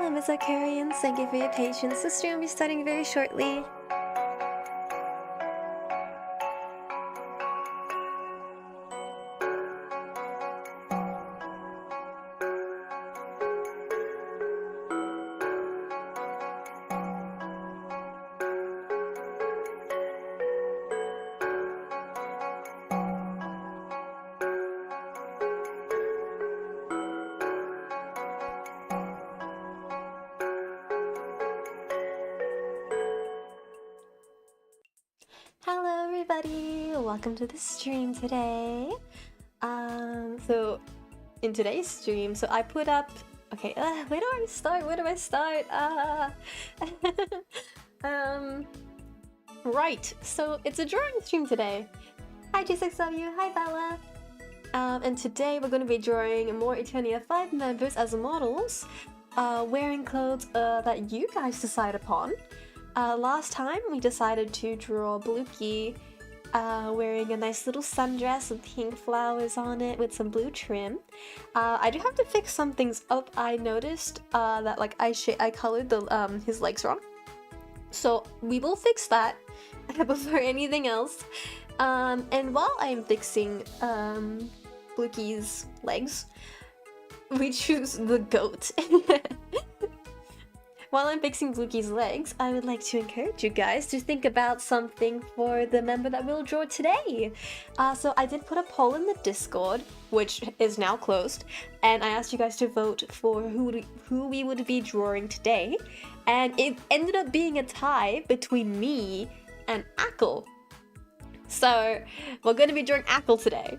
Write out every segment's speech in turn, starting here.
Hello, Miss Arcarians. Thank you for your patience. The stream will be starting very shortly. Hello everybody, welcome to the stream today. So in today's stream, I put up, okay, where do I start? Right, so it's a drawing stream today. Hi G6W, hi Bella. And today we're going to be drawing more Eternia V members as models, wearing clothes that you guys decide upon. Last time we decided to draw Bluekie wearing a nice little sundress with pink flowers on it with some blue trim. I do have to fix some things up. I noticed that like I colored his legs wrong. So we will fix that before anything else. And while I'm fixing Bluekie's legs, we choose the goat. While I'm fixing Bluekie's legs, I would like to encourage you guys to think about something for the member that we'll draw today. So I did put a poll in the Discord, which is now closed, and I asked you guys to vote for who we would be drawing today, and it ended up being a tie between me and Ackle. So we're going to be drawing Ackle today.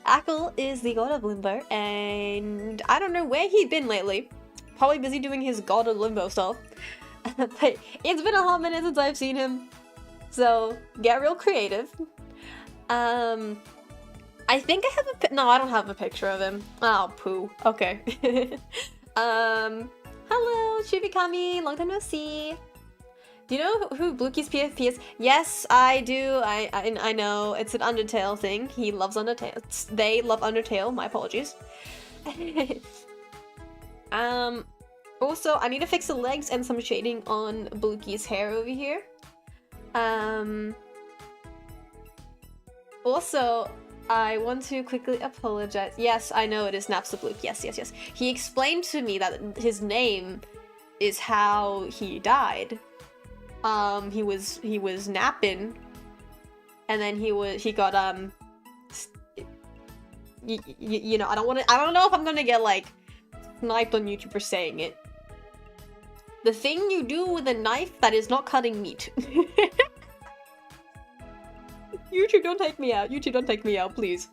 Ackle is the god of limbo, and I don't know where he'd been lately. Probably busy doing his god of limbo stuff. But it's been a hot minute since I've seen him, so get real creative. I think I have no, I don't have a picture of him. Oh, poo. Okay. Hello, Shibikami, long time no see. Do you know who Bluekie's PFP is? Yes, I do. I know. It's an Undertale thing. He loves Undertale. They love Undertale. My apologies. Also, I need to fix the legs and some shading on Bluekie's hair over here. Also, I want to quickly apologize. Yes, I know it is Naps the Bluekie. Yes. He explained to me that his name is how he died. He was napping, and then he got you know, I don't know if I'm gonna get like sniped on YouTube for saying it. The thing you do with a knife that is not cutting meat. YouTube, don't take me out. YouTube, don't take me out, please.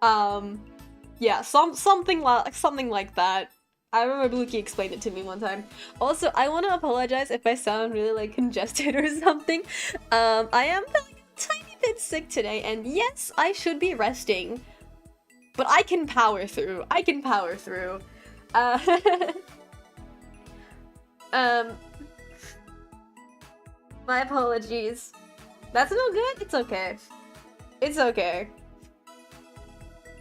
Yeah, something like that. I remember Bluekie explained it to me one time. Also, I want to apologize if I sound really like congested or something. I am feeling a tiny bit sick today, and yes, I should be resting, but I can power through. My apologies. That's no good? It's okay. It's okay.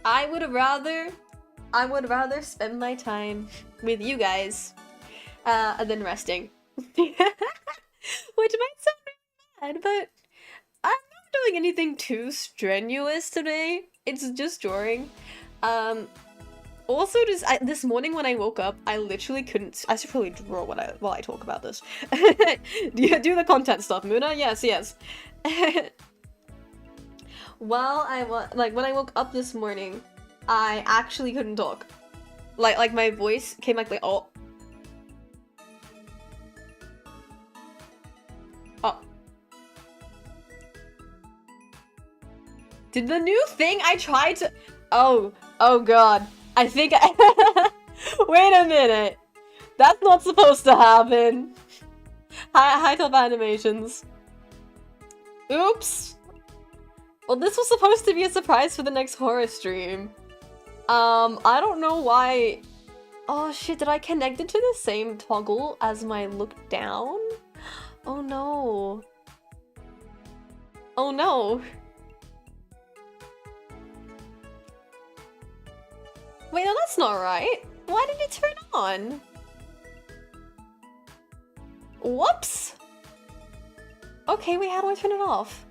I would rather spend my time with you guys than resting. Which might sound bad, but I'm not doing anything too strenuous today. It's just drawing. Also, this morning when I woke up, I literally couldn't. I should probably draw while I talk about this. Do the content stuff, Moona. Yes. When I woke up this morning, I actually couldn't talk. Like my voice came like oh. Did the new thing I tried to? Oh god. I think wait a minute. That's not supposed to happen. Hi top animations. Oops. Well, this was supposed to be a surprise for the next horror stream. I don't know why. Oh shit, did I connect it to the same toggle as my look down? Oh no. Oh no. Wait, no, that's not right. Why did it turn on? Whoops! Okay, wait, how do I turn it off?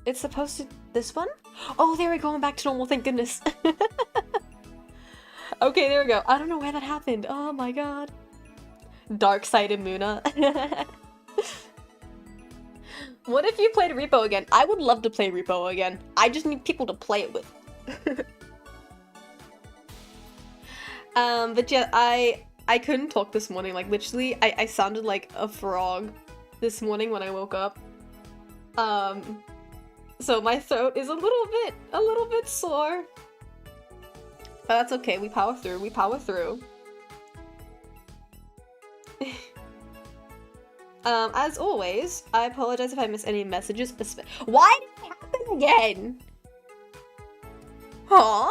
It's supposed to... this one? Oh, there we go, I'm back to normal, thank goodness. Okay, there we go. I don't know where that happened. Oh my god. Dark-sided Moona. What if you played Repo again? I would love to play Repo again. I just need people to play it with. But yeah, I couldn't talk this morning. Like, literally, I sounded like a frog this morning when I woke up. So my throat is a little bit sore. But that's okay, we power through, we power through. As always, I apologize if I miss any messages. Why did it happen again? Huh?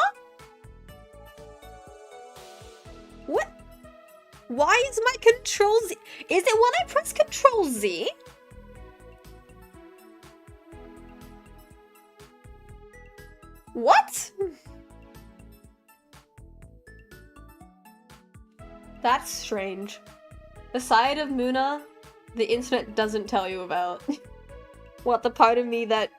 What? Why is my Control Z? Is it when I press Control Z? What? That's strange. The side of Moona the internet doesn't tell you about. What, the part of me that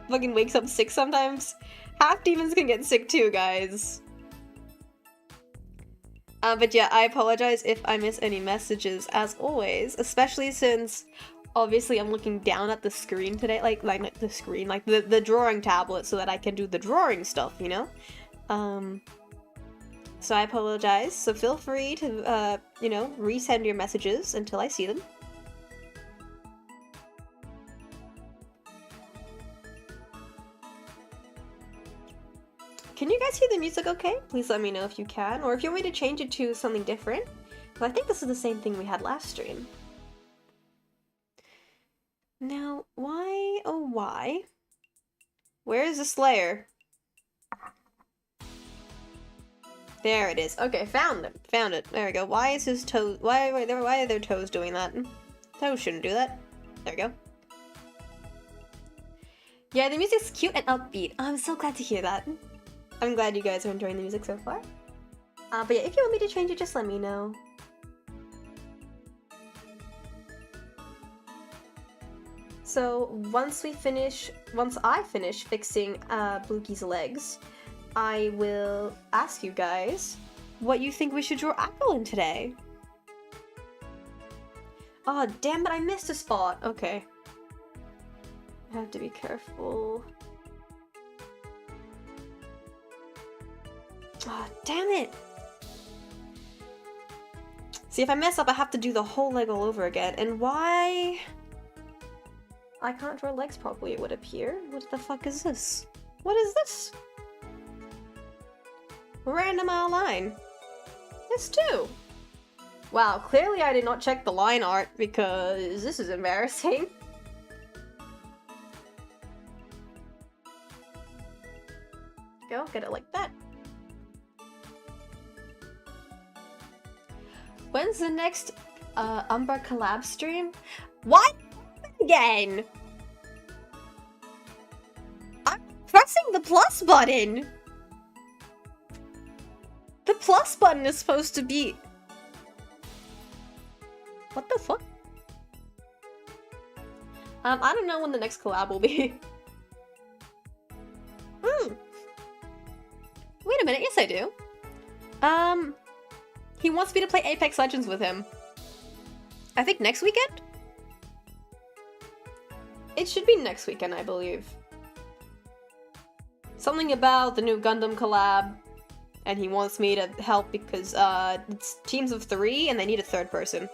fucking wakes up sick sometimes? Half demons can get sick too, guys. But yeah, I apologize if I miss any messages, as always, especially since obviously I'm looking down at the screen today, like not the screen, like the drawing tablet, so that I can do the drawing stuff, you know? So I apologize, so feel free to, you know, resend your messages until I see them. Can you guys hear the music okay? Please let me know if you can, or if you want me to change it to something different. But I think this is the same thing we had last stream. Now, why, oh why? Where is the Slayer? There it is. Okay, found it. Found it. There we go. Why is his toes... Why are their toes doing that? Toes shouldn't do that. There we go. Yeah, the music's cute and upbeat. I'm so glad to hear that. I'm glad you guys are enjoying the music so far. But yeah, if you want me to change it, just let me know. So once I finish fixing Blukey's legs, I will ask you guys what you think we should draw Apple in today. Oh, damn it, I missed a spot. Okay. I have to be careful. Oh, damn it! See, if I mess up, I have to do the whole leg all over again. And why? I can't draw legs properly, it would appear. What the fuck is this? What is this? Random outline. This too. Wow, clearly I did not check the line art because this is embarrassing. Go, get it like that. When's the next Umbra collab stream? What? Again? I'm pressing the plus button! The plus button is supposed to be... What the fuck? I don't know when the next collab will be. Wait a minute, yes I do. He wants me to play Apex Legends with him. I think next weekend? It should be next weekend, I believe. Something about the new Gundam collab, and he wants me to help because it's teams of 3 and they need a third person.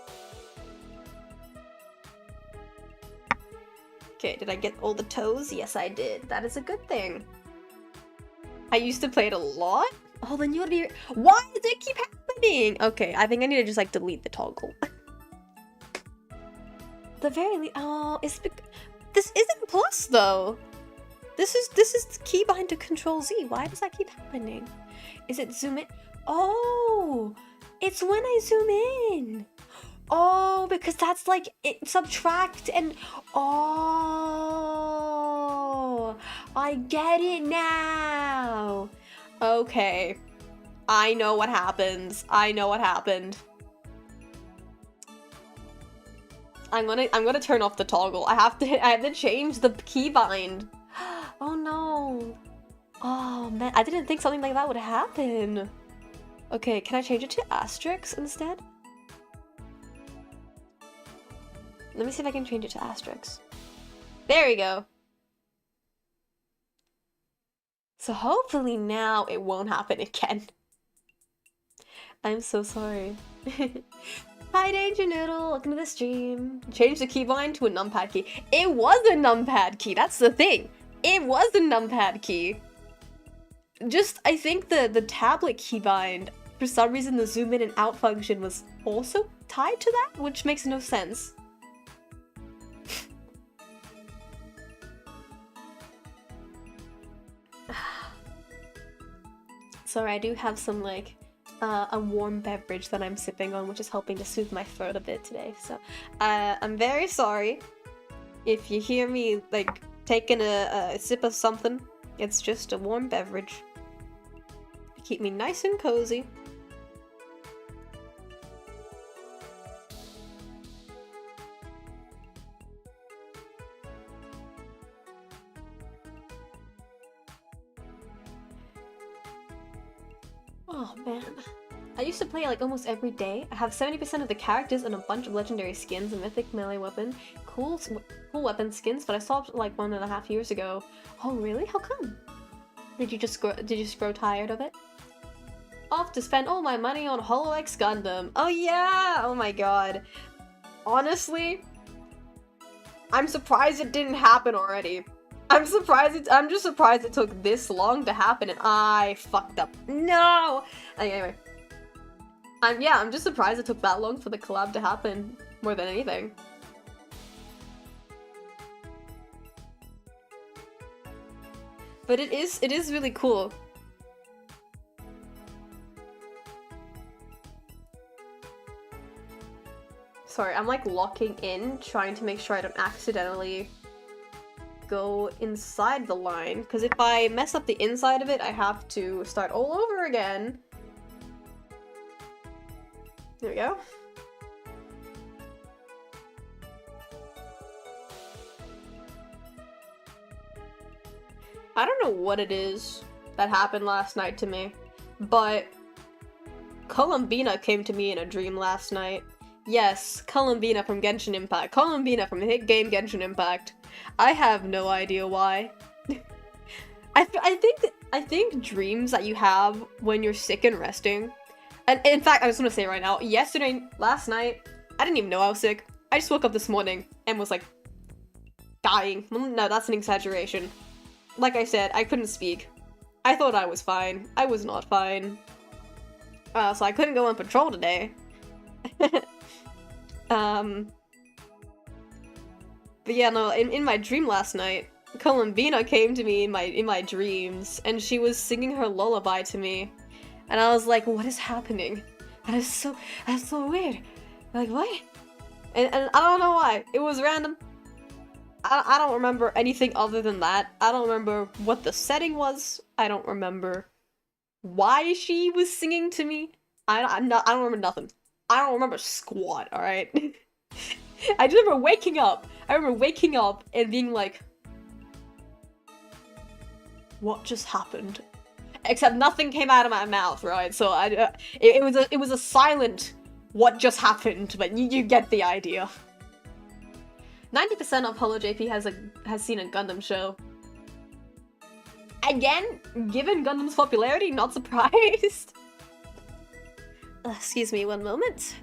Okay, did I get all the toes? Yes, I did. That is a good thing. I used to play it a lot? Oh, then you'll be... Why does it keep happening? Okay, I think I need to just, like, delete the toggle. The very least... Oh, it's... This isn't plus, though. This is keybind to Control Z. Why does that keep happening? Is it zoom in? Oh! It's when I zoom in! Oh, because that's, like, it subtract and... Oh! I get it now! Okay. I know what happens. I know what happened. I'm gonna turn off the toggle. I have to change the keybind. Oh no. Oh man, I didn't think something like that would happen. Okay, can I change it to asterisks instead? Let me see if I can change it to asterisks. There we go. So hopefully now it won't happen again. I'm so sorry. Hi Danger Noodle, welcome to the stream. Change the keybind to a numpad key. It was a numpad key, that's the thing. It was a numpad key. Just, I think the tablet keybind, for some reason the zoom in and out function was also tied to that, which makes no sense. Sorry, I do have some, like, a warm beverage that I'm sipping on, which is helping to soothe my throat a bit today, so I'm very sorry if you hear me, like, taking a sip of something. It's just a warm beverage. Keep me nice and cozy. Oh man. I used to play like almost every day. I have 70% of the characters and a bunch of legendary skins, a mythic melee weapon, cool weapon skins, but I stopped like 1.5 years ago. Oh really? How come? Did you just grow tired of it? Off to spend all my money on HoloX Gundam. Oh yeah! Oh my god. Honestly, I'm surprised it didn't happen already. I'm just surprised it took this long to happen and I fucked up. No! Anyway. I'm just surprised it took that long for the collab to happen, more than anything. But it is really cool. Sorry, I'm like locking in, trying to make sure I don't accidentally go inside the line, because if I mess up the inside of it, I have to start all over again. There we go. I don't know what it is that happened last night to me, but Columbina came to me in a dream last night. Yes, Columbina from Genshin Impact. Columbina from the hit game Genshin Impact. I have no idea why. I think dreams that you have when you're sick and resting. And in fact, I was gonna say right now, last night, I didn't even know I was sick. I just woke up this morning and was like, dying. Well, no, that's an exaggeration. Like I said, I couldn't speak. I thought I was fine. I was not fine. So I couldn't go on patrol today. But yeah, no, in my dream last night, Columbina came to me in my dreams, and she was singing her lullaby to me. And I was like, what is happening? That's so weird. Like, what? And I don't know why. It was random. I don't remember anything other than that. I don't remember what the setting was. I don't remember why she was singing to me. I don't remember nothing. I don't remember squat, alright? I just remember waking up. I remember waking up and being like, what just happened? Except nothing came out of my mouth, right? So it was a silent what just happened, but you get the idea. 90% of Holo JP has seen a Gundam show. Again, given Gundam's popularity, not surprised. Excuse me one moment.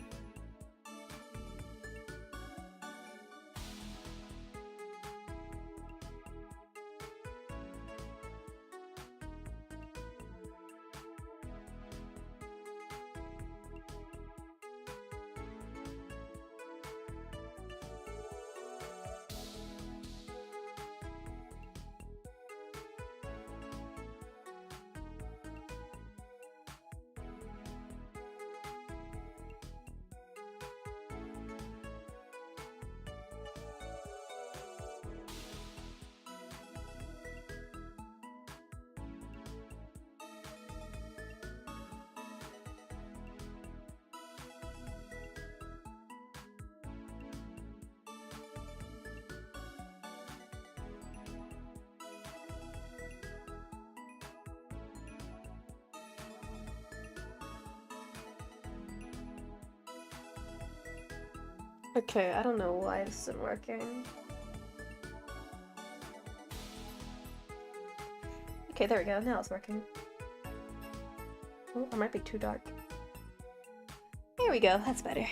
Okay, I don't know why this isn't working. Okay, there we go. Now it's working. Oh, it might be too dark. There we go. That's better.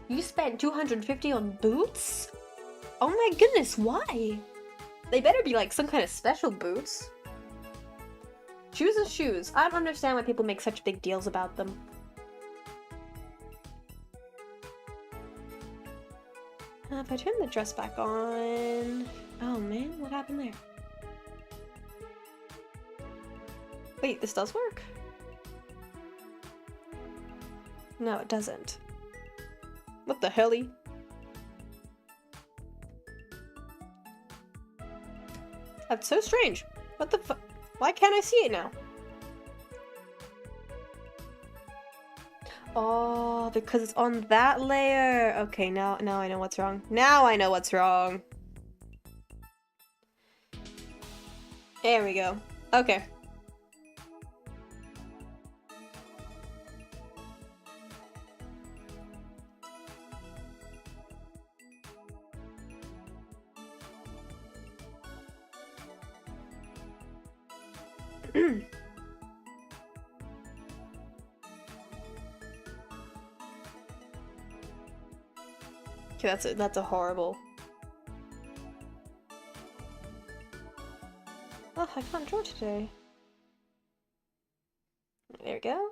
You spent 250 on boots? Oh my goodness, why? They better be like some kind of special boots. Shoes are shoes. I don't understand why people make such big deals about them. If I turn the dress back on... Oh man, what happened there? Wait, this does work? No, it doesn't. What the helly? That's so strange. What the fu- Why can't I see it now? Oh, because it's on that layer. Okay, now I know what's wrong. Now I know what's wrong. There we go. Okay. Okay, that's a horrible. Oh, I can't draw today. There we go.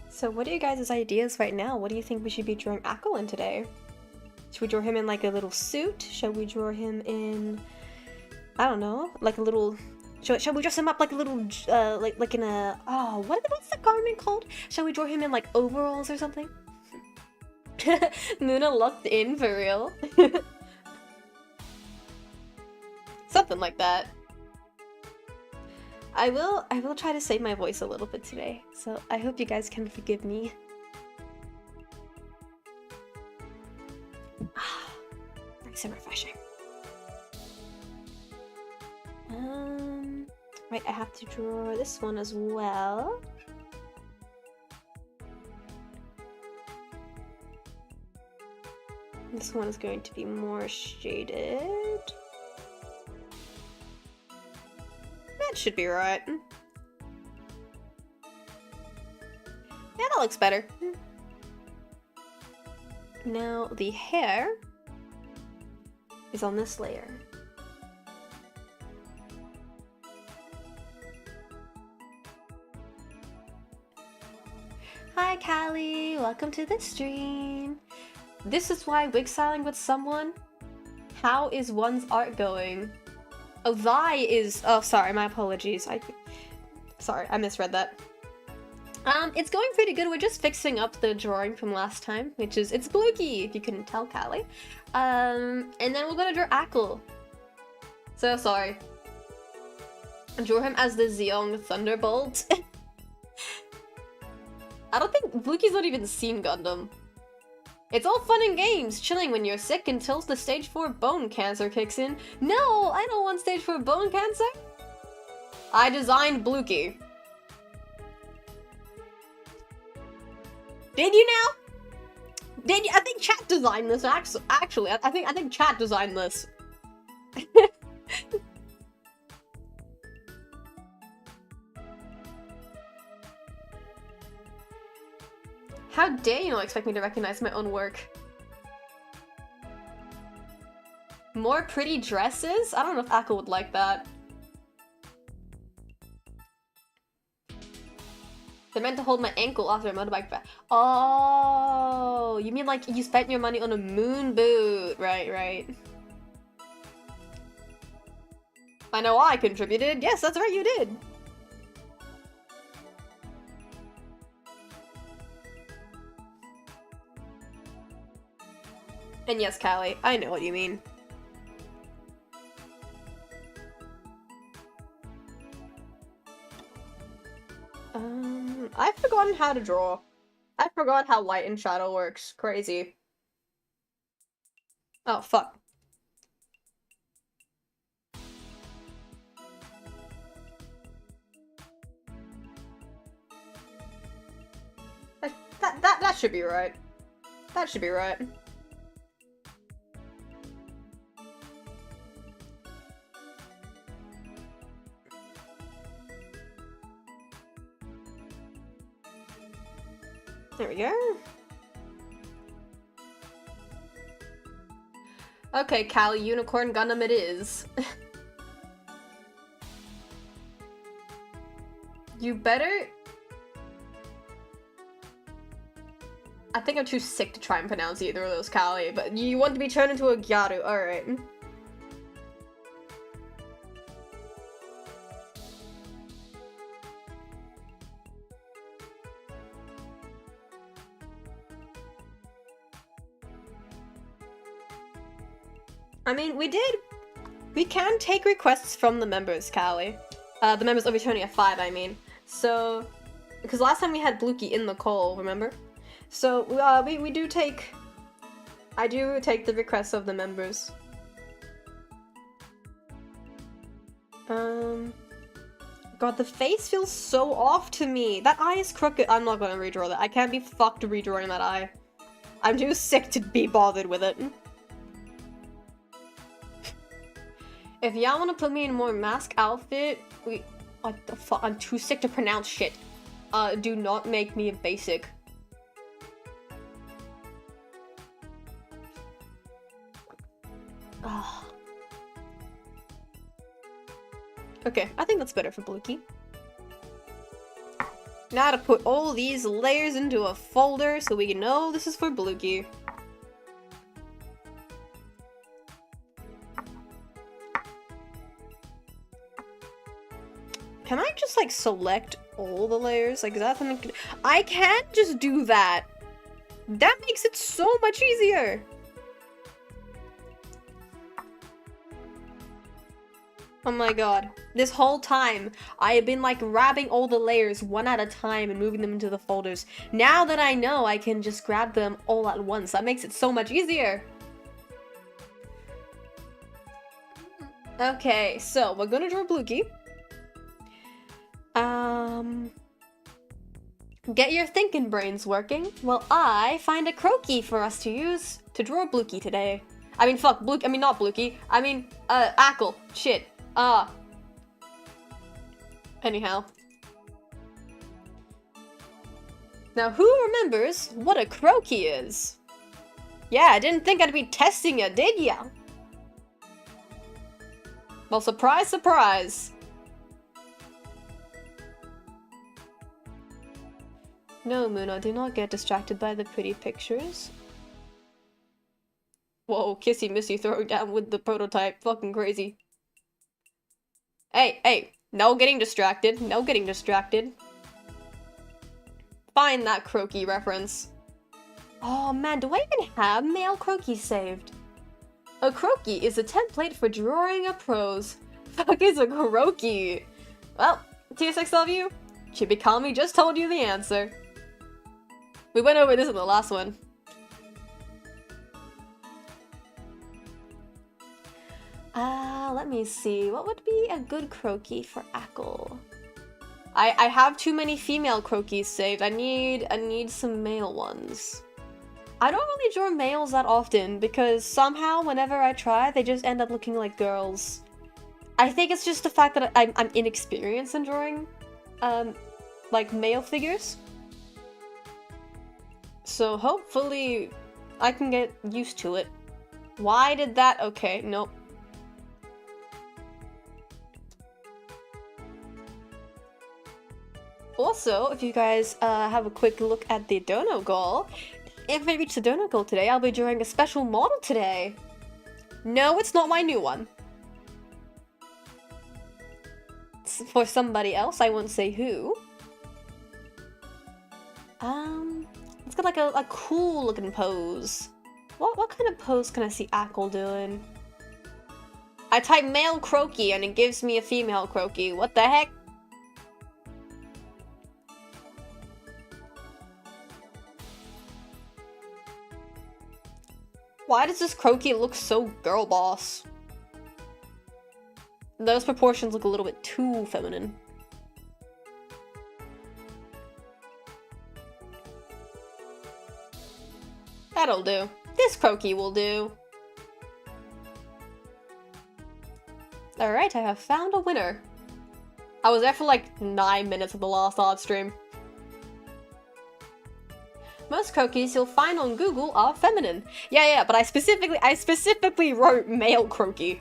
So what are you guys' ideas right now? What do you think we should be drawing Akko in today? Should we draw him in like a little suit? Shall we draw him in, I don't know, like a little, shall we dress him up like a little, like in a, oh, what's the garment called? Shall we draw him in like overalls or something? Moona locked in for real. Something like that. I will try to save my voice a little bit today, so I hope you guys can forgive me. Nice and refreshing. Right, I have to draw this one as well. This one is going to be more shaded. That should be right. Yeah, that looks better. Now the hair is on this layer. Hi Callie, welcome to the stream. This is why wig styling with someone. How is one's art going? Oh, thy is. Oh, sorry, my apologies. Sorry, I misread that. It's going pretty good. We're just fixing up the drawing from last time, which is it's Blukey, if you couldn't tell, Callie. And then we're gonna draw Akko. So sorry. Draw him as the Zeong Thunderbolt. I don't think Blukey's not even seen Gundam. It's all fun and games, chilling when you're sick until the stage 4 bone cancer kicks in. No, I don't want stage 4 bone cancer. I designed Blukey. Did you now? Did you? I think chat designed this. Actually, I think chat designed this. How dare you not expect me to recognize my own work? More pretty dresses? I don't know if Akko would like that. They're meant to hold my ankle after a motorbike back. Oh, you mean like you spent your money on a moon boot. Right. I know I contributed. Yes, that's right, you did. And yes, Callie, I know what you mean. I've forgotten how to draw. I forgot how light and shadow works. Crazy. Oh, fuck. That should be right. That should be right. There we go. Okay, Callie, Unicorn Gundam it is. You better... I think I'm too sick to try and pronounce either of those, Callie, but you want to be turned into a Gyaru, alright. I mean, we can take requests from the members, Callie. The members of Eternia 5, I mean. So, because last time we had Blukey in the call, remember? So, we do take... I do take the requests of the members. God, the face feels so off to me. That eye is crooked. I'm not gonna redraw that. I can't be fucked redrawing that eye. I'm too sick to be bothered with it. If y'all wanna put me in a more mask outfit, what the fuck? I'm too sick to pronounce shit. Do not make me a basic. Ugh. Okay, I think that's better for Blukey. Now to put all these layers into a folder so we can know this is for Blukey. Can I just, like, select all the layers? Like, is that something I can just do that! That makes it so much easier! Oh my god. This whole time, I have been, like, grabbing all the layers one at a time and moving them into the folders. Now that I know, I can just grab them all at once. That makes it so much easier! Okay, so we're gonna draw Blukey. Get your thinking brains working while I find a croaky for us to use to draw Blukey today. I mean, fuck, I mean, not Blukey. I mean, Ackle. Shit. Anyhow. Now, who remembers what a croaky is? Yeah, I didn't think I'd be testing ya, did ya? Well, surprise, surprise. No, Moona, do not get distracted by the pretty pictures. Whoa, kissy missy throwing down with the prototype. Fucking crazy. Hey, no getting distracted. No getting distracted. Find that croaky reference. Oh man, do I even have male croaky saved? A croaky is a template for drawing a prose. Fuck is a croaky? Well, TSXW, Chibikami just told you the answer. We went over this in the last one. Let me see. What would be a good croaky for Ackle? I have too many female croakies saved. I need some male ones. I don't really draw males that often because somehow whenever I try, they just end up looking like girls. I think it's just the fact that I'm inexperienced in drawing, like male figures. So hopefully I can get used to it. Why did that? Okay, nope. Also, if you guys have a quick look at the dono goal, if I reach the dono goal today, I'll be drawing a special model today. No, it's not my new one. It's for somebody else, I won't say who. It's got like a cool looking pose. What kind of pose can I see Ackle doing? I type male croaky and it gives me a female croaky. What the heck? Why does this Croaky look so girl boss? Those proportions look a little bit too feminine. That'll do. This Croaky will do. Alright, I have found a winner. I was there for like 9 minutes of the last art stream. Most Croakies you'll find on Google are feminine. Yeah, but I specifically wrote male Croaky.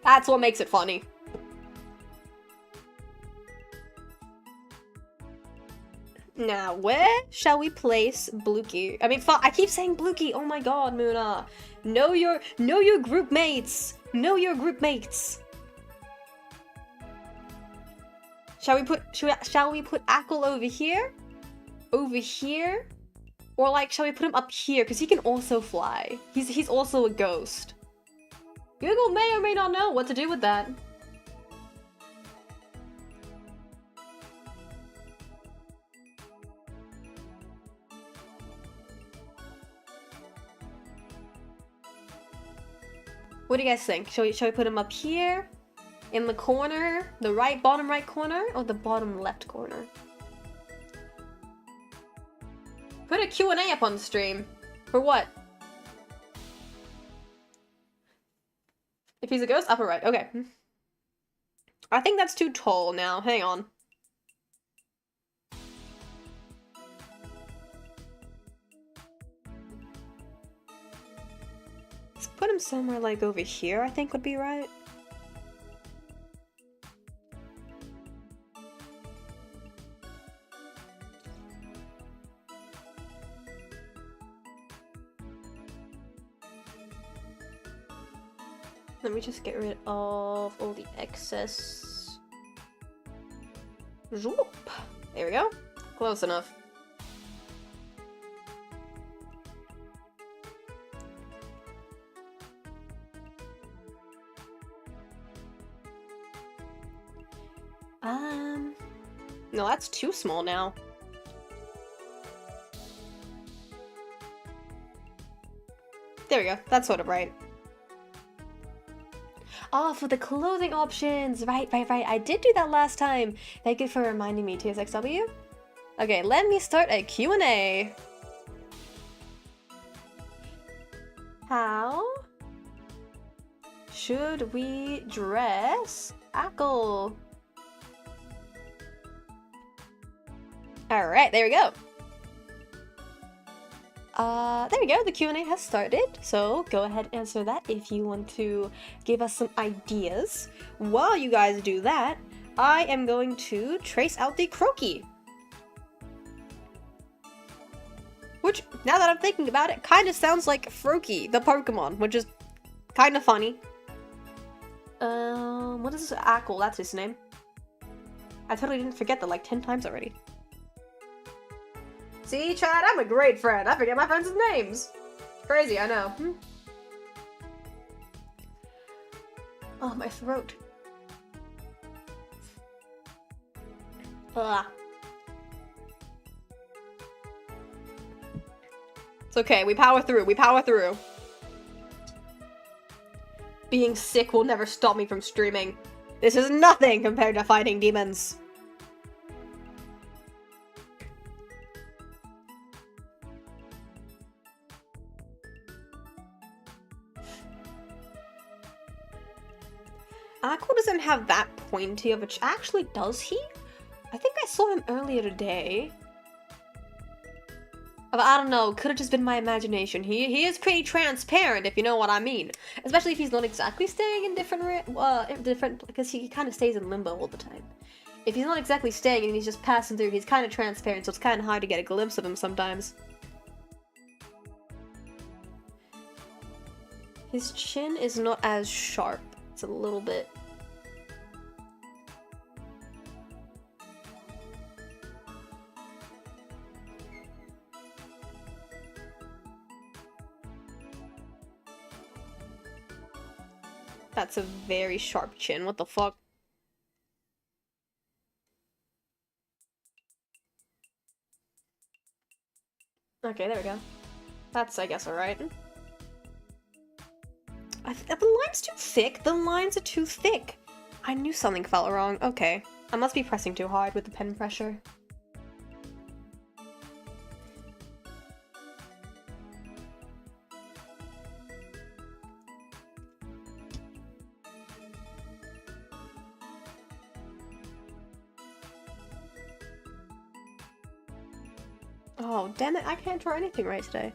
That's what makes it funny. Now, where shall we place Blukey? I mean, I keep saying Blukey. Oh my god, Moona. Know your group mates. Know your group mates. Shall we put Ackle over here? Over here? Or like, shall we put him up here? Because he can also fly. He's also a ghost. Google may or may not know what to do with that. What do you guys think? Shall we put him up here? In the corner? The bottom right corner? Or the bottom left corner? Put a Q&A up on the stream. For what? If he's a ghost, upper right. Okay. I think that's too tall now. Hang on. Let's put him somewhere like over here, I think would be right. Let me just get rid of all the excess. Zoop. There we go. Close enough. No, that's too small now. There we go. That's sort of right. Oh, for the clothing options! Right. I did do that last time. Thank you for reminding me, TSXW. Okay, let me start a Q&A. How should we dress Ackle? Alright, there we go. There we go, the Q&A has started, so go ahead and answer that if you want to give us some ideas. While you guys do that, I am going to trace out the Croaky. Which, now that I'm thinking about it, kind of sounds like Froakie, the Pokemon, which is kind of funny. What is this? Ackle, that's his name. I totally didn't forget that like 10 times already. See, Chad, I'm a great friend. I forget my friends' names. Crazy, I know. Oh, my throat. Ugh. It's okay, we power through, Being sick will never stop me from streaming. This is nothing compared to fighting demons. Ackle doesn't have that pointy of a actually, does he? I think I saw him earlier today. But I don't know, could have just been my imagination. He is pretty transparent, if you know what I mean. Especially if he's not exactly staying in different, because he kind of stays in limbo all the time. If he's not exactly staying and he's just passing through, he's kind of transparent, so it's kind of hard to get a glimpse of him sometimes. His chin is not as sharp. It's a little bit. That's a very sharp chin. What the fuck? Okay, there we go. That's, I guess, alright. The line's too thick. The lines are too thick. I knew something felt wrong. Okay. I must be pressing too hard with the pen pressure. Oh, damn it. I can't draw anything right today.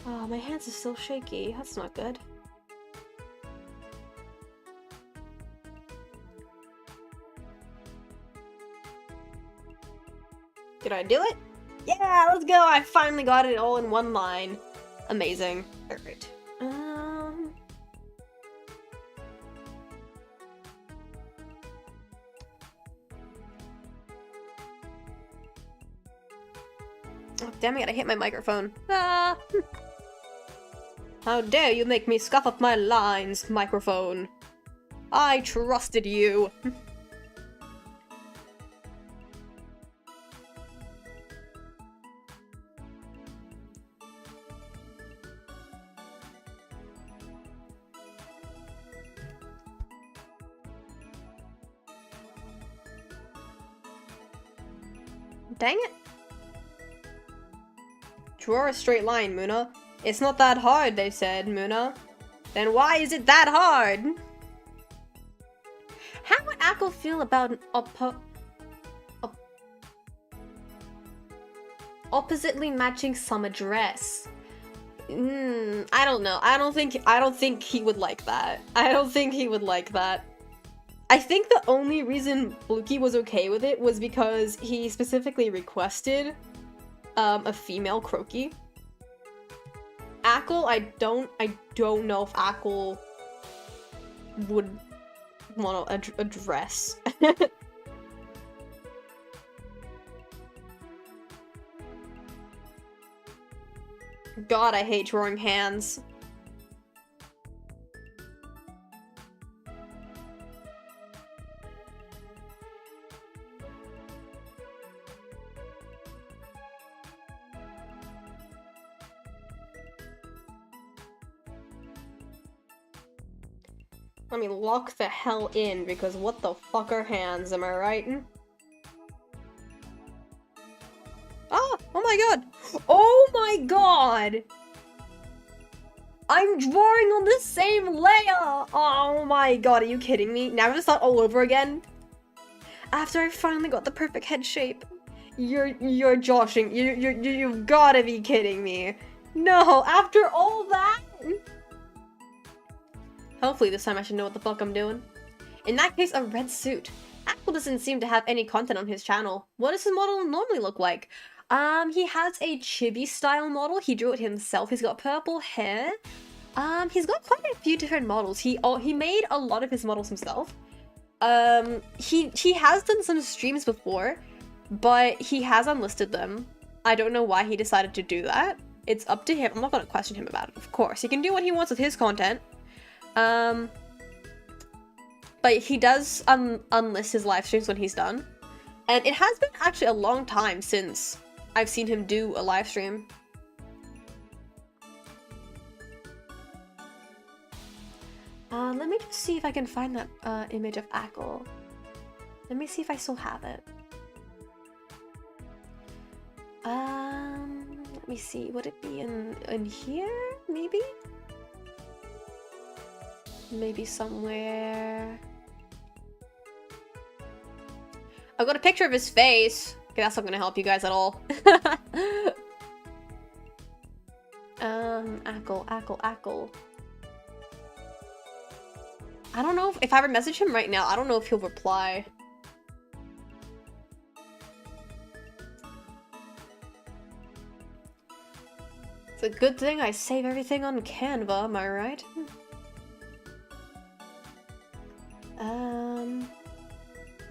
Oh, my hands are still shaky. That's not good. Did I do it? Yeah, let's go! I finally got it all in one line. Amazing. Alright. Oh, damn it, I hit my microphone. Ah! How dare you make me scuff up my lines, microphone. I trusted you. Dang it. Draw a straight line, Moona. It's not that hard, they said, Moona. Then why is it that hard? How would Akko feel about an oppositely matching summer dress? I don't know. I don't think he would like that. I don't think he would like that. I think the only reason Bluky was okay with it was because he specifically requested a female Croaky. Akko, I don't know if Akko would want a dress. God, I hate drawing hands. Let me lock the hell in, because what the fuck are hands, am I right? Ah! Oh my god! Oh my god! I'm drawing on the same layer! Oh my god, are you kidding me? Now I have to start all over again? After I finally got the perfect head shape. You're joshing. You've gotta be kidding me. No, after all that? Hopefully this time I should know what the fuck I'm doing. In that case, a red suit. Akko doesn't seem to have any content on his channel. What does his model normally look like? He has a chibi style model. He drew it himself. He's got purple hair. He's got quite a few different models. He made a lot of his models himself. He has done some streams before, but he has unlisted them. I don't know why he decided to do that. It's up to him. I'm not gonna question him about it, of course. He can do what he wants with his content. But he does unlist his live streams when he's done. And it has been actually a long time since I've seen him do a live stream. Let me just see if I can find that image of Akko. Let me see if I still have it. Let me see. Would it be in here? Maybe? Maybe somewhere. I've got a picture of his face. Okay, that's not gonna help you guys at all. Akko. I don't know if I ever message him right now, I don't know if he'll reply. It's a good thing I save everything on Canva, am I right?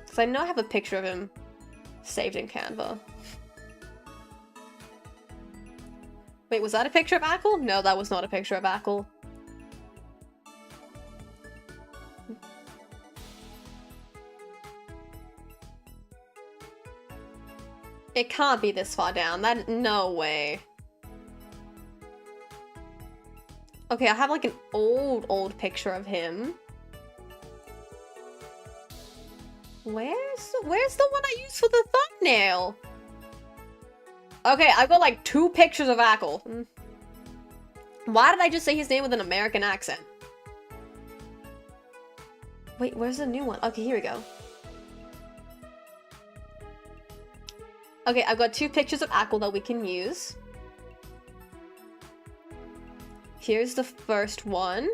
Because I know I have a picture of him saved in Canva. Wait, was that a picture of Akko? No, that was not a picture of Akko. It can't be this far down. No way. Okay, I have like an old picture of him. Where's the one I used for the thumbnail? Okay, I've got like 2 pictures of Ackle. Why did I just say his name with an American accent? Wait, where's the new one? Okay, here we go. Okay, I've got 2 pictures of Ackle that we can use. Here's the first one.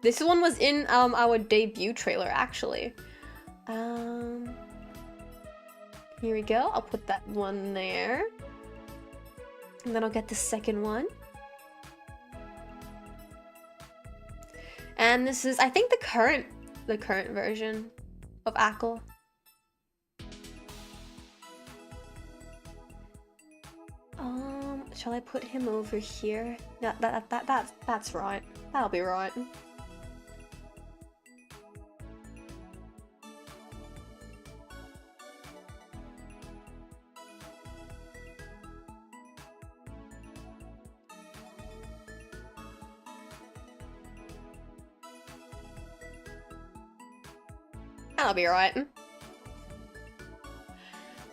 This one was in our debut trailer, actually. Here we go. I'll put that one there. And then I'll get the second one. And this is, I think, the current version of Ackle. Shall I put him over here? Yeah, that's right. That'll be right. That'll be right.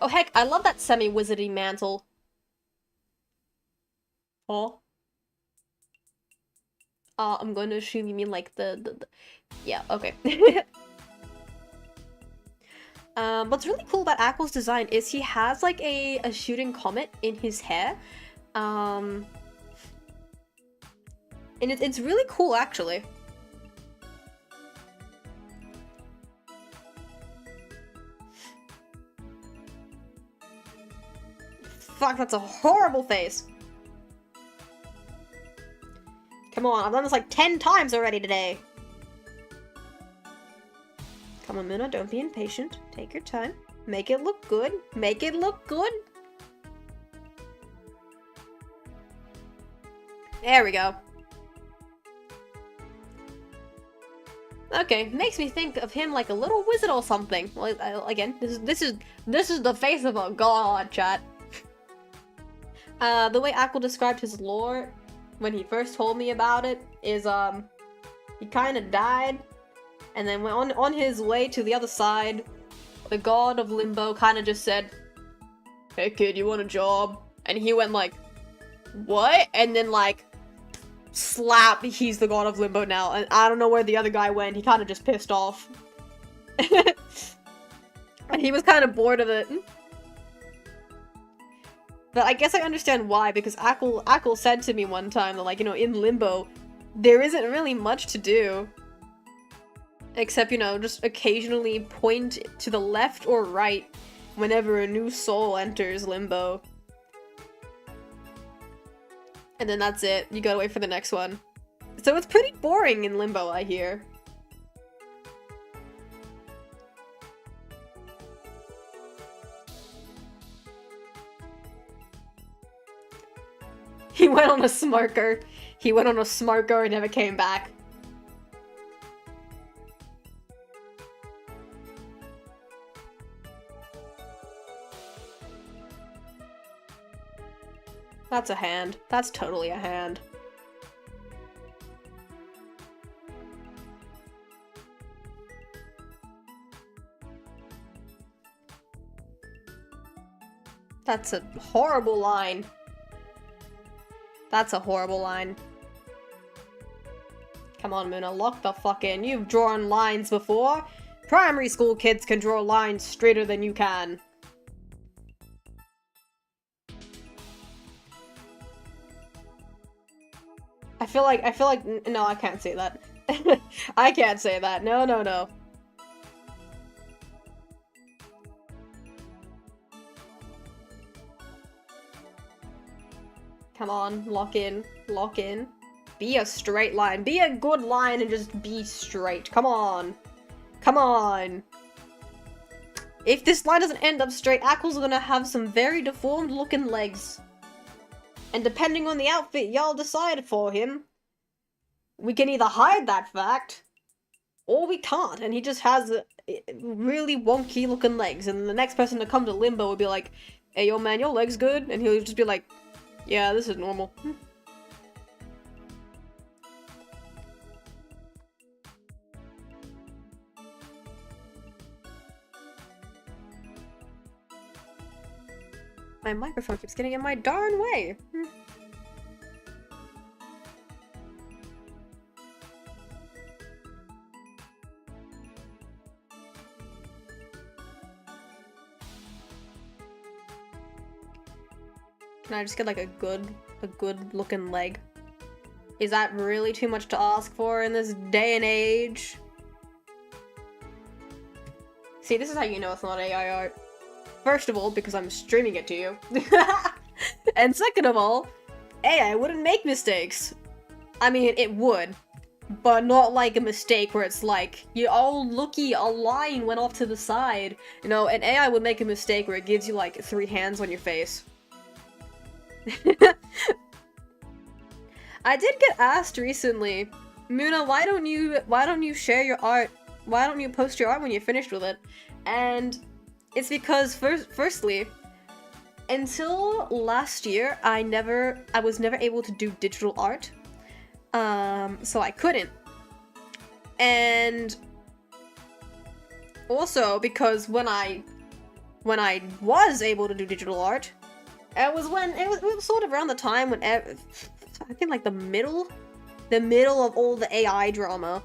Oh heck, I love that semi-wizardy mantle. Oh. I'm going to assume you mean like the... Yeah, okay. What's really cool about Ackle's design is he has like a shooting comet in his hair. And it's really cool, actually. Fuck, that's a horrible face. Come on, I've done this like 10 times already today. Come on, Moona, don't be impatient. Take your time. Make it look good. Make it look good. There we go. Okay, makes me think of him like a little wizard or something. Well, again, this is the face of a god, chat. The way Ackle described his lore when he first told me about it is, he kind of died, and then when on his way to the other side, the god of Limbo kind of just said, "Hey kid, you want a job?" And he went like, "What?" And then like, slap, he's the god of Limbo now, and I don't know where the other guy went, he kind of just pissed off. And he was kind of bored of it. But I guess I understand why, because Ackle said to me one time that, like, you know, in Limbo, there isn't really much to do. Except, you know, just occasionally point to the left or right whenever a new soul enters Limbo. And then that's it. You gotta wait for the next one. So it's pretty boring in Limbo, I hear. He went on a smarker. He went on a smarker and never came back. That's a hand. That's totally a hand. That's a horrible line. That's a horrible line. Come on, Moona, lock the fuck in. You've drawn lines before. Primary school kids can draw lines straighter than you can. I feel like, no, I can't say that. I can't say that. No, no, no. Come on, lock in, lock in. Be a straight line. Be a good line and just be straight. Come on. Come on. If this line doesn't end up straight, Ackle's gonna have some very deformed looking legs. And depending on the outfit y'all decide for him, we can either hide that fact, or we can't, and he just has really wonky looking legs, and the next person to come to Limbo would be like, "Hey, yo man, your leg's good?" And he'll just be like, "Yeah, this is normal." My microphone keeps getting in my darn way. Can I just get like a good looking leg? Is that really too much to ask for in this day and age? See, this is how you know it's not AI art. First of all, because I'm streaming it to you. And second of all, AI wouldn't make mistakes. I mean, it would. But not like a mistake where it's like, oh looky, a line went off to the side. You know, an AI would make a mistake where it gives you like 3 hands on your face. I did get asked recently, Moona, why don't you share your art? Why don't you post your art when you're finished with it? And it's because firstly, until last year, I was never able to do digital art. So I couldn't. And also because when I was able to do digital art, it was sort of around the time when I think like the middle of all the AI drama.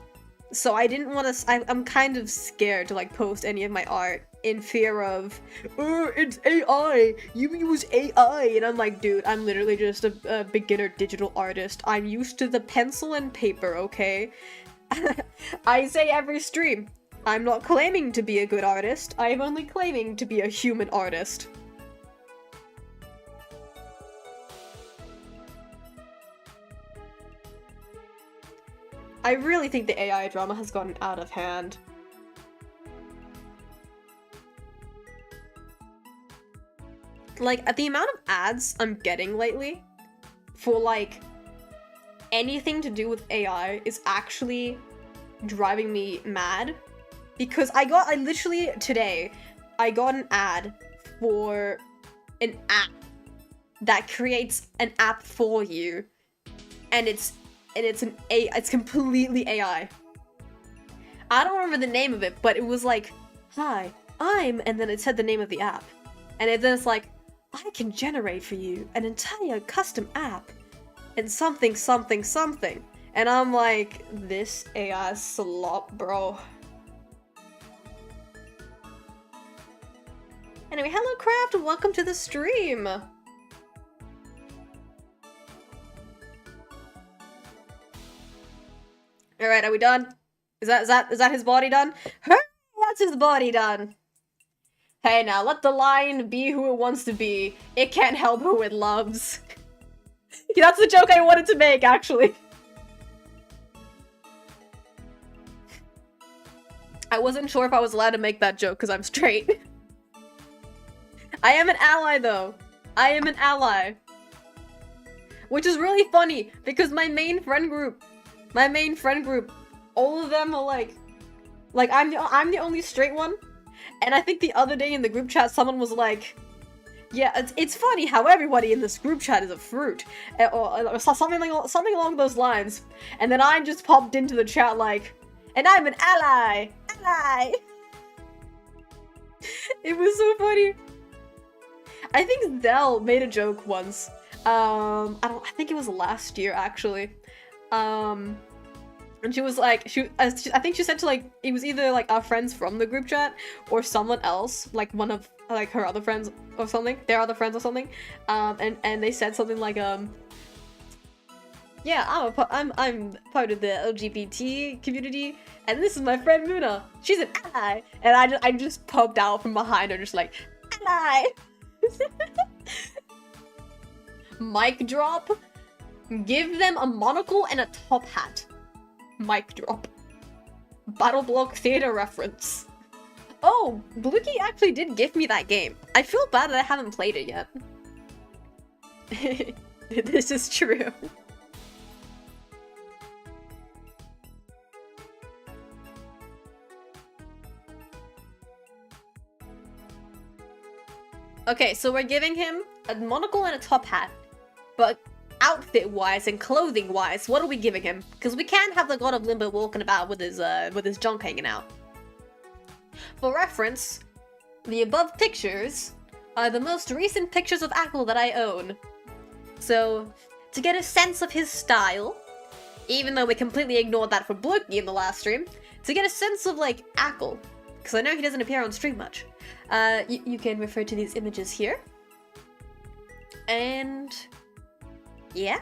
So I didn't want to. I'm kind of scared to like post any of my art in fear of, oh, it's AI. You use AI, and I'm like, dude, I'm literally just a beginner digital artist. I'm used to the pencil and paper. Okay, I say every stream, I'm not claiming to be a good artist. I'm only claiming to be a human artist. I really think the AI drama has gotten out of hand. Like, the amount of ads I'm getting lately for, like, anything to do with AI is actually driving me mad. Because I literally, today, I got an ad for an app that creates an app for you. And it's completely AI. I don't remember the name of it, but it was like, hi, and then it said the name of the app. And then it's like, I can generate for you an entire custom app and something, something, something. And I'm like, this AI slop, bro. Anyway, hello Craft, welcome to the stream. Alright, are we done? Is that his body done? That's his body done. Hey now, let the lion be who it wants to be. It can't help who it loves. That's the joke I wanted to make, actually. I wasn't sure if I was allowed to make that joke because I'm straight. I am an ally, though. I am an ally. Which is really funny, because my main friend group, all of them are like I'm the only straight one. And I think the other day in the group chat, someone was like, yeah, it's funny how everybody in this group chat is a fruit. Or something along those lines. And then I just popped into the chat like, and I'm an ally! Ally! It was so funny. I think Zell made a joke once. I think it was last year, actually. And she was like, I think she said to like, it was either like our friends from the group chat or someone else, like one of like her other friends or something, their other friends or something. And they said something like, yeah, I'm part of the LGBT community, and this is my friend Moona. She's an ally, and I just popped out from behind her, just like, ally. Mic drop. Give them a monocle and a top hat. Mic drop. Battle Block Theater reference. Oh, Bluey actually did give me that game. I feel bad that I haven't played it yet. This is true. Okay, so we're giving him a monocle and a top hat, but outfit-wise and clothing-wise, what are we giving him? Because we can't have the God of Limbo walking about with his junk hanging out. For reference, the above pictures are the most recent pictures of Apple that I own. So, to get a sense of his style, even though we completely ignored that for Blookie in the last stream, to get a sense of, like, Apple, because I know he doesn't appear on stream much, you can refer to these images here. And yeah.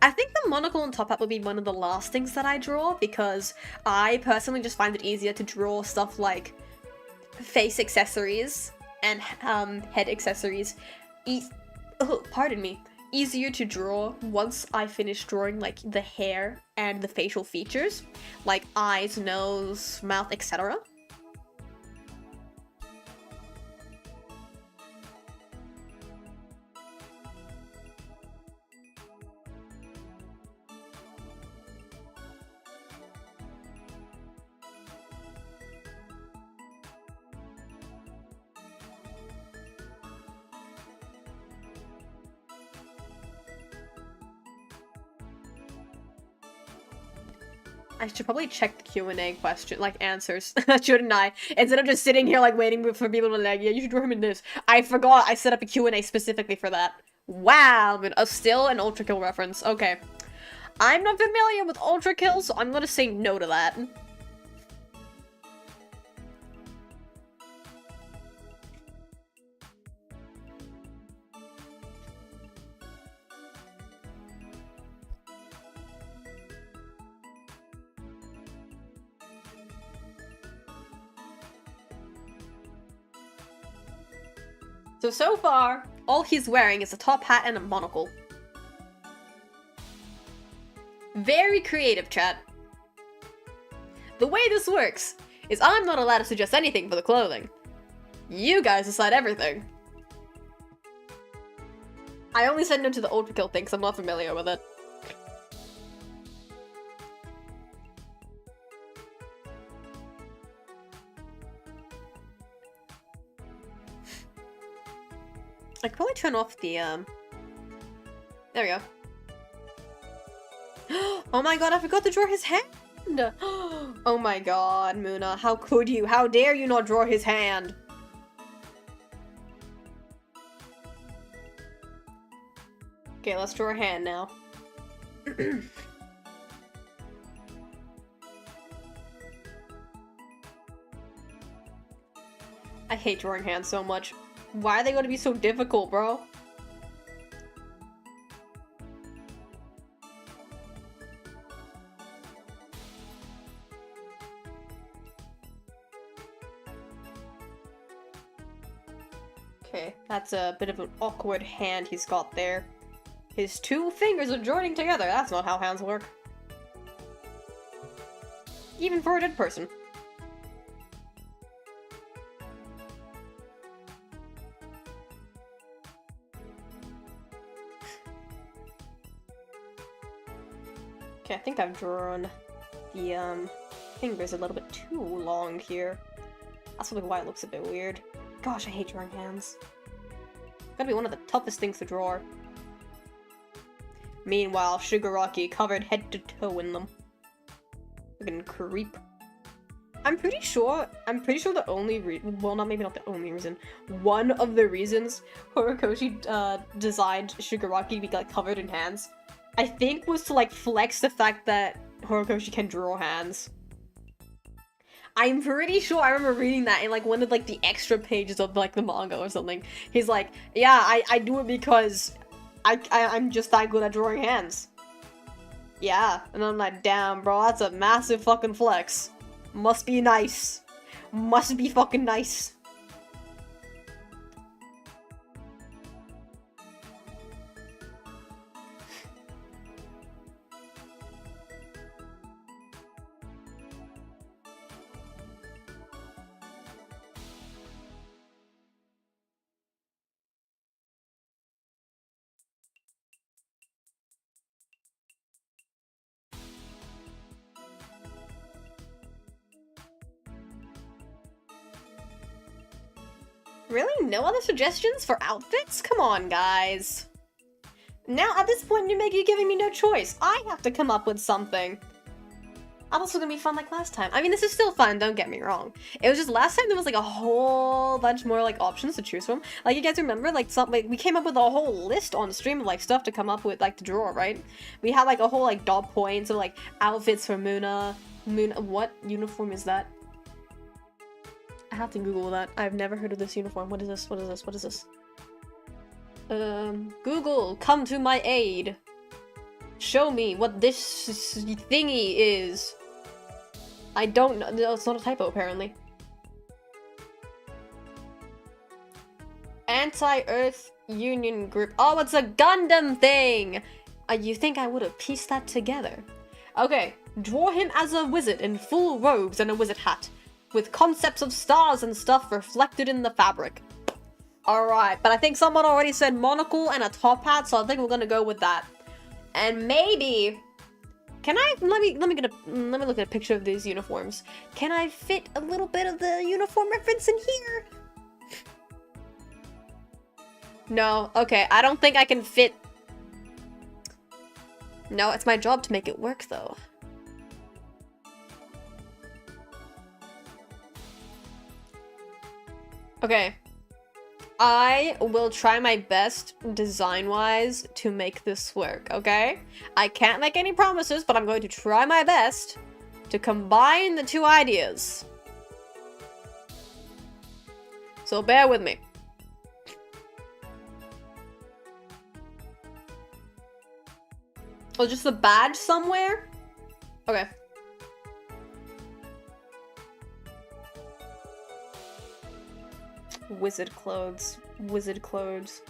I think the monocle and top hat would be one of the last things that I draw, because I personally just find it easier to draw stuff like face accessories and head accessories. Pardon me. Easier to draw once I finish drawing like the hair and the facial features, like eyes, nose, mouth, etc. I should probably check the Q&A question, like, answers, shouldn't I? Instead of just sitting here, like, waiting for people to be like, yeah, you should draw him in this. I forgot I set up a Q&A specifically for that. Wow, but still an Ultra Kill reference. Okay. I'm not familiar with Ultra Kill, so I'm gonna say no to that. So far, all he's wearing is a top hat and a monocle. Very creative, chat. The way this works is I'm not allowed to suggest anything for the clothing. You guys decide everything. I only said no to the Ultra Kill thing because I'm not familiar with it. I could probably turn off the, There we go. Oh my god, I forgot to draw his hand! Oh my god, Moona, how could you? How dare you not draw his hand? Okay, let's draw a hand now. I hate drawing hands so much. Why are they going to be so difficult, bro? Okay, that's a bit of an awkward hand he's got there. His two fingers are joining together. That's not how hands work. Even for a dead person. Okay, I think I've drawn the, fingers a little bit too long here. That's probably why it looks a bit weird. Gosh, I hate drawing hands. It's gotta be one of the toughest things to draw. Meanwhile, Shigaraki covered head to toe in them. Fucking creep. I'm pretty sure the only well, maybe not the only reason. One of the reasons Horikoshi, designed Shigaraki to be, like, covered in hands, I think was to, like, flex the fact that Horikoshi can draw hands. I'm pretty sure I remember reading that in, like, one of, like, the extra pages of, like, the manga or something. He's like, yeah, I do it because I'm just that good at drawing hands. Yeah, and I'm like, damn, bro, that's a massive fucking flex. Must be nice. Must be fucking nice. Really? No other suggestions for outfits? Come on, guys. Now, at this point, you're giving me no choice. I have to come up with something. I thought this was gonna be fun like last time. I mean, this is still fun, don't get me wrong. It was just last time there was like a whole bunch more like options to choose from. Like, you guys remember, like, we came up with a whole list on stream of like stuff to come up with, like, to draw, right? We had like a whole like dot points of like outfits for Moona. What uniform is that? I have to Google that. I've never heard of this uniform. What is this? What is this? What is this? Google, come to my aid. Show me what this thingy is. I don't know. No, it's not a typo, apparently. Anti-Earth Union Group. Oh, it's a Gundam thing! You think I would have pieced that together? Okay, draw him as a wizard in full robes and a wizard hat, with concepts of stars and stuff reflected in the fabric. Alright, but I think someone already said monocle and a top hat, so I think we're gonna go with that. And maybe... Can I... Let me look at a picture of these uniforms. Can I fit a little bit of the uniform reference in here? No, okay, I don't think I can fit... No, it's my job to make it work, though. Okay. I will try my best, design-wise, to make this work, okay? I can't make any promises, but I'm going to try my best to combine the two ideas. So bear with me. Oh, just the badge somewhere? Okay. Wizard clothes. Wizard clothes.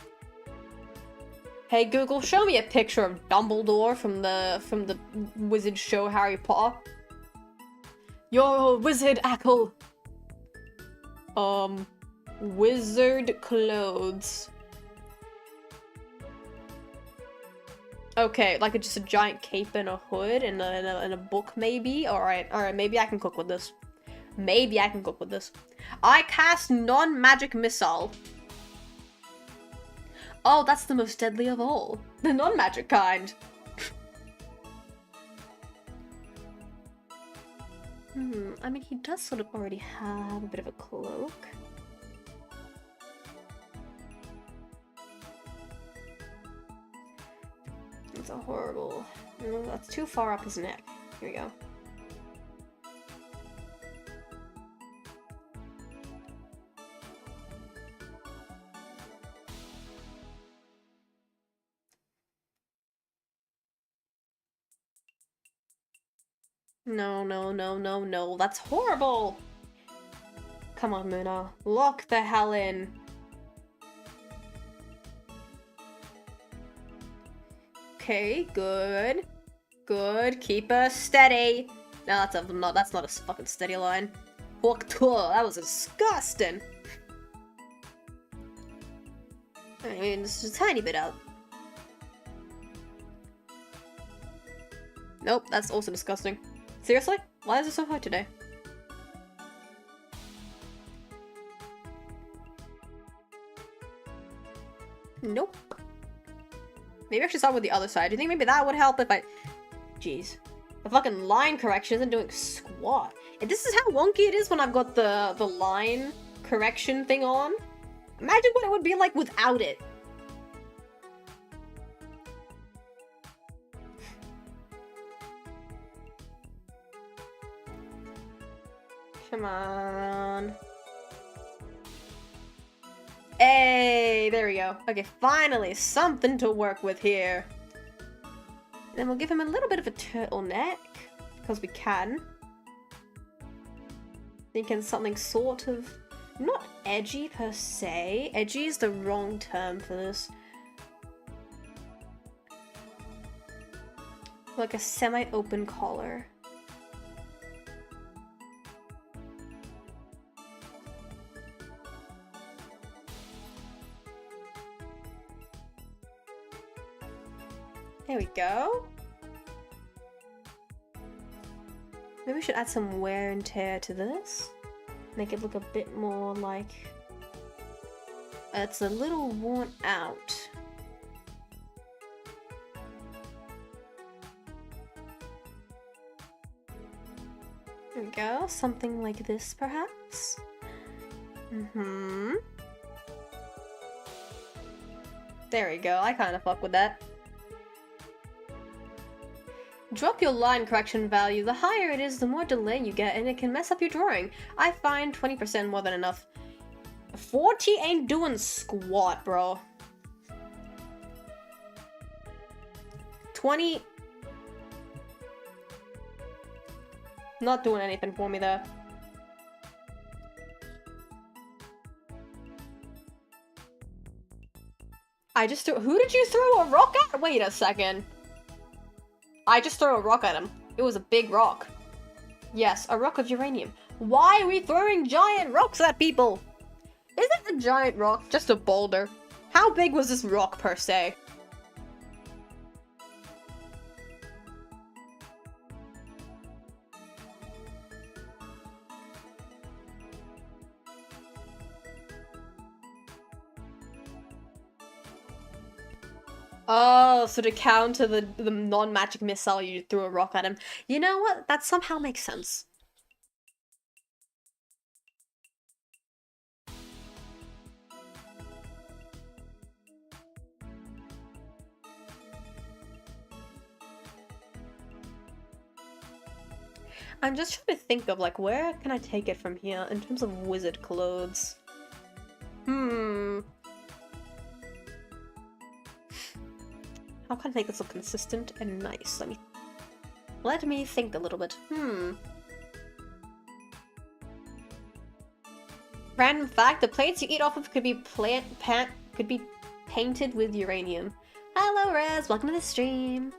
Hey Google, show me a picture of Dumbledore from the wizard show Harry Potter. You're a wizard, Ackle. Wizard clothes. Okay, like just a giant cape and a hood and a book, maybe? Alright, maybe I can cook with this. Maybe I can cook with this. I cast non-magic missile. Oh, that's the most deadly of all. The non-magic kind. I mean, he does sort of already have a bit of a cloak. It's a horrible... No, that's too far up his neck. Here we go. No, no, no, no, no. That's horrible! Come on, Moona. Lock the hell in. Okay, good. Good. Keep her steady. No, that's not a fucking steady line. That was disgusting. I mean, this is a tiny bit out. Nope, that's also disgusting. Seriously? Why is it so hard today? Nope. Maybe I should start with the other side. Do you think maybe that would help if I... Jeez. The fucking line correction isn't doing squat. And this is how wonky it is when I've got the line correction thing on. Imagine what it would be like without it. Come on. Hey, there we go. Okay, finally, something to work with here. Then we'll give him a little bit of a turtleneck, because we can. Thinking something sort of, not edgy per se. Edgy is the wrong term for this. Like a semi-open collar. There we go. Maybe we should add some wear and tear to this. Make it look a bit more like... it's a little worn out. go. Something like this, perhaps? There we go. I kind of fuck with that. Drop your line correction value. The higher it is, the more delay you get, and it can mess up your drawing. I find 20% more than enough. 40 ain't doing squat, bro. 20... Not doing anything for me there. I just threw- Who did you throw a rock at? Wait a second. I just threw a rock at him. It was a big rock. Yes, a rock of uranium. Why are we throwing giant rocks at people? Isn't a giant rock just a boulder? How big was this rock per se? Oh, so to counter the non-magic missile, you threw a rock at him. You know what? That somehow makes sense. I'm just trying to think of, like, where can I take it from here in terms of wizard clothes? How can I make this look consistent and nice? Let me think a little bit. Random fact, the plates you eat off of could be painted with uranium. Hello, Rez! Welcome to the stream!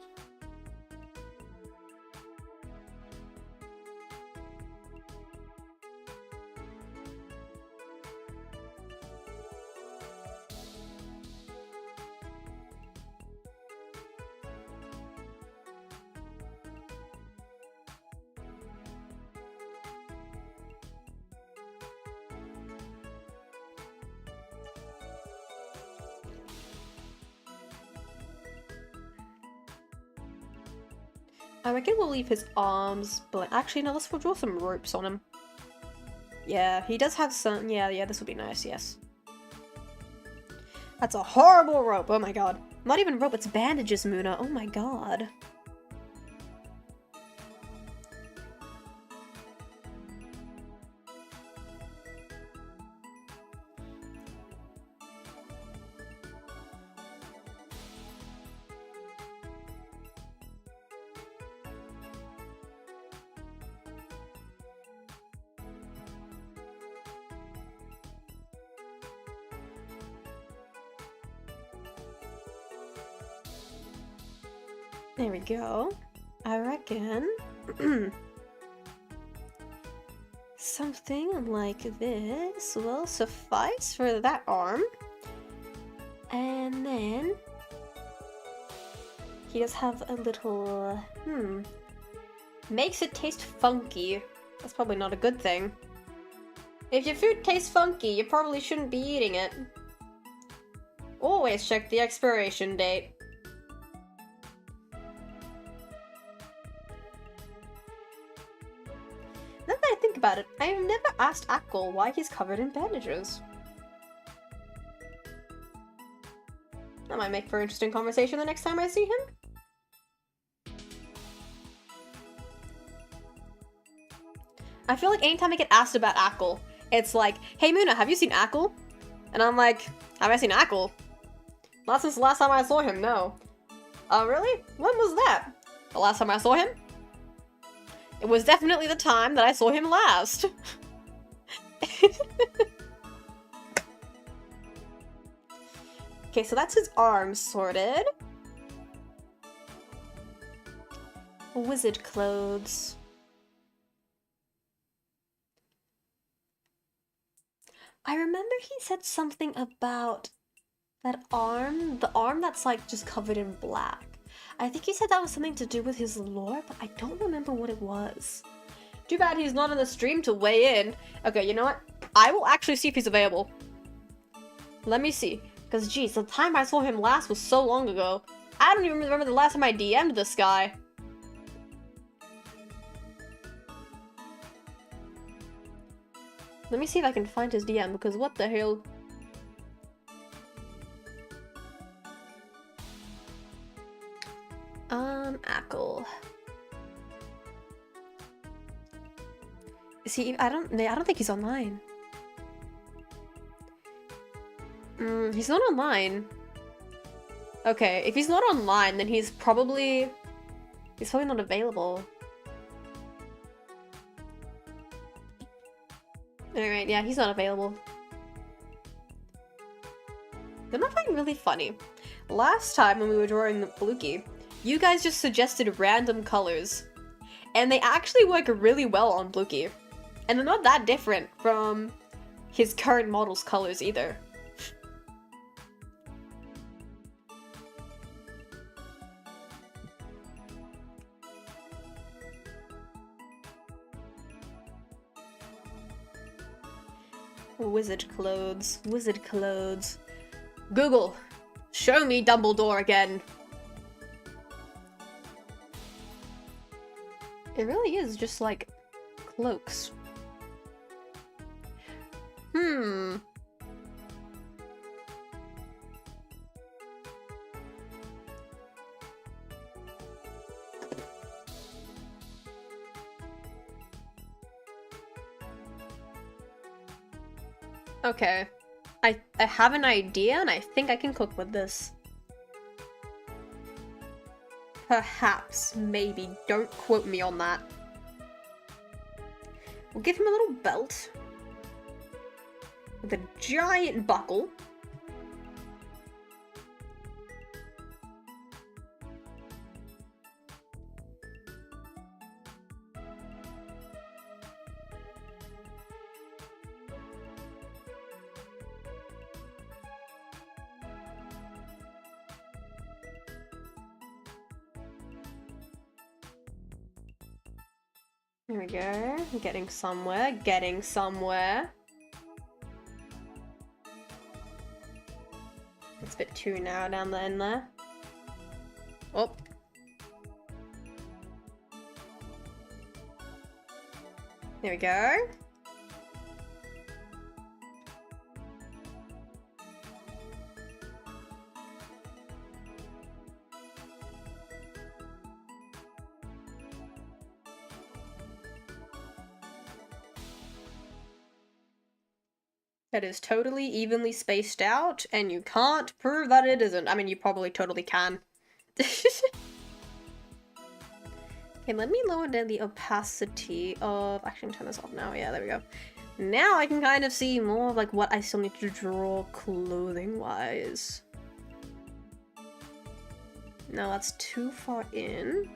I reckon we'll leave his arms blank. Actually, no, let's draw some ropes on him. Yeah, he does have some. Yeah, this would be nice, yes. That's a horrible rope, oh my god. Not even rope, it's bandages, Moona, oh my god. There we go. I reckon something like this will suffice for that arm. And then he does have a little, makes it taste funky. That's probably not a good thing. If your food tastes funky, you probably shouldn't be eating it. Always check the expiration date. Now that I think about it, I have never asked Akko why he's covered in bandages. That might make for an interesting conversation the next time I see him. I feel like anytime I get asked about Akko, it's like, hey Moona, have you seen Akko? And I'm like, have I seen Akko? Not since the last time I saw him, no. Really? When was that? The last time I saw him? It was definitely the time that I saw him last. Okay, so that's his arms sorted. Wizard clothes. I remember he said something about that arm, the arm that's like just covered in black. I think he said that was something to do with his lore, but I don't remember what it was. Too bad he's not on the stream to weigh in. Okay, you know what? I will actually see if he's available. Let me see. Because, geez, the time I saw him last was so long ago. I don't even remember the last time I DM'd this guy. Let me see if I can find his DM, because what the hell? Ackle. Is he? I don't think he's online. He's not online. Okay, if he's not online, then he's probably not available. Alright, yeah, he's not available. Then I find really funny. Last time when we were drawing the Fluky, you guys just suggested random colors. And they actually work really well on Fluky. And they're not that different from his current model's colors either. Wizard clothes. Wizard clothes. Google, show me Dumbledore again. It really is just like cloaks. Okay. I have an idea and I think I can cook with this. Perhaps, maybe, don't quote me on that. We'll give him a little belt. With a giant buckle. There we go. Getting somewhere. Getting somewhere. It's a bit too narrow down the end there. Oh. There we go. That is totally evenly spaced out, and you can't prove that it isn't. I mean, you probably totally can. Okay, let me lower down the opacity of... Actually, I'm gonna turn this off now. Yeah, there we go. Now I can kind of see more of like what I still need to draw clothing-wise. No, that's too far in.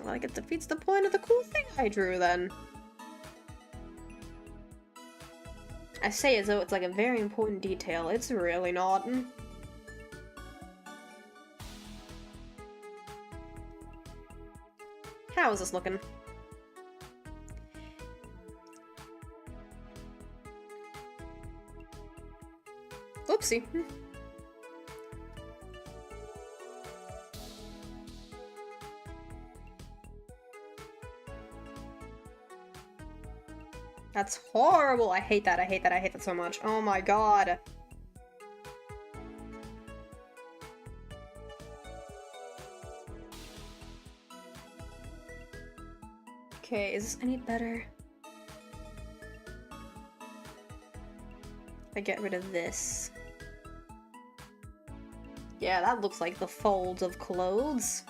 Like, it defeats the point of the cool thing I drew then. I say as though it's like a very important detail. It's really not. How is this looking? Oopsie. That's horrible. I hate that. I hate that. I hate that so much. Oh my god. Okay, is this any better? I get rid of this. Yeah, that looks like the folds of clothes.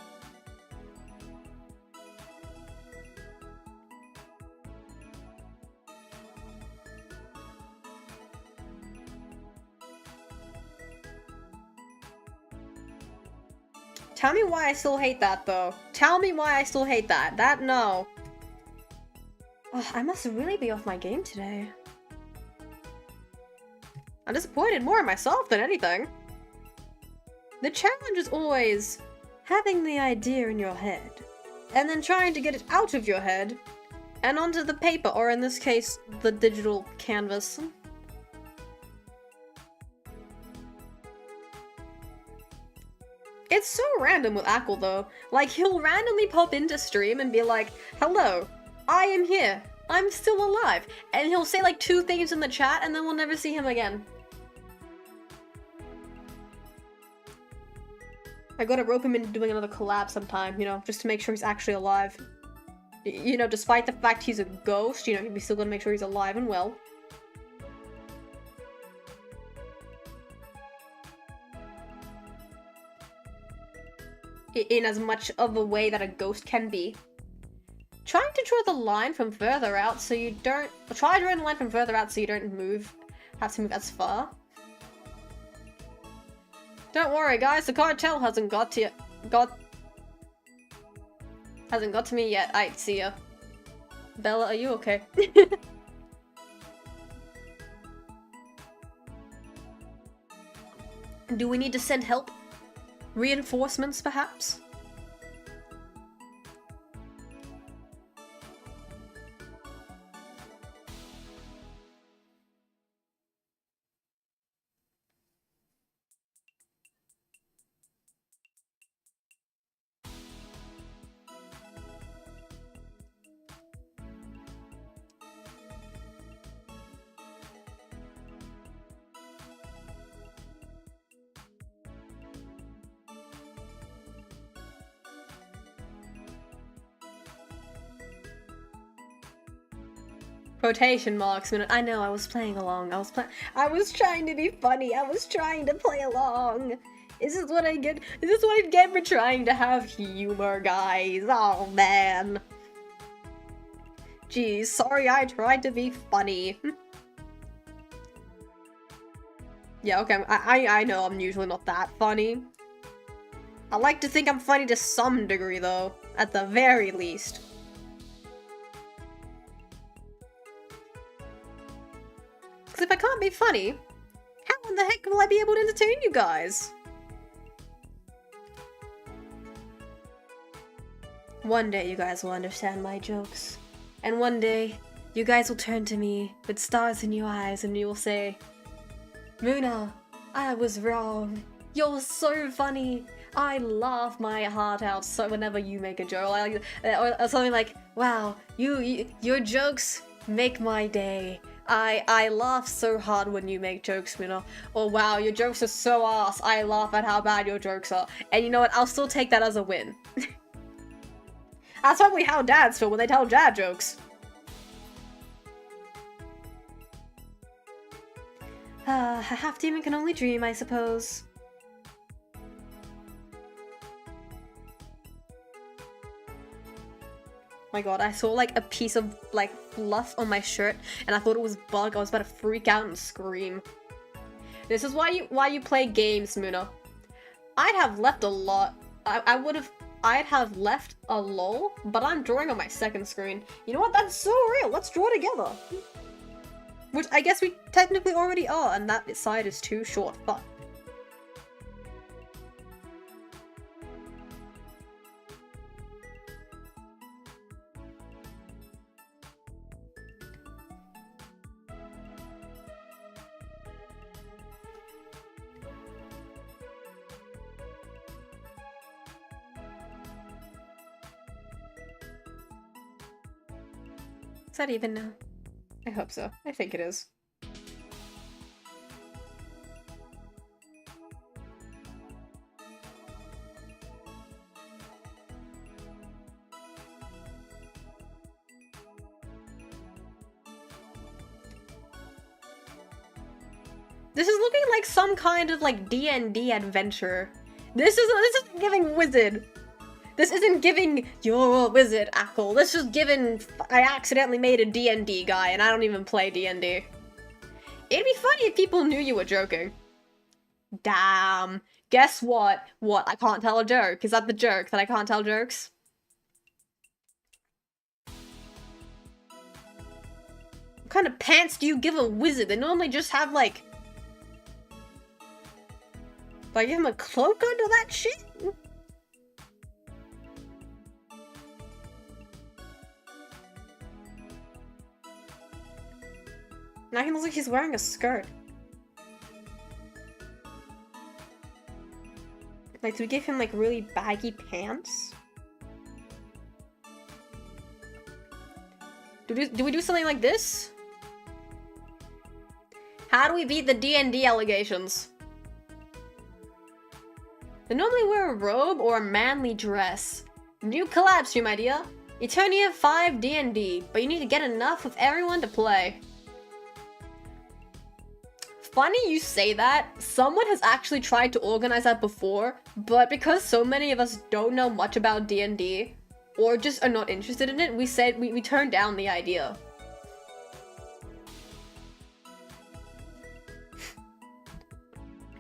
Tell me why I still hate that, though. Tell me why I still hate that. That, no. Ugh, I must really be off my game today. I'm disappointed more in myself than anything. The challenge is always having the idea in your head, and then trying to get it out of your head, and onto the paper, or in this case, the digital canvas. It's so random with Ackle, though. Like, he'll randomly pop into stream and be like, "Hello, I am here. I'm still alive. And he'll say like 2 things in the chat and then we'll never see him again. I gotta rope him into doing another collab sometime, you know, just to make sure he's actually alive. You know, despite the fact he's a ghost, you know, we still gotta make sure he's alive and well. In as much of a way that a ghost can be. Trying to draw the line from further out so you don't... Try drawing the line from further out so you don't have to move as far. Don't worry, guys, the cartel hasn't got to me yet. I see ya. Bella, are you okay? Do we need to send help? Reinforcements, perhaps? Quotation marks. I know, I was playing along. I was trying to be funny. I was trying to play along. Is this what I get? Is this what I get for trying to have humor, guys? Oh, man. Geez, sorry I tried to be funny. Yeah, okay, I know I'm usually not that funny. I like to think I'm funny to some degree, though. At the very least. Because if I can't be funny, how in the heck will I be able to entertain you guys? One day you guys will understand my jokes. And one day, you guys will turn to me with stars in your eyes and you will say, Moona, I was wrong. You're so funny. I laugh my heart out so whenever you make a joke. Or something like, wow, your jokes make my day. I laugh so hard when you make jokes, Moona. Or wow, your jokes are so ass. I laugh at how bad your jokes are. And you know what? I'll still take that as a win. That's probably how dads feel when they tell dad jokes. A half-demon can only dream, I suppose. My god, I saw like a piece of like fluff on my shirt and I thought it was bug. I was about to freak out and scream. This is why you play games, Moona. I'd have left a lot. I'd have left a lol, but I'm drawing on my second screen. You know what? That's so real. Let's draw together. Which I guess we technically already are, and that side is too short, but... Is that even now? I hope so. I think it is. This is looking like some kind of like D&D adventure. This isn't giving wizard. This isn't giving you're a wizard, Ackle. This is giving I accidentally made a D&D guy and I don't even play D&D. It'd be funny if people knew you were joking. Damn. Guess what? What? I can't tell a joke. Is that the joke? That I can't tell jokes? What kind of pants do you give a wizard? They normally just have like... Do I give him a cloak under that shit? Now he looks like he's wearing a skirt. Like, do we give him, like, really baggy pants? Do we do something like this? How do we beat the D&D allegations? They normally wear a robe or a manly dress. New collab stream idea. Eternia V D&D, but you need to get enough of everyone to play. Funny you say that. Someone has actually tried to organize that before, but because so many of us don't know much about D&D, or just are not interested in it, we turned down the idea.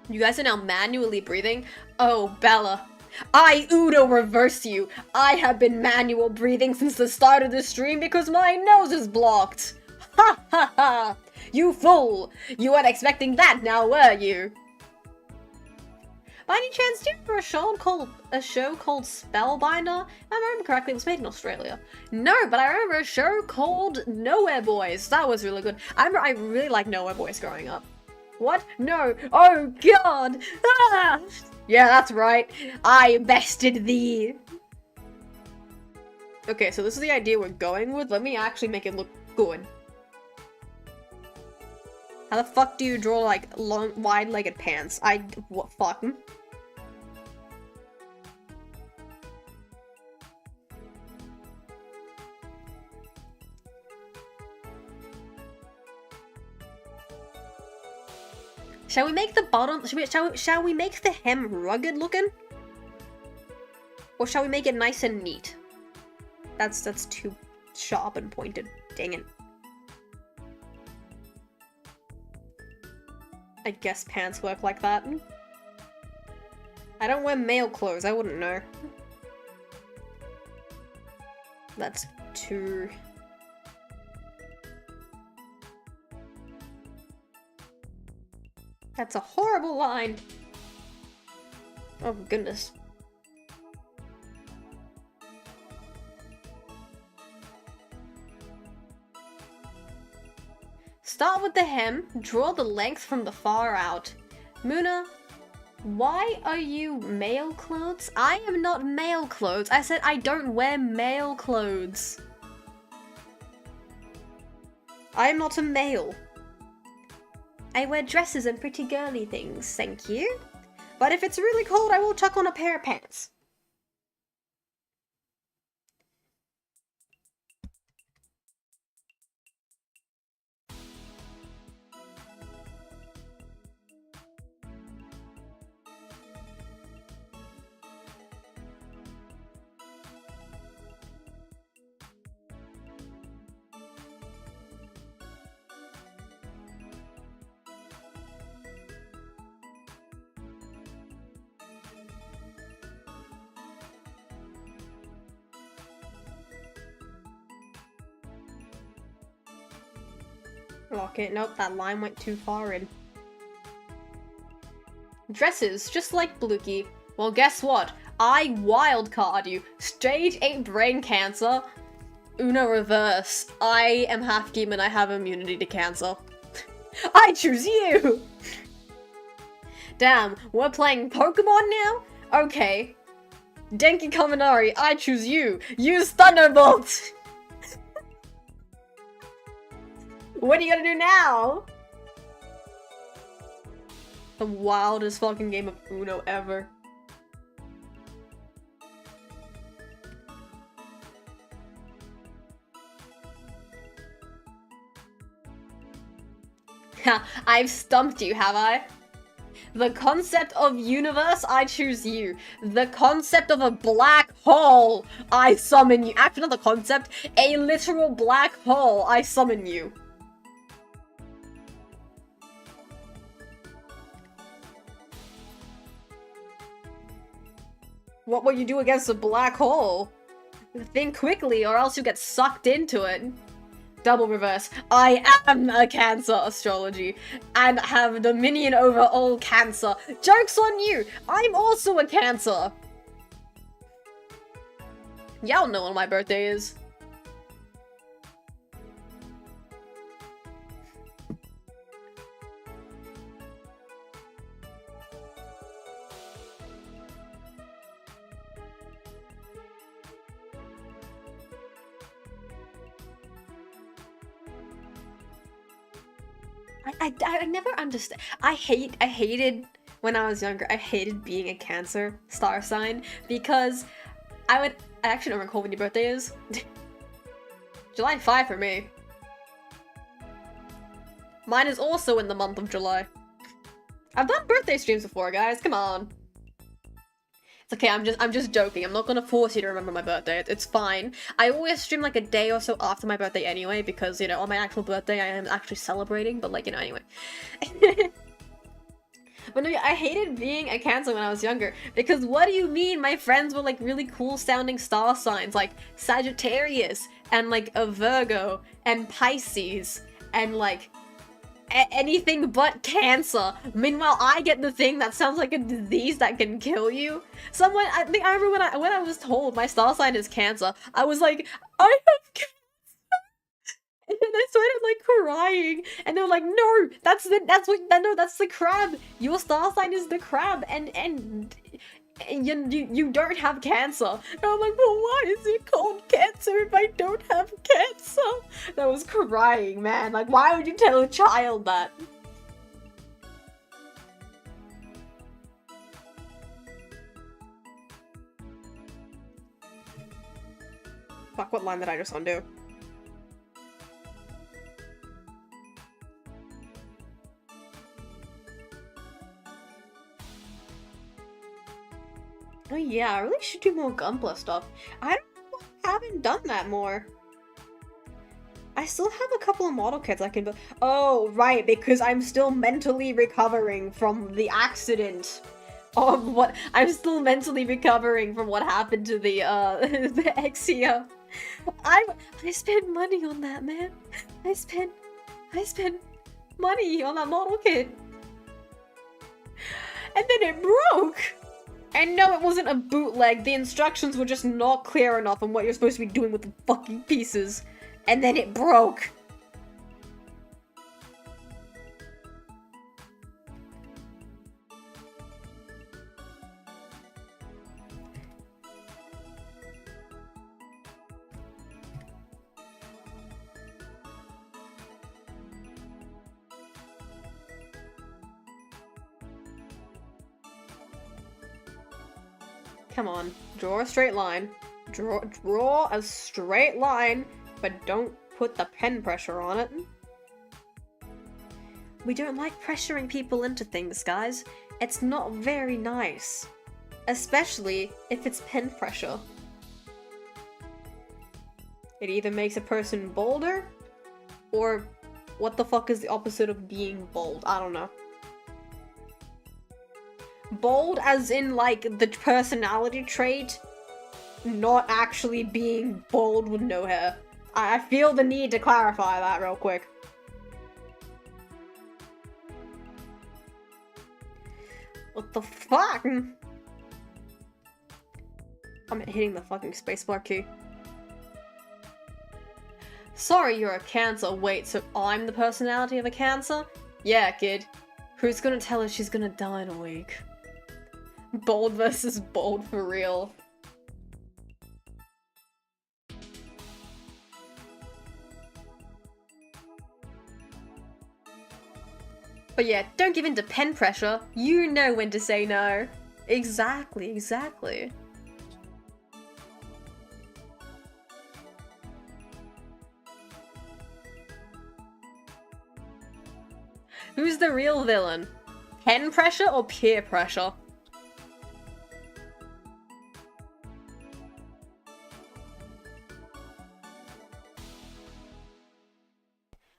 You guys are now manually breathing? Oh, Bella. I Uno reverse you. I have been manual breathing since the start of the stream because my nose is blocked. Ha ha ha! You fool! You weren't expecting that now, were you? By any chance, do you remember a show called Spellbinder? If I remember correctly, it was made in Australia. No, but I remember a show called Nowhere Boys. That was really good. I really liked Nowhere Boys growing up. What? No! Oh god! Ah! Yeah, that's right. I bested thee. Okay, so this is the idea we're going with. Let me actually make it look good. How the fuck do you draw, like, long, wide-legged pants? What, fuck? Shall we make the bottom, shall we make the hem rugged looking? Or shall we make it nice and neat? That's too sharp and pointed. Dang it. I guess pants work like that. I don't wear male clothes, I wouldn't know. That's too... That's a horrible line. Oh goodness. Start with the hem, draw the length from the far out. Moona, why are you male clothes? I am not male clothes. I said I don't wear male clothes. I am not a male. I wear dresses and pretty girly things, thank you. But if it's really cold, I will chuck on a pair of pants. Okay, nope, that line went too far in. Dresses, just like Blukey. Well, guess what? I wildcard you. Stage 8 brain cancer. Uno reverse. I am half demon, I have immunity to cancer. I choose you! Damn, we're playing Pokemon now? Okay. Denki Kaminari, I choose you. Use Thunderbolt! What are you gonna do now? The wildest fucking game of Uno ever. Ha, I've stumped you, have I? The concept of universe, I choose you. The concept of a black hole, I summon you. Actually, not the concept, a literal black hole, I summon you. What will you do against a black hole? Think quickly or else you get sucked into it. Double reverse. I am a Cancer astrology and have dominion over all Cancer. Joke's on you! I'm also a Cancer! Y'all know when my birthday is. I never understand. I hated when I was younger. I hated being a Cancer star sign because I actually don't recall when your birthday is. July 5 for me. Mine is also in the month of July. I've done birthday streams before, guys. Come on. It's okay. I'm just joking. I'm not gonna force you to remember my birthday. It's fine. I always stream like a day or so after my birthday anyway, because, you know, on my actual birthday I am actually celebrating. But, like, you know, anyway. But no, I hated being a Cancer when I was younger, because what do you mean my friends were like really cool sounding star signs like Sagittarius and like a Virgo and Pisces and like anything but Cancer. Meanwhile, I get the thing that sounds like a disease that can kill you. Someone, I think I remember when I was told my star sign is Cancer, I was like, I have cancer. And then I started like crying, and they were like, "No, that's the crab. Your star sign is the crab, and you don't have Cancer." And I'm like, "Well, why is it called Cancer if I don't have Cancer?" And I was crying, man. Like, why would you tell a child that? Fuck! What line did I just undo? Oh yeah, I really should do more Gunpla stuff. I haven't done that more. I still have a couple of model kits I can build. Oh, right, because I'm still mentally recovering from the accident of what- I'm still mentally recovering from what happened to the, the Exia. I spent money on that, man. I spent money on that model kit. And then it broke! And no, it wasn't a bootleg. The instructions were just not clear enough on what you're supposed to be doing with the fucking pieces. And then it broke. Come on, draw a straight line. Draw a straight line, but don't put the pen pressure on it. We don't like pressuring people into things, guys. It's not very nice. Especially if it's pen pressure. It either makes a person bolder, or what the fuck is the opposite of being bold? I don't know. Bold as in, like, the personality trait, not actually being bold with no hair. I feel the need to clarify that real quick. What the fuck? I'm hitting the fucking spacebar key. Sorry, you're a Cancer. Wait, so I'm the personality of a Cancer? Yeah, kid. Who's gonna tell her she's gonna die in a week? Bold versus bold for real. But yeah, don't give in to pen pressure. You know when to say no. Exactly, exactly. Who's the real villain? Pen pressure or peer pressure?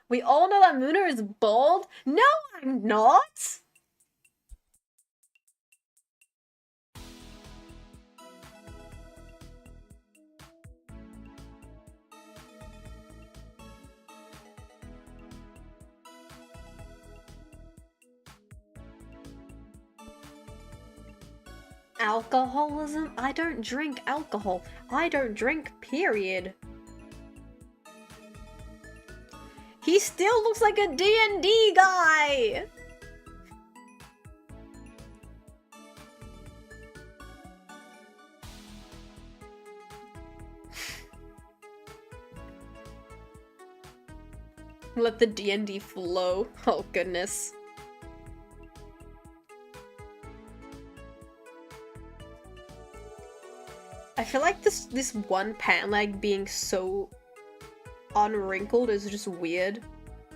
We all know that Moona is bold. No, I'm not! Alcoholism? I don't drink alcohol. I don't drink, period. He still looks like a D&D guy! Let the D&D flow. Oh goodness. I feel like this one pant leg being so unwrinkled is just weird.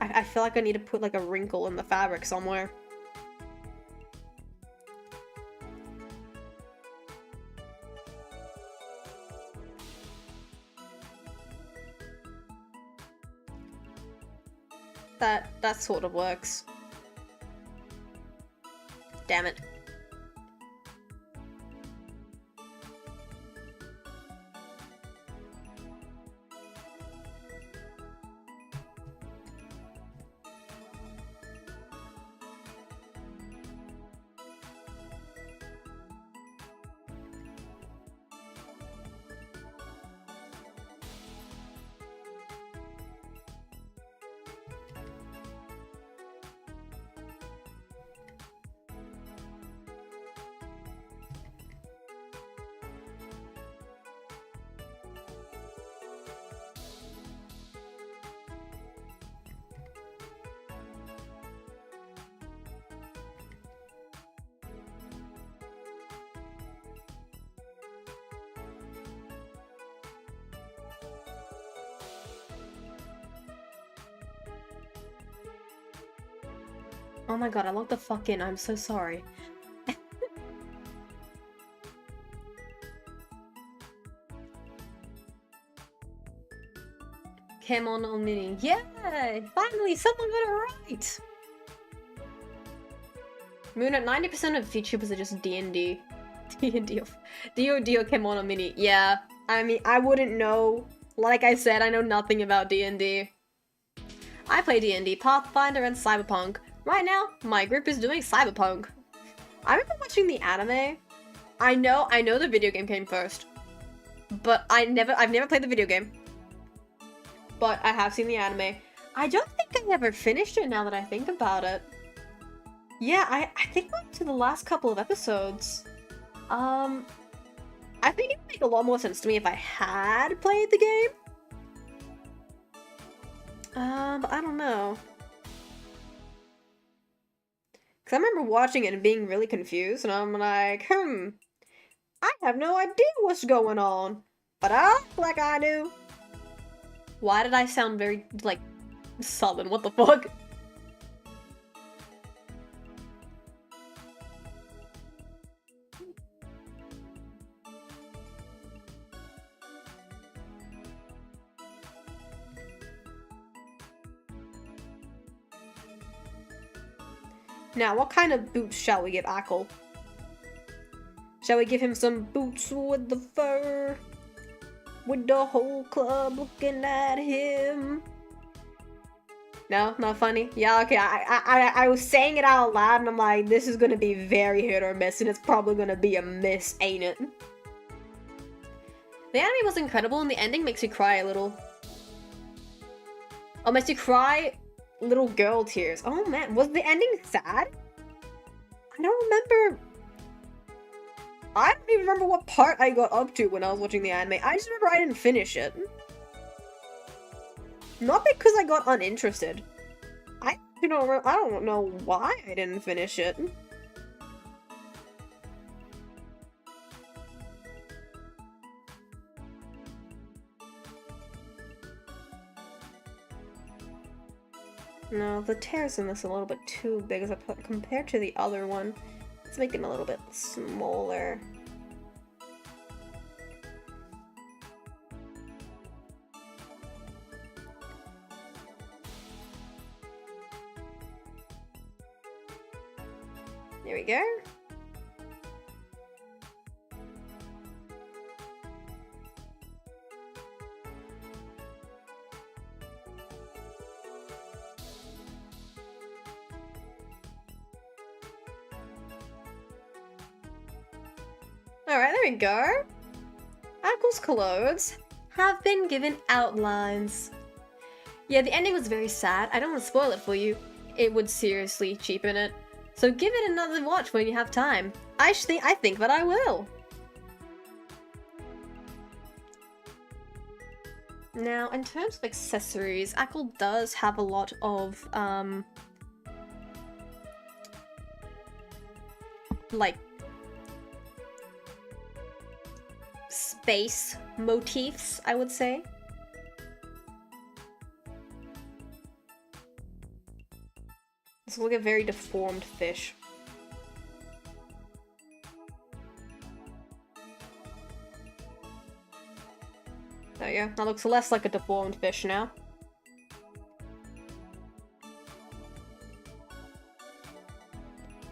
I feel like I need to put like a wrinkle in the fabric somewhere. That sort of works. Damn it. Oh my god, I logged the fuck in. I'm so sorry. Came on mini. Yeah! Finally, someone got it right! Moona, 90% of VTubers are just D&D. D&D of... D.O.D.O. came on mini. Yeah. I mean, I wouldn't know. Like I said, I know nothing about D&D. I play D&D, Pathfinder, and Cyberpunk. Right now, my group is doing Cyberpunk. I remember watching the anime. I know the video game came first. But I've never played the video game. But I have seen the anime. I don't think I ever finished it now that I think about it. Yeah, I think I went to the last couple of episodes. I think it would make a lot more sense to me if I had played the game. But I don't know. Because I remember watching it and being really confused, and I'm like, I have no idea what's going on, but I act like I do. Why did I sound very, like, southern? What the fuck? Now, what kind of boots shall we give Ackle? Shall we give him some boots with the fur? With the whole club looking at him? No? Not funny? Yeah, okay, I was saying it out loud and I'm like, this is gonna be very hit or miss, and it's probably gonna be a miss, ain't it? The anime was incredible and the ending makes you cry a little. Oh, makes you cry little girl tears. Oh man, was the ending sad? I don't remember. I don't even remember what part I got up to when I was watching the anime. I just remember I didn't finish it. Not because I got uninterested. I don't know why I didn't finish it. No, the tears in this are a little bit too big as compared to the other one. Let's make them a little bit smaller. There we go. Alright, there we go. Ackle's clothes have been given outlines. Yeah, the ending was very sad. I don't want to spoil it for you. It would seriously cheapen it. So give it another watch when you have time. I think that I will. Now, in terms of accessories, Ackle does have a lot of, like, space motifs, I would say. This will look a very deformed fish. There you go. That looks less like a deformed fish now.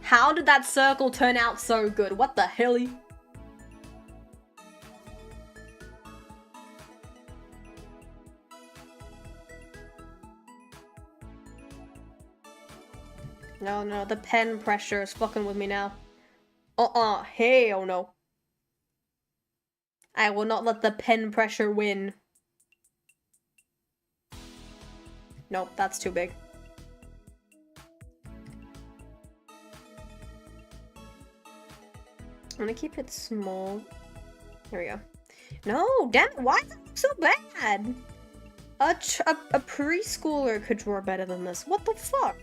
How did that circle turn out so good? What the hell? No, the pen pressure is fucking with me now. Hell no. I will not let the pen pressure win. Nope, that's too big. I'm gonna keep it small. There we go. No, damn it, why does it look so bad? A preschooler could draw better than this. What the fuck?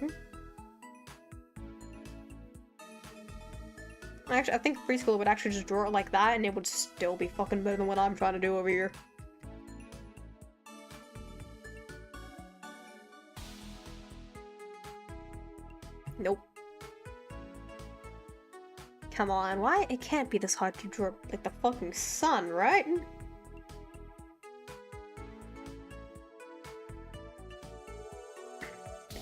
Actually, I think a preschooler would actually just draw it like that and it would still be fucking better than what I'm trying to do over here. Nope. Come on, why? It can't be this hard to draw like the fucking sun, right?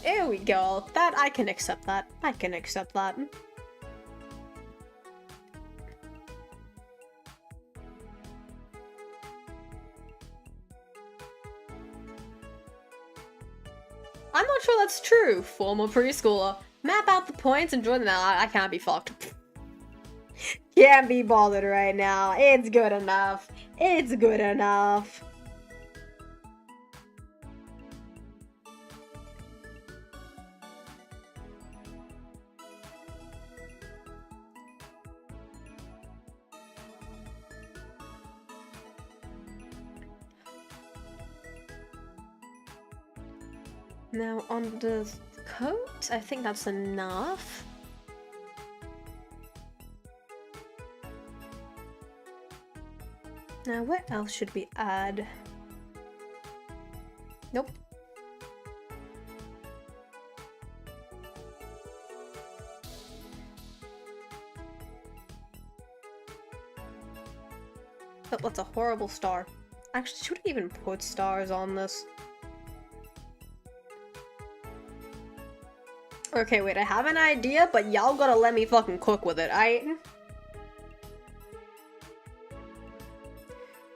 There we go. That, I can accept that. I can accept that. I'm not sure that's true. Former preschooler. Map out the points and join them out. I can't be fucked. Can't be bothered right now. It's good enough. It's good enough. Now on the coat, I think that's enough. Now what else should we add? Nope. Oh, that's a horrible star. Actually, should we even put stars on this? Okay, wait, I have an idea, but y'all gotta let me fucking cook with it, aight?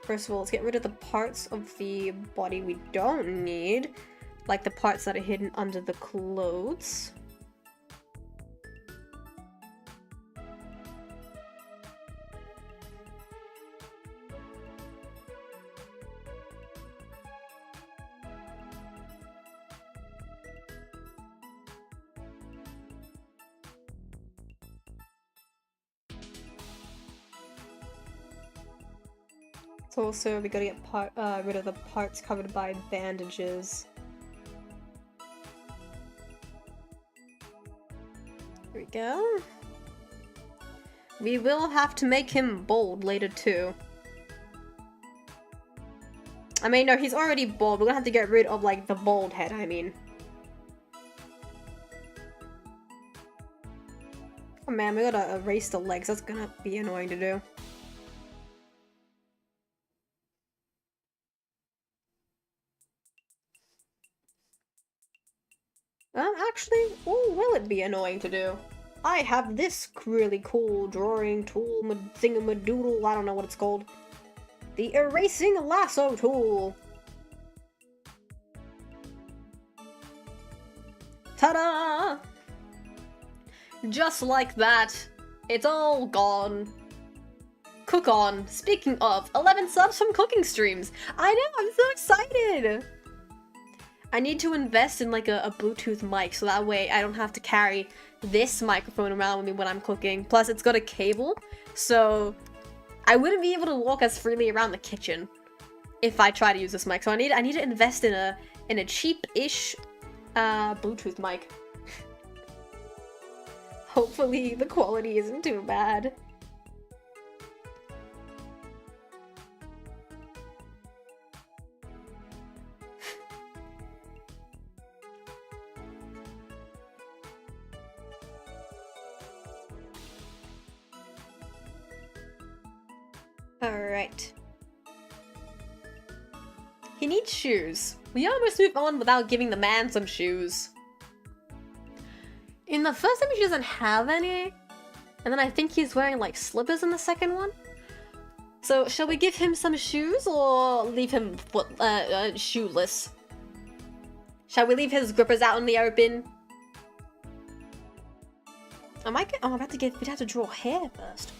First of all, let's get rid of the parts of the body we don't need, like the parts that are hidden under the clothes. So also, we gotta get rid of the parts covered by bandages. Here we go. We will have to make him bald later too. I mean, no, he's already bald. We're gonna have to get rid of, like, the bald head, I mean. Oh man, we gotta erase the legs. That's gonna be annoying to do. Actually, will it be annoying to do? I have this really cool drawing tool, thingamadoodle, I don't know what it's called. The erasing lasso tool! Ta-da! Just like that, it's all gone. Cook on. Speaking of, 11 subs from cooking streams. I know, I'm so excited! I need to invest in like a Bluetooth mic so that way I don't have to carry this microphone around with me when I'm cooking. Plus it's got a cable, so I wouldn't be able to walk as freely around the kitchen. if I try to use this mic. So I need to invest in a cheap-ish Bluetooth mic. Hopefully the quality isn't too bad. Alright. He needs shoes. We almost move on without giving the man some shoes. In the first image, he doesn't have any. And then I think he's wearing, like, slippers in the second one. So, shall we give him some shoes or leave him shoeless? Shall we leave his grippers out in the open? I'm about to we'd have to draw hair first.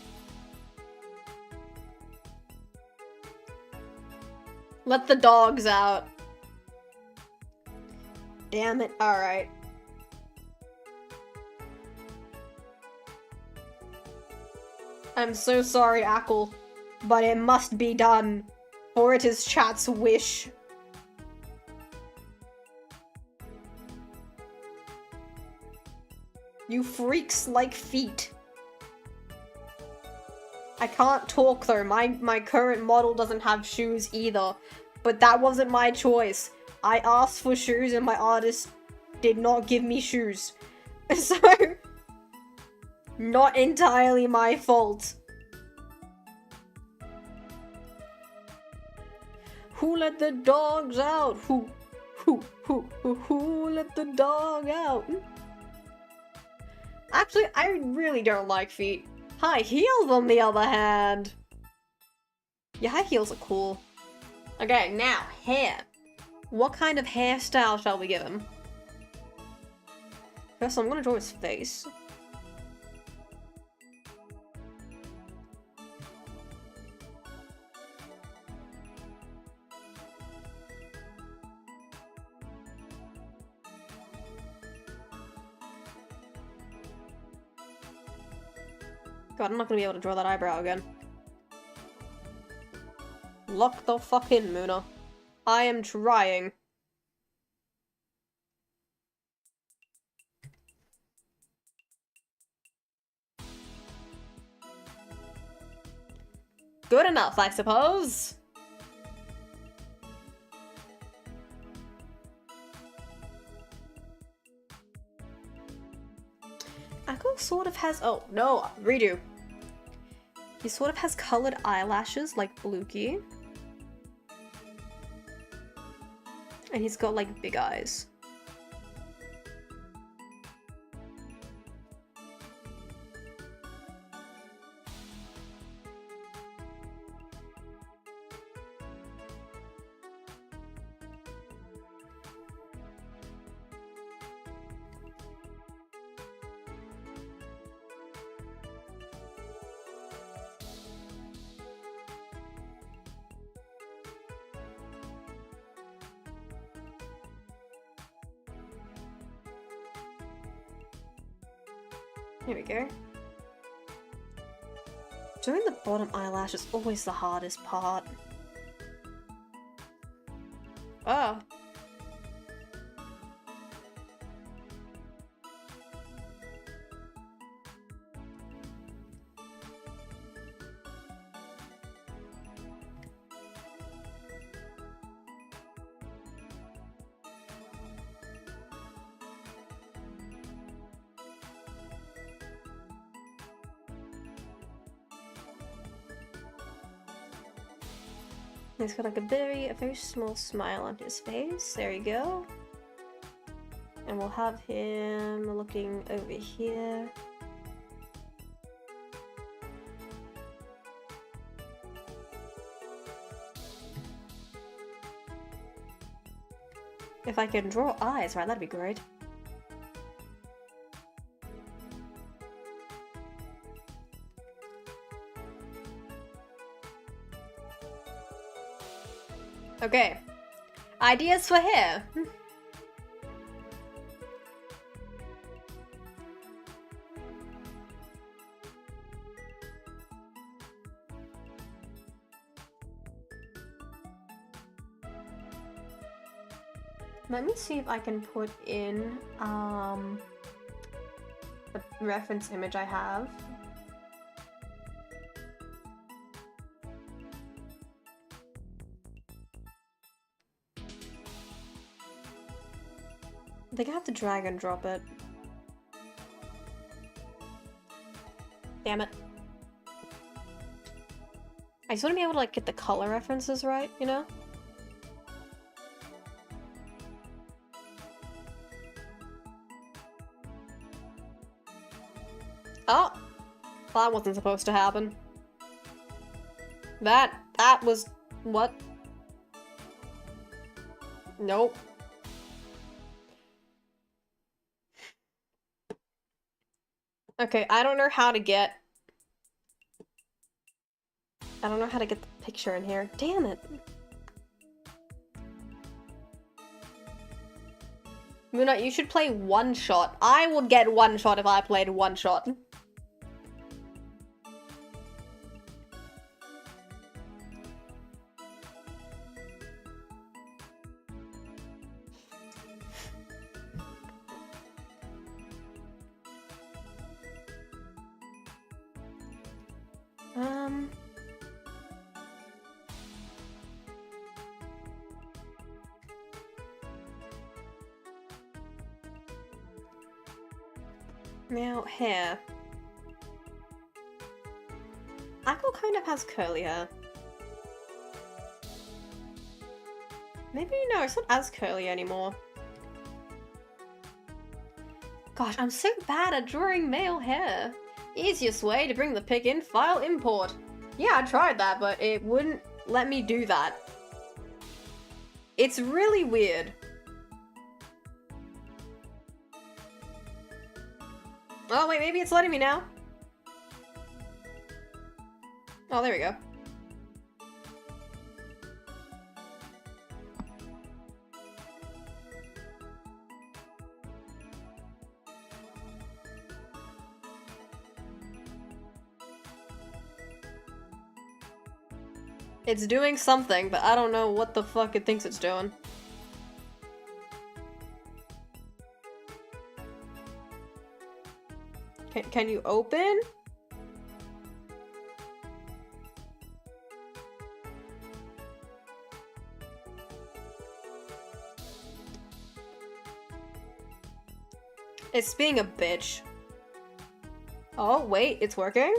Let the dogs out. Damn it, alright. I'm so sorry, Ackle, but it must be done, for it is chat's wish. You freaks like feet. I can't talk though, my current model doesn't have shoes either, but that wasn't my choice. I asked for shoes and my artist did not give me shoes. So, not entirely my fault. Who let the dogs out? Who let the dog out? Actually, I really don't like feet. High heels, on the other hand. Yeah, high heels are cool. Okay, now, hair. What kind of hairstyle shall we give him? First, I'm gonna draw his face. God, I'm not gonna be able to draw that eyebrow again. Lock the fuck in, Moona. I am trying. Good enough, I suppose. Echo sort of has— oh, no, redo. He sort of has colored eyelashes like Blukey. And he's got like big eyes. Here we go. Doing the bottom eyelash is always the hardest part. Oh. He's got like a very small smile on his face. There you go. And we'll have him looking over here. If I can draw eyes, right, that'd be great. Okay. Ideas for hair. Let me see if I can put in, the reference image I have. I think I have to drag and drop it. Damn it. I just want to be able to, like, get the color references right, you know? Oh! That wasn't supposed to happen. That was... what? Nope. Okay, I don't know how to get the picture in here. Damn it. Moona, you should play one shot. I would get one shot if I played one shot. Now, hair. Apple kind of has curly hair. Maybe, no, it's not as curly anymore. Gosh, I'm so bad at drawing male hair. Easiest way to bring the pic in, file import. Yeah, I tried that, but it wouldn't let me do that. It's really weird. Oh, wait, maybe it's letting me now. Oh, there we go. It's doing something, but I don't know what the fuck it thinks it's doing. Can you open? It's being a bitch. Oh, wait, it's working?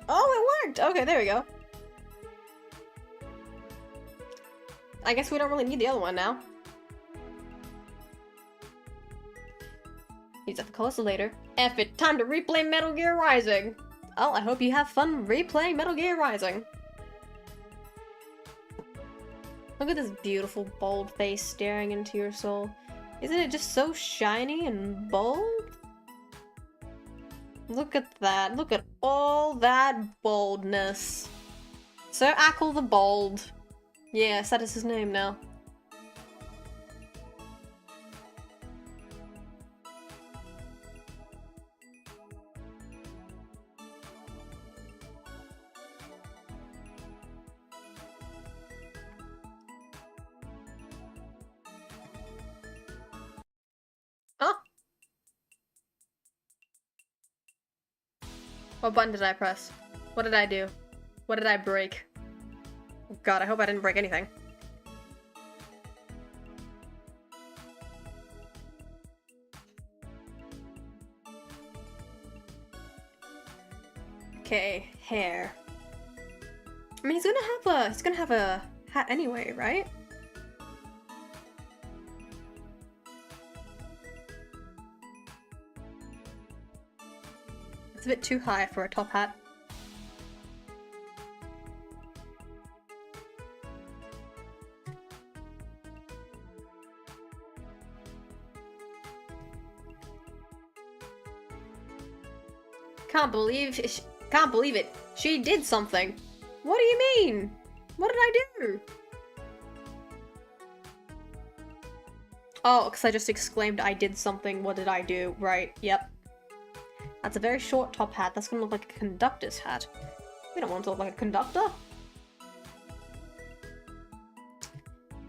Oh, it worked! Okay, there we go. I guess we don't really need the other one now. Use up the colors later. F it, time to replay Metal Gear Rising! Oh, I hope you have fun replaying Metal Gear Rising. Look at this beautiful, bold face staring into your soul. Isn't it just so shiny and bold? Look at that. Look at all that boldness. Sir Ackle the Bold. Yes, that is his name now. Oh! What button did I press? What did I do? What did I break? God, I hope I didn't break anything. Okay, hair. I mean, he's gonna have a hat anyway, right? It's a bit too high for a top hat. Can't believe it. She did something. What do you mean? What did I do? Oh, because I just exclaimed I did something. What did I do? Right, yep. That's a very short top hat. That's gonna look like a conductor's hat. We don't want to look like a conductor.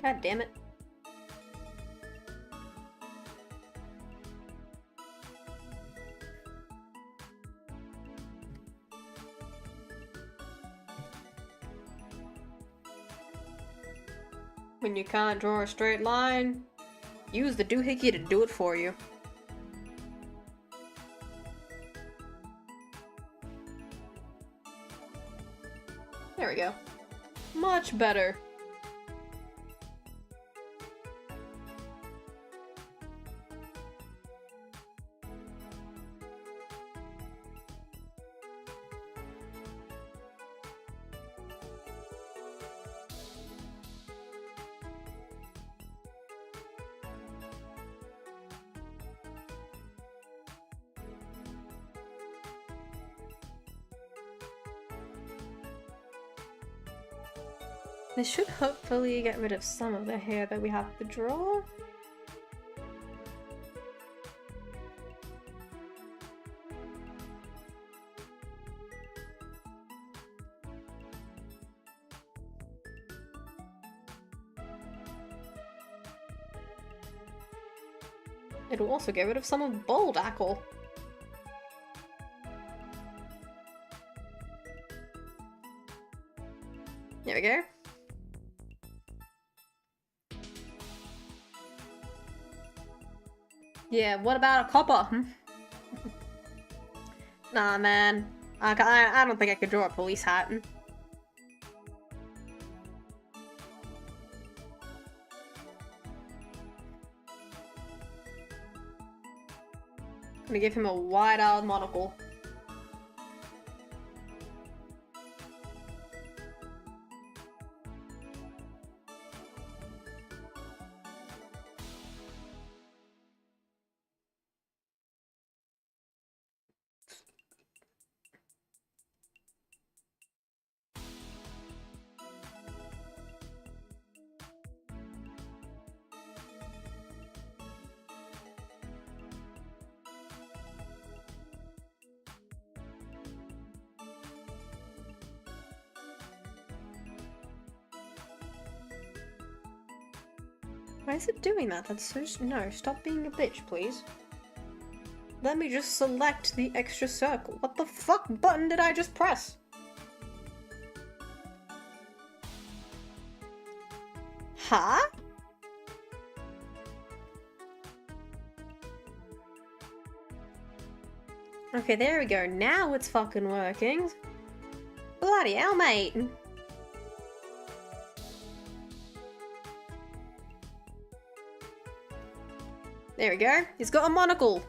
God damn it. When you can't draw a straight line, use the doohickey to do it for you. There we go. Much better. This should hopefully get rid of some of the hair that we have to draw. It'll also get rid of some of Boldackle. There we go. Yeah, what about a copper? Nah, man. I don't think I could draw a police hat. Gonna give him a wide-eyed monocle. Why is it doing that? That's so... No, stop being a bitch, please. Let me just select the extra circle. What the fuck button did I just press? Huh? Okay, there we go. Now it's fucking working. Bloody hell, mate. There we go. He's got a monocle.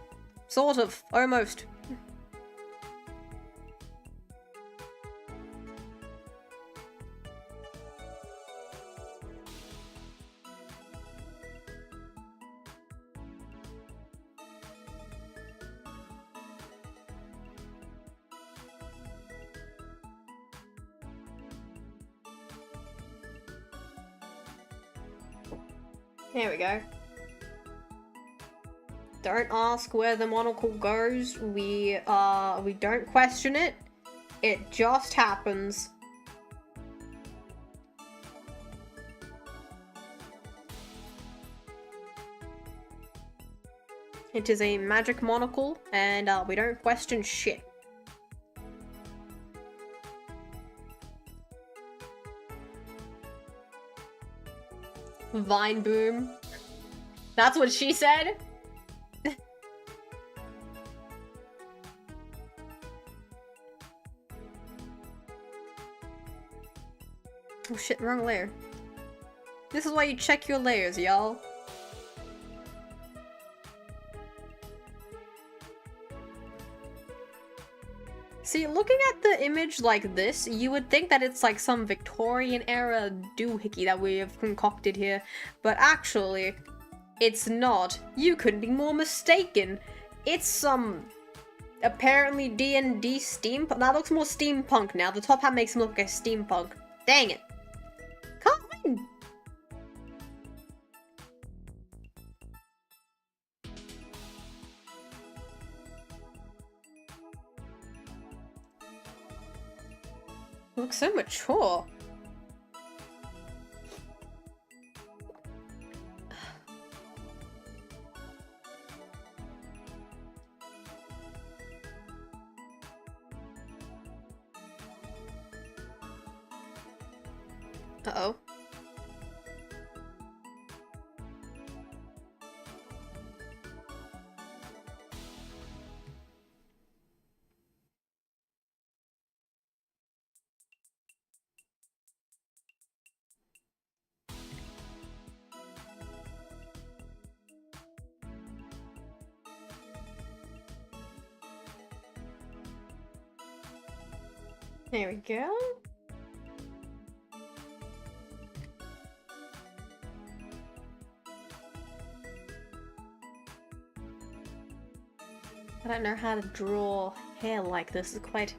Sort of. Almost. There we go. Don't ask where the monocle goes. We don't question it. It just happens. It is a magic monocle, and we don't question shit. Vine boom. That's what she said? Oh shit, wrong layer. This is why you check your layers, y'all. See, looking at the image like this, you would think that it's like some Victorian era doohickey that we have concocted here, but actually, it's not. You couldn't be more mistaken. It's some apparently D&D steampunk. That looks more steampunk now. The top hat makes him look like a steampunk. Dang it. Can't win. looks so mature. Uh-oh. There we go. I don't know how to draw hair like this. It's quite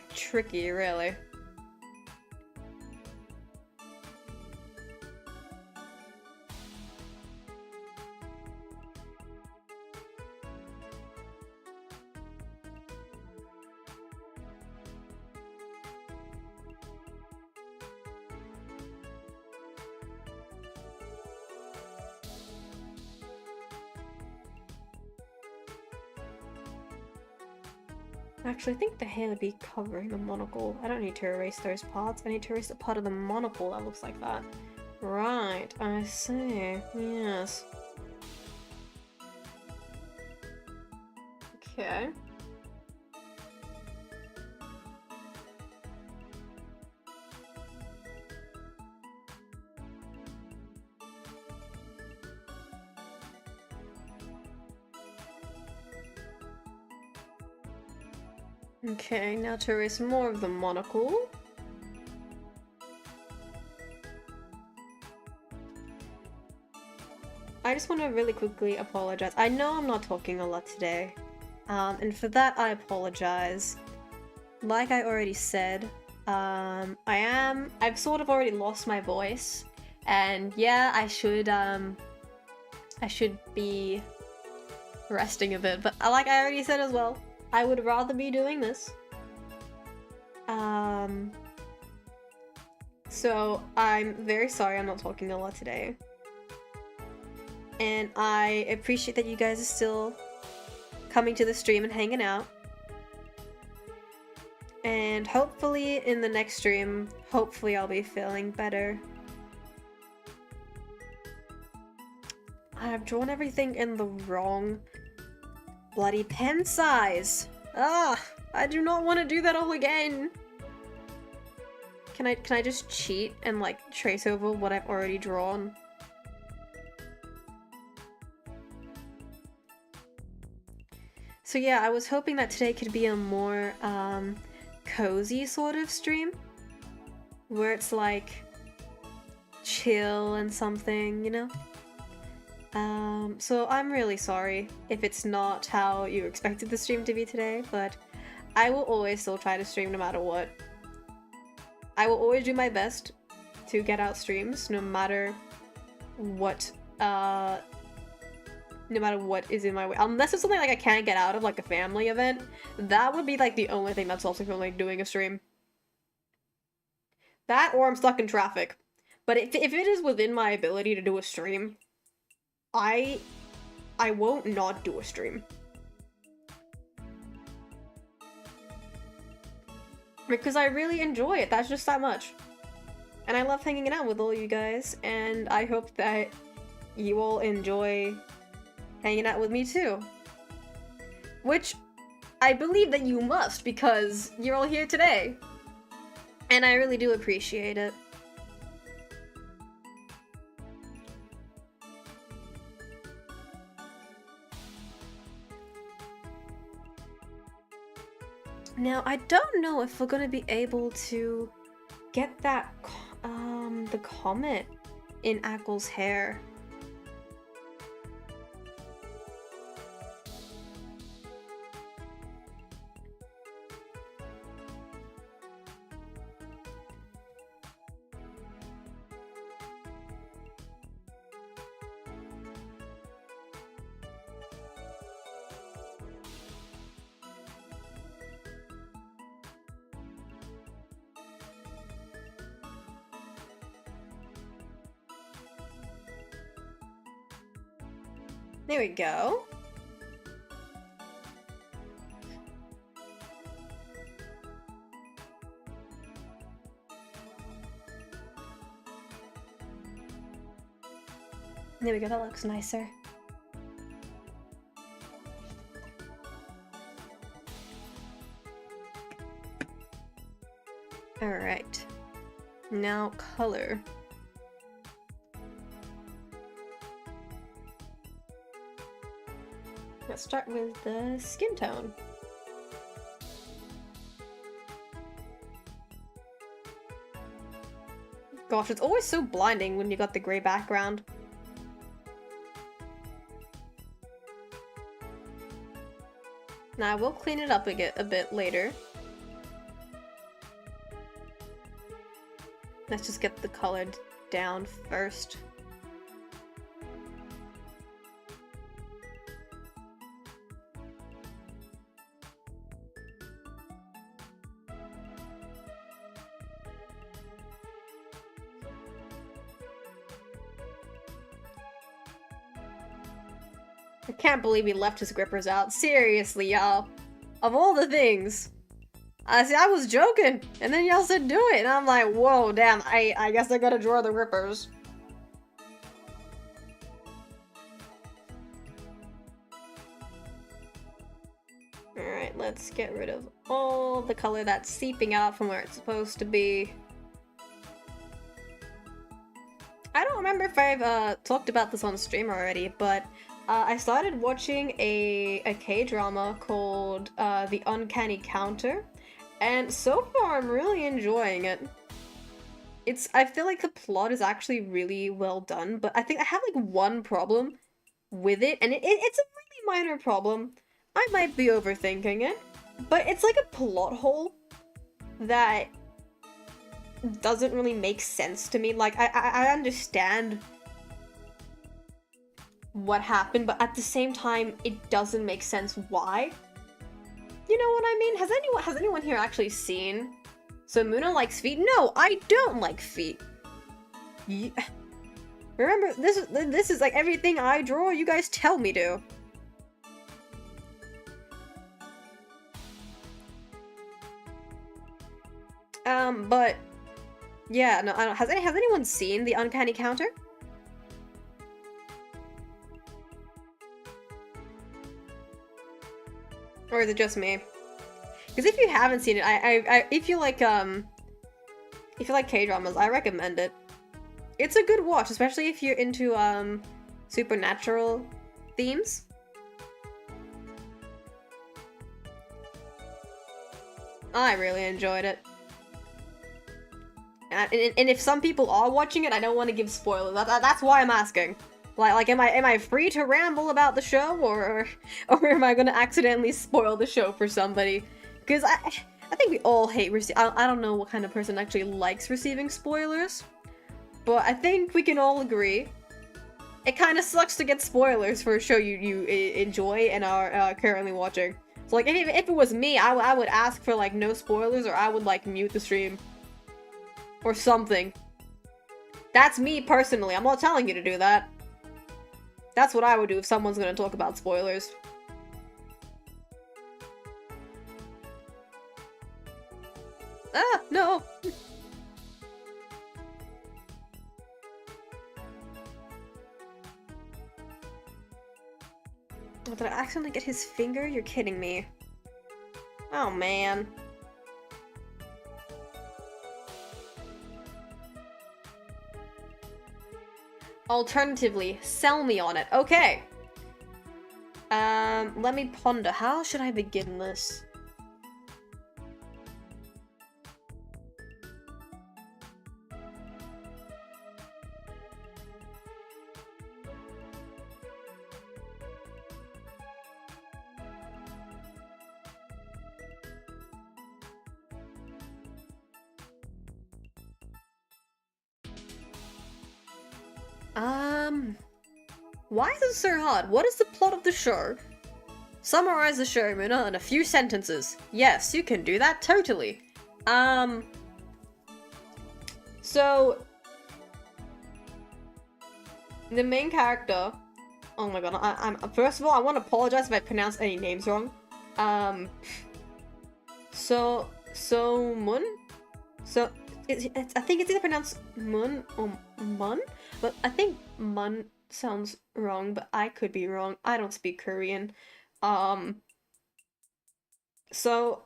tricky, really. Actually, I think the hair would be covering the monocle. I don't need to erase those parts. I need to erase the part of the monocle that looks like that. Right, I see. Yes. Okay. Okay, now to erase more of the monocle. I just want to really quickly apologize. I know I'm not talking a lot today, and for that I apologize. Like I already said, I've sort of already lost my voice, and yeah, I should be resting a bit, but like I already said as well, I would rather be doing this. So I'm very sorry I'm not talking a lot today. And I appreciate that you guys are still coming to the stream and hanging out. And hopefully in the next stream, hopefully I'll be feeling better. I've drawn everything in the wrong bloody pen size. Ah, I do not want to do that all again. Can I just cheat and like trace over what I've already drawn? So yeah, I was hoping that today could be a more cozy sort of stream, where it's like chill and something, you know? So I'm really sorry if it's not how you expected the stream to be today, but I will always still try to stream no matter what. I will always do my best to get out streams no matter what is in my way. Unless it's something like I can't get out of, like a family event. That would be like the only thing that's also from like doing a stream. That or I'm stuck in traffic. But if it is within my ability to do a stream, I won't not do a stream. Because I really enjoy it, that's just that much. And I love hanging out with all you guys, and I hope that you all enjoy hanging out with me too. Which I believe that you must, because you're all here today. And I really do appreciate it. Now, I don't know if we're gonna be able to get that, the comet in Ackle's hair. Here we go. There we go, that looks nicer. Alright. Now color. Let's start with the skin tone. Gosh, it's always so blinding when you got the gray background. Now, I will clean it up a bit later. Let's just get the color down first. I can't believe he left his grippers out. Seriously, y'all. Of all the things. I was joking, and then y'all said do it, and I'm like, whoa, damn, I guess I gotta draw the grippers. Alright, let's get rid of all the color that's seeping out from where it's supposed to be. I don't remember if I've talked about this on stream already, but I started watching a K-drama called The Uncanny Counter, and so far I'm really enjoying it. I feel like the plot is actually really well done, but I think I have like one problem with it, and it's a really minor problem. I might be overthinking it, but it's like a plot hole that doesn't really make sense to me. Like, I understand what happened, but at the same time, it doesn't make sense why. You know what I mean? Has anyone here actually seen? So Moona likes feet? No, I don't like feet. Remember, this is like everything I draw, you guys tell me to. But yeah, no, I don't. Has anyone seen The Uncanny Counter? Or is it just me? Because if you haven't seen it, if you like K-dramas, I recommend it. It's a good watch, especially if you're into supernatural themes. I really enjoyed it. And if some people are watching it, I don't want to give spoilers. That's why I'm asking. Like, am I free to ramble about the show, or am I gonna accidentally spoil the show for somebody? Because I think we all hate I don't know what kind of person actually likes receiving spoilers, but I think we can all agree it kind of sucks to get spoilers for a show you enjoy and are currently watching. So like, if it was me, I would ask for like no spoilers, or I would like mute the stream or something. That's me personally. I'm not telling you to do that. That's what I would do if someone's gonna talk about spoilers. Ah, no! Oh, did I accidentally get his finger? You're kidding me. Oh, man. Alternatively, sell me on it. Okay. Let me ponder. How should I begin this? Why is this so hard? What is the plot of the show? Summarize the show, Moona, in a few sentences. Yes, you can do that, totally. So... the main character Oh my god, I'm first of all, I want to apologize if I pronounce any names wrong. Moon? So, I think it's either pronounced Mun or Mun, but I think Mun sounds wrong, but I could be wrong. I don't speak Korean. So,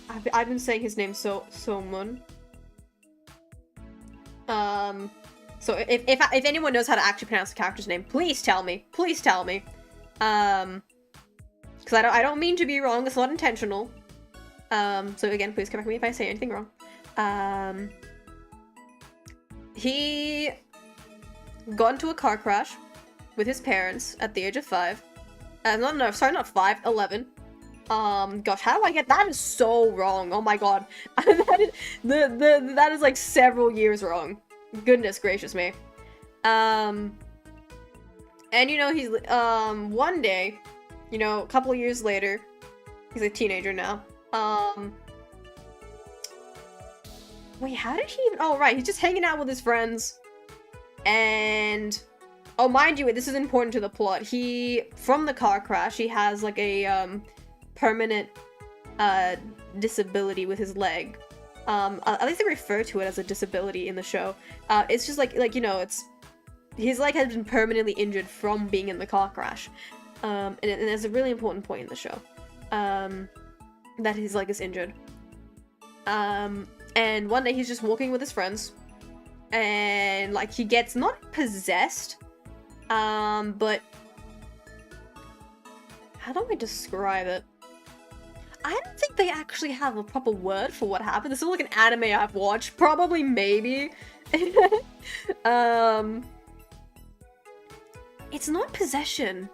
I've been saying his name So Mun. So if anyone knows how to actually pronounce the character's name, please tell me. Please tell me. Because I don't mean to be wrong. It's not intentional. So again, please correct me if I say anything wrong. He got into a car crash with his parents at the age of 5. No, sorry, not 5, 11. Gosh, how do I get that? Is so wrong. Oh my god. that is like several years wrong. Goodness gracious me. And you know, he's, one day, you know, a couple of years later, he's a teenager now. Wait, how did he even, oh right, he's just hanging out with his friends, and, oh, mind you, this is important to the plot, from the car crash, he has, like, a, permanent, disability with his leg. At least they refer to it as a disability in the show. It's just like, you know, his leg has been permanently injured from being in the car crash. And there's a really important point in the show, that his leg is injured. And one day he's just walking with his friends, and, like, he gets not possessed, but how do I describe it? I don't think they actually have a proper word for what happened. This is like an anime I've watched. Probably, maybe. It's not possession.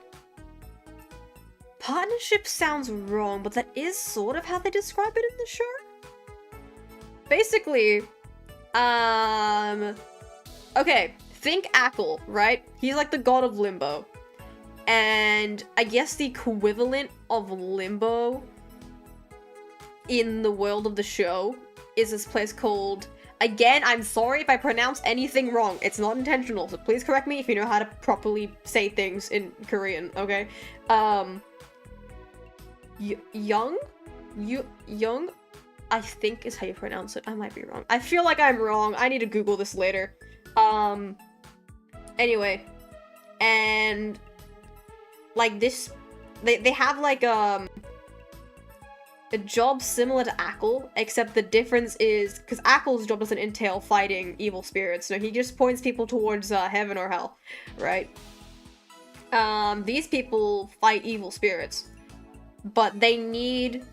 Partnership sounds wrong, but that is sort of how they describe it in the show. Basically, okay, think Ackle, right? He's like the god of limbo. And I guess the equivalent of limbo in the world of the show is this place called, again, I'm sorry if I pronounce anything wrong, it's not intentional, so please correct me if you know how to properly say things in Korean, okay? Young, I think is how you pronounce it. I might be wrong. I feel like I'm wrong. I need to Google this later. Anyway, and like this, they have like a job similar to Ackle, except the difference is because Ackle's job doesn't entail fighting evil spirits. No, he just points people towards heaven or hell, right? These people fight evil spirits, but they need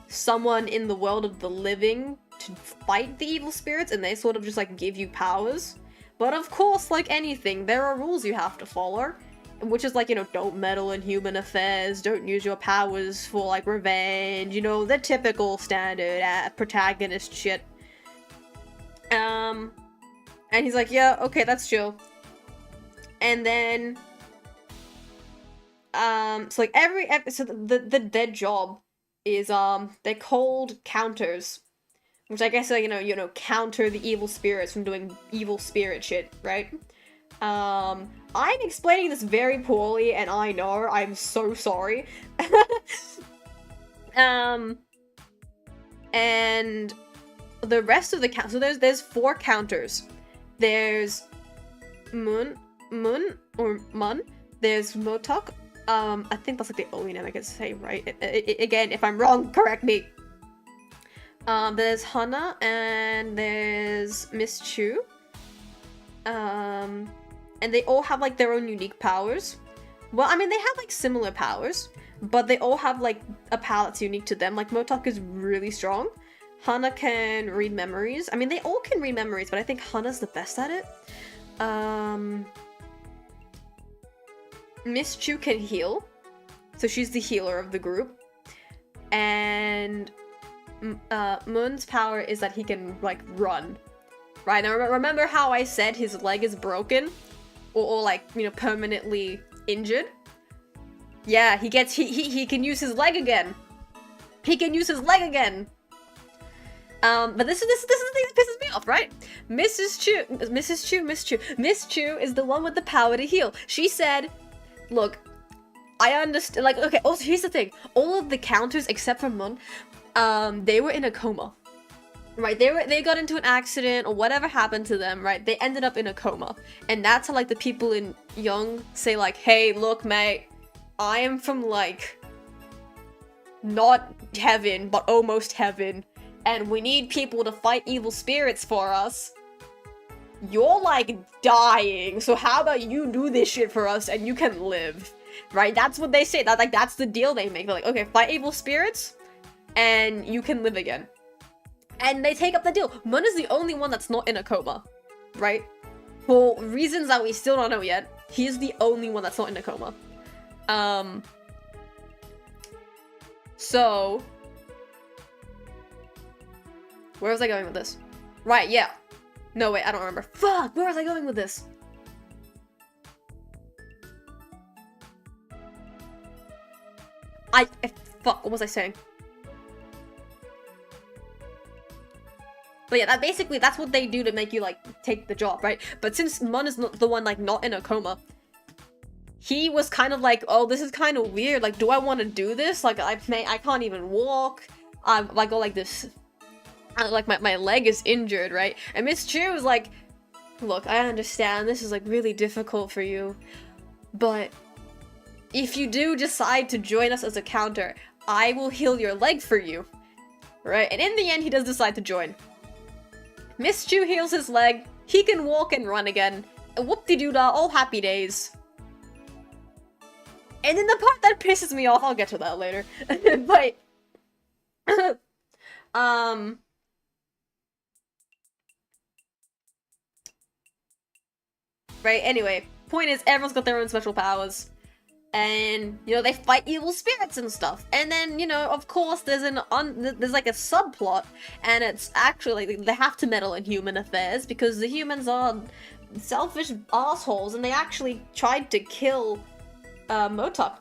someone in the world of the living to fight the evil spirits, and they sort of just like give you powers. But of course, like anything, there are rules you have to follow, which is like, you know, don't meddle in human affairs, don't use your powers for like revenge, you know, the typical standard protagonist shit. And he's like, yeah, okay, that's chill. And then so like every episode, their job is they're called counters, which I guess, you know, counter the evil spirits from doing evil spirit shit, right? I'm explaining this very poorly, and I know, I'm so sorry. And the rest of the count, so there's 4 counters. There's Mun, there's Motok. I think that's like the only name I can say right. Again, if I'm wrong, correct me. There's Hana, and there's Miss Chu. And they all have like their own unique powers. Well, I mean, they have like similar powers, but they all have like a power that's unique to them. Like Motok is really strong. Hana can read memories. I mean, they all can read memories, but I think Hana's the best at it. Miss Chu can heal, so she's the healer of the group. And Moon's power is that he can like run. Right, now remember how I said his leg is broken? Or like, you know, permanently injured? Yeah, he can use his leg again! He can use his leg again! But this is the thing that pisses me off, right? Miss Chu is the one with the power to heal. She said, look, I understand, like, okay, also here's the thing. All of the counters except for Moon, they were in a coma. Right, they got into an accident or whatever happened to them, right? They ended up in a coma. And that's how, like, the people in Young say, like, hey, look, mate, I am from, like, not heaven, but almost heaven, and we need people to fight evil spirits for us. You're, like, dying, so how about you do this shit for us and you can live, right? That's what they say. That, like, that's the deal they make. They're like, okay, fight evil spirits, and you can live again. And they take up the deal. Moon is the only one that's not in a coma, right? For reasons that we still don't know yet, he is the only one that's not in a coma. So... where was I going with this? Right, yeah. No, wait, I don't remember. Fuck! Where was I going with this? Fuck, what was I saying? But yeah, that's what they do to make you, like, take the job, right? But since Moon is not the one, like, not in a coma, he was kind of like, oh, this is kind of weird. Like, do I want to do this? Like, I can't even walk. I go like this. Like, my leg is injured, right? And Miss Chu was like, look, I understand this is, like, really difficult for you, but if you do decide to join us as a counter, I will heal your leg for you, right? And in the end, he does decide to join. Miss Chu heals his leg, he can walk and run again, and whoop-de-doo-dah, all happy days. And then the part that pisses me off, I'll get to that later, but, right, anyway, point is, everyone's got their own special powers. And, you know, they fight evil spirits and stuff. And then, you know, of course, there's like a subplot, and it's actually, like, they have to meddle in human affairs because the humans are selfish assholes, and they actually tried to kill, Motok.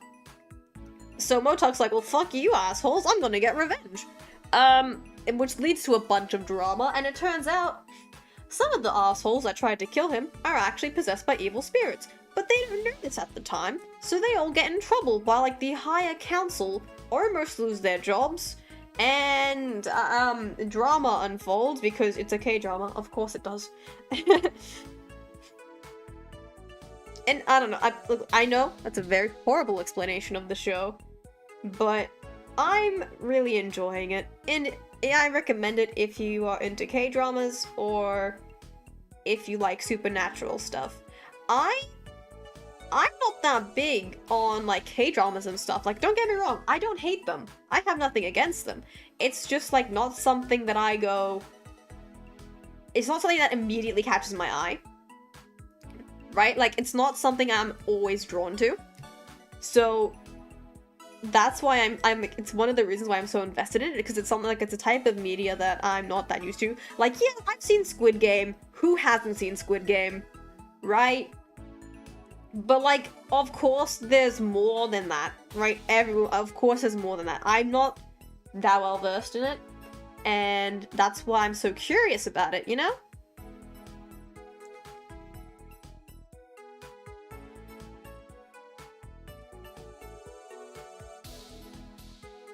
So Motok's like, well, fuck you, assholes, I'm gonna get revenge. Which leads to a bunch of drama, and it turns out some of the assholes that tried to kill him are actually possessed by evil spirits. But they don't know this at the time, so they all get in trouble while, like, the higher council almost lose their jobs, and, drama unfolds, because it's a K-drama, of course it does. And, I don't know, I know that's a very horrible explanation of the show, but I'm really enjoying it, and I recommend it if you are into K-dramas, or if you like supernatural stuff. I'm not that big on, like, K-dramas and stuff. Like, don't get me wrong, I don't hate them. I have nothing against them. It's just, like, not something that I go... It's not something that immediately catches my eye. Right? Like, it's not something I'm always drawn to. So, that's why it's one of the reasons why I'm so invested in it, because it's something, like, it's a type of media that I'm not that used to. Like, yeah, I've seen Squid Game. Who hasn't seen Squid Game? Right? But, like, of course there's more than that, right? Of course there's more than that. I'm not that well versed in it, and that's why I'm so curious about it, you know?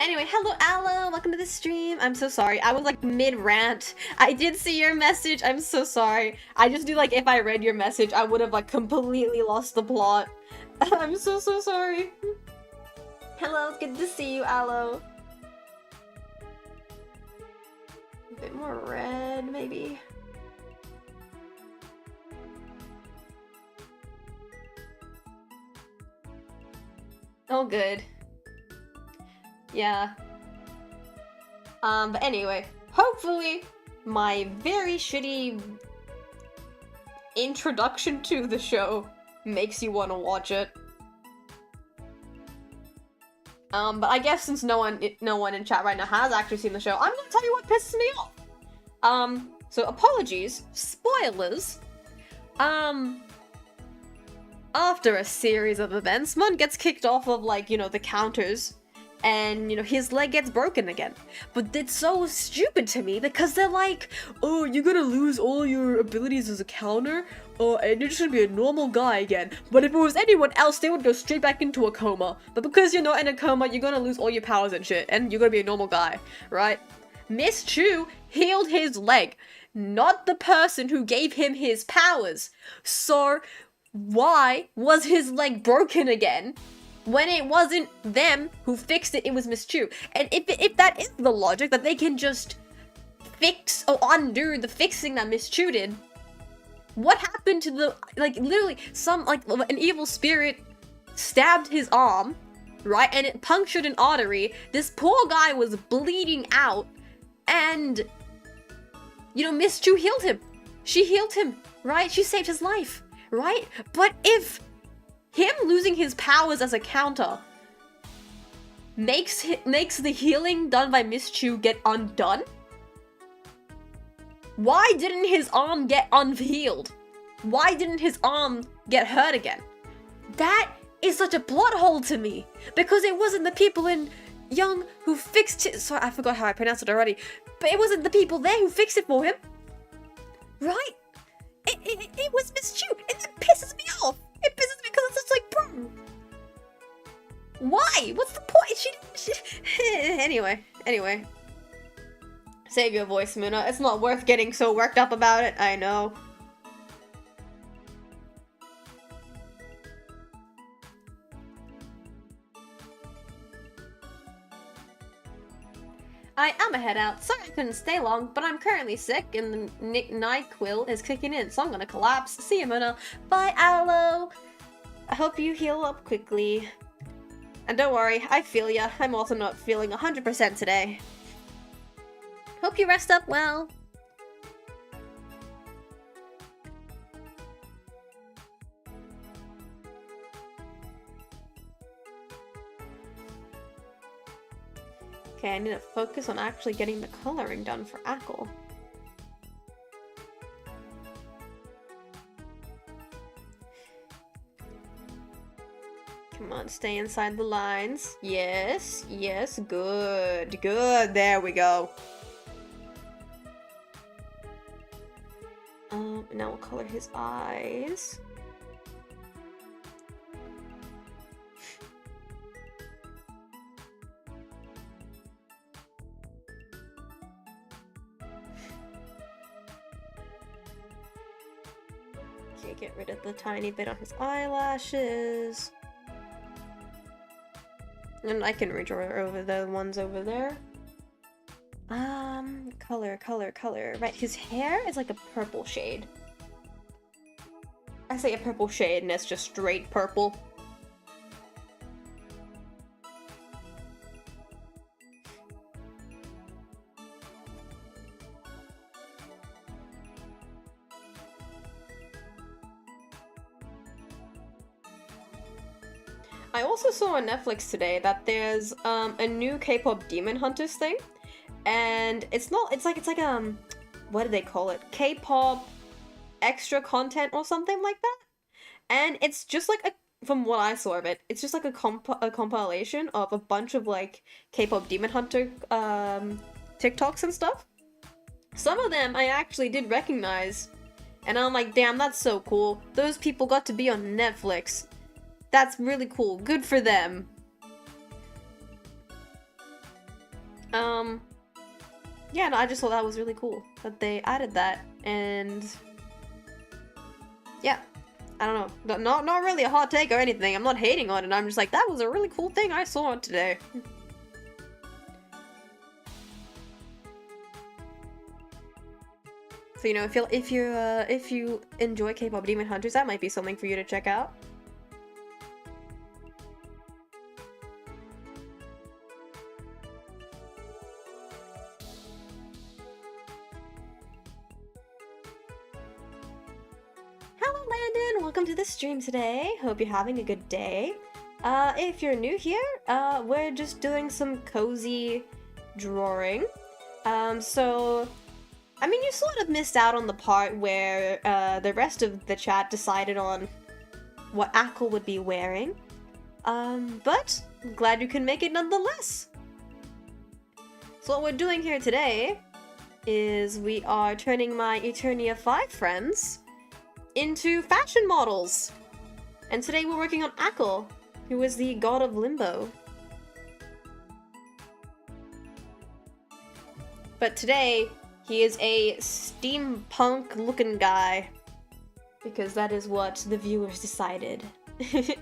Anyway, hello Aloe, welcome to the stream. I'm so sorry, I was like mid-rant. I did see your message, I'm so sorry. I just knew, like, if I read your message, I would have, like, completely lost the plot. I'm so sorry. Hello, it's good to see you, Aloe. A bit more red, maybe. Oh, good. Yeah. But anyway, hopefully my very shitty introduction to the show makes you want to watch it. But I guess since no one in chat right now has actually seen the show, I'm gonna tell you what pisses me off. So apologies, spoilers. After a series of events, Moon gets kicked off of, like, you know, the counters. and, you know, his leg gets broken again. But it's so stupid to me because they're like, oh, you're gonna lose all your abilities as a counter, and you're just gonna be a normal guy again. But if it was anyone else, they would go straight back into a coma. But because you're not in a coma, you're gonna lose all your powers and shit, and you're gonna be a normal guy, right? Miss Chu healed his leg, not the person who gave him his powers. So why was his leg broken again? When it wasn't them who fixed it, it was Miss Chu. And if that is the logic, that they can just fix or undo the fixing that Miss Chu did, what happened to the, like, literally, an evil spirit stabbed his arm, right, and it punctured an artery. This poor guy was bleeding out, and, you know, Miss Chu healed him. She healed him, right? She saved his life, right? But if him losing his powers as a counter makes the healing done by Miss Chu get undone, why didn't his arm get unhealed? Why didn't his arm get hurt again? That is such a plot hole to me, because it wasn't the people in Young who fixed it. Sorry, I forgot how I pronounced it already, but it wasn't the people there who fixed it for him, right? It was Miss Chu, and that pisses me off. It pisses me because it's just like, bro, why? What's the point? Anyway. Save your voice, Moona. It's not worth getting so worked up about it, I know. I am a head out. Sorry I couldn't stay long, but I'm currently sick and the NyQuil is kicking in, so I'm gonna collapse. See you, Moona. Bye, Aloe. I hope you heal up quickly. And don't worry, I feel ya. I'm also not feeling 100% today. Hope you rest up well. Okay, I need to focus on actually getting the coloring done for Ackle. Come on, stay inside the lines. Yes, good, there we go. Now we'll color his eyes. Okay, get rid of the tiny bit on his eyelashes. And I can redraw over the ones over there. Color. Right, his hair is like a purple shade. I say a purple shade and it's just straight purple. I also saw on Netflix today that there's a new K-pop Demon Hunters thing, and it's like what do they call it? K-pop extra content or something like that. And it's just like from what I saw of it, it's just like a compilation of a bunch of like K-pop Demon Hunter TikToks and stuff. Some of them I actually did recognize, and I'm like, damn, that's so cool. Those people got to be on Netflix. That's really cool. Good for them. Yeah, no, I just thought that was really cool that they added that, and yeah, I don't know, not really a hot take or anything. I'm not hating on it. I'm just like, that was a really cool thing I saw today. So, you know, if you enjoy K-pop Demon Hunters, that might be something for you to check out. Welcome to the stream today. Hope you're having a good day. If you're new here, we're just doing some cozy drawing. So, I mean, you sort of missed out on the part where the rest of the chat decided on what Ackle would be wearing. But I'm glad you can make it nonetheless. So what we're doing here today is we are turning my Eternia V friends into fashion models. And today we're working on Akil, who is the god of limbo. But today, he is a steampunk looking guy. Because that is what the viewers decided. There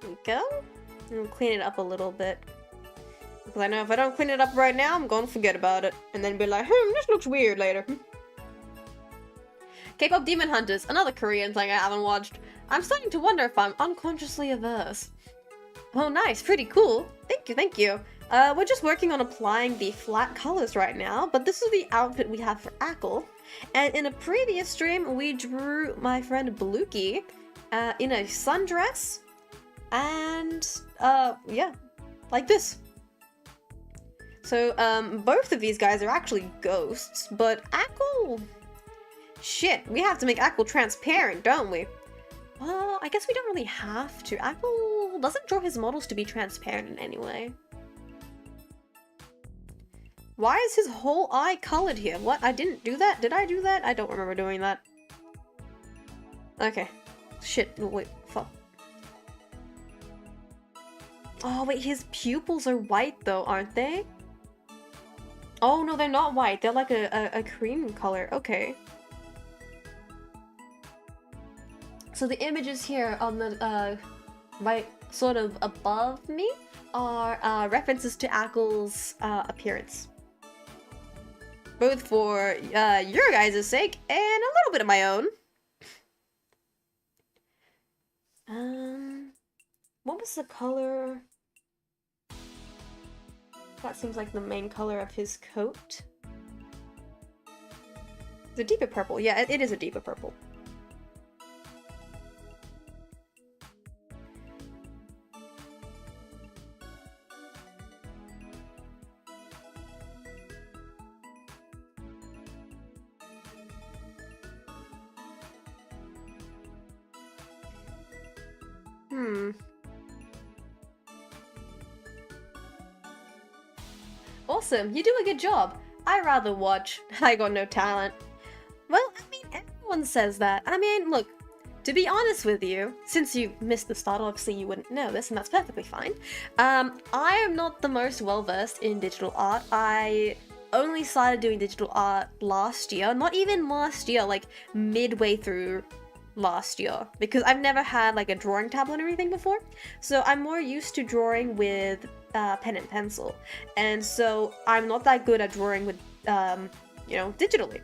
we go. And clean it up a little bit. Because I know if I don't clean it up right now, I'm gonna forget about it. And then be like, this looks weird later. K-pop Demon Hunters, another Korean thing I haven't watched. I'm starting to wonder if I'm unconsciously averse. Oh nice, pretty cool. Thank you, thank you. We're just working on applying the flat colors right now, but this is the outfit we have for Akil. And in a previous stream, we drew my friend Bluky in a sundress. And, yeah, like this. So, both of these guys are actually ghosts, but Akil... Shit, we have to make Akil transparent, don't we? Well, I guess we don't really have to. Akil doesn't draw his models to be transparent in any way. Why is his whole eye colored here? What? I didn't do that? Did I do that? I don't remember doing that. Okay. Shit. Wait. Fuck. Oh, wait. His pupils are white, though, aren't they? Oh, no, they're not white. They're like a cream color. Okay. So the images here on the right sort of above me are references to Akil's appearance. Both for your guys' sake and a little bit of my own. What was the color? That seems like the main color of his coat. It's a deeper purple. Yeah, it is a deeper purple. Awesome, you do a good job. I rather watch. I got no talent. Well, I mean, everyone says that. I mean, look, to be honest with you, since you missed the start, obviously you wouldn't know this, and that's perfectly fine. I am not the most well-versed in digital art. I only started doing digital art last year. Not even last year, like midway through last year, because I've never had like a drawing tablet or anything before. So I'm more used to drawing with pen and pencil, and so I'm not that good at drawing with you know, digitally.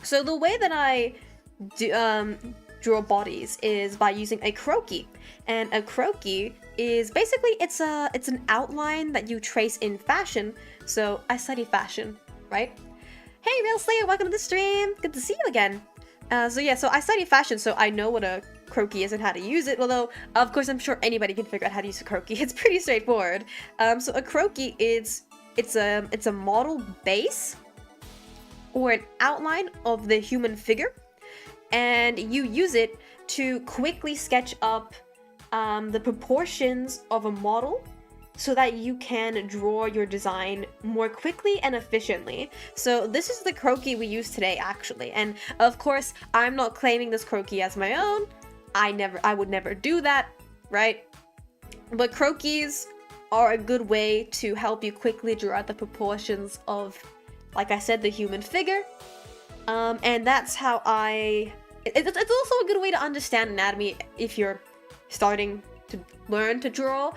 So the way that I draw bodies is by using a croquis, and a croquis is basically it's an outline that you trace in fashion. So I study fashion, right? Hey Real Slayer, welcome to the stream. Good to see you again. So yeah, so I study fashion, so I know what a croquis is and how to use it, although, of course, I'm sure anybody can figure out how to use a croquis. It's pretty straightforward. So a croquis it's a model base, or an outline of the human figure, and you use it to quickly sketch up the proportions of a model, so that you can draw your design more quickly and efficiently. So this is the croquis we use today, actually. And of course, I'm not claiming this croquis as my own. I would never do that, right? But croquis are a good way to help you quickly draw out the proportions of, like I said, the human figure. And that's how it's also a good way to understand anatomy if you're starting to learn to draw.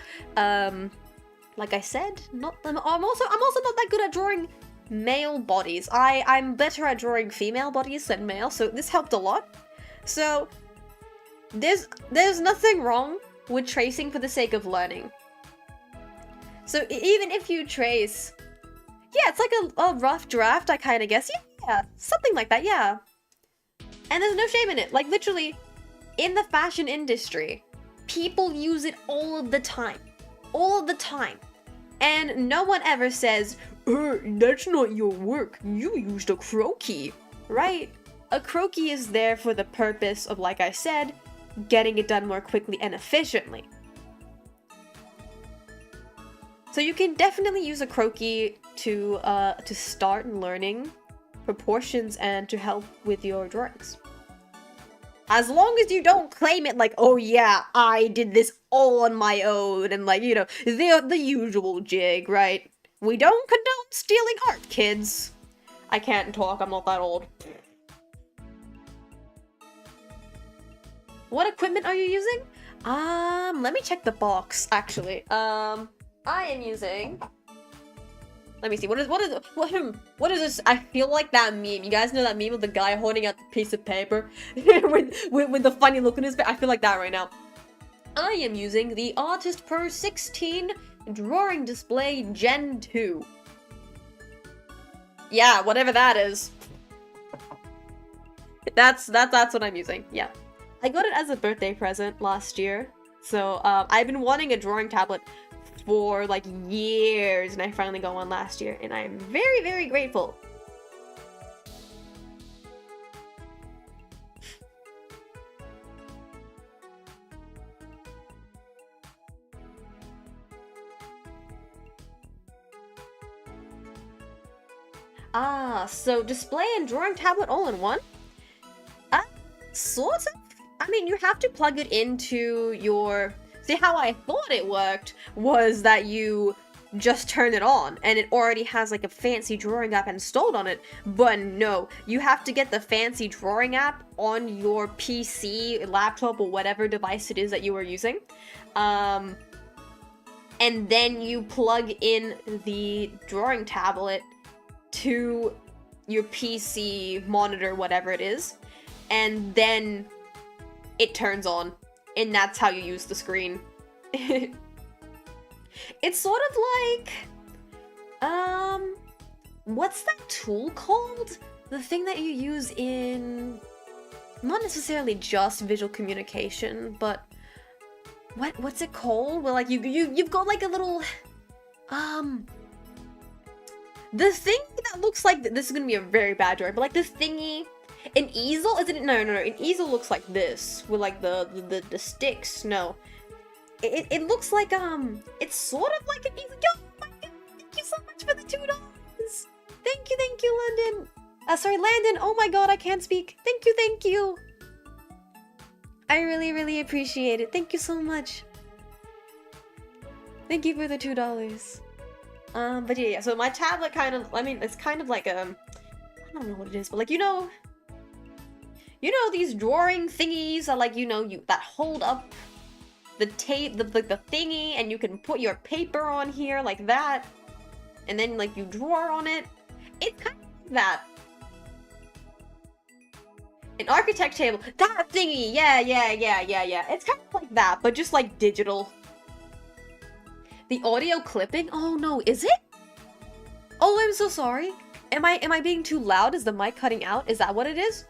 Like I said, I'm also not that good at drawing male bodies. I'm better at drawing female bodies than male, so this helped a lot. So there's nothing wrong with tracing for the sake of learning. So even if you trace, yeah, it's like a rough draft, I kind of guess. Yeah, something like that, yeah. And there's no shame in it. Like literally, in the fashion industry, people use it all of the time. All of the time. And no one ever says, that's not your work, you used a croquis, right? A croquis is there for the purpose of, like I said, getting it done more quickly and efficiently. So you can definitely use a croquis to start learning proportions and to help with your drawings. As long as you don't claim it like, oh yeah, I did this all on my own, and like, you know, the usual jig, right? We don't condone stealing art, kids. I can't talk, I'm not that old. What equipment are you using? Let me check the box, actually. I am using... Let me see, what is this? I feel like that meme. You guys know that meme of the guy holding out the piece of paper with the funny look in his face? I feel like that right now. I am using the Artist Pro 16 Drawing Display Gen 2. Yeah, whatever that is. That's what I'm using, yeah. I got it as a birthday present last year. So, I've been wanting a drawing tablet for like years, and I finally got one last year, and I'm very, very grateful. So display and drawing tablet all in one? Sort of. I mean, you have to plug it into your... See, how I thought it worked was that you just turn it on, and it already has like a fancy drawing app installed on it, but no, you have to get the fancy drawing app on your PC, laptop, or whatever device it is that you are using, and then you plug in the drawing tablet to your PC, monitor, whatever it is, and then it turns on. And that's how you use the screen. It's sort of like, what's that tool called? The thing that you use in, not necessarily just visual communication, but what's it called? Well, like you've got like a little, the thing that looks like, this is gonna be a very bad drawing, but like this thingy. An easel? Isn't it? No. An easel looks like this with like the sticks. No, it looks like it's sort of like an easel. Yo, my God, thank you so much for the $2. Thank you, Landon. Sorry, Landon. Oh my God, I can't speak. Thank you. I really, really appreciate it. Thank you so much. Thank you for the $2. But yeah. So my tablet kind of. I mean, it's kind of like I don't know what it is, but like you know these drawing thingies are like, that hold up the tape, the thingy, and you can put your paper on here like that, and then like you draw on it. It's kind of like that. An architect table, that thingy, yeah. It's kind of like that, but just like digital. The audio clipping? Oh no, is it? Oh, I'm so sorry. Am I being too loud? Is the mic cutting out? Is that what it is?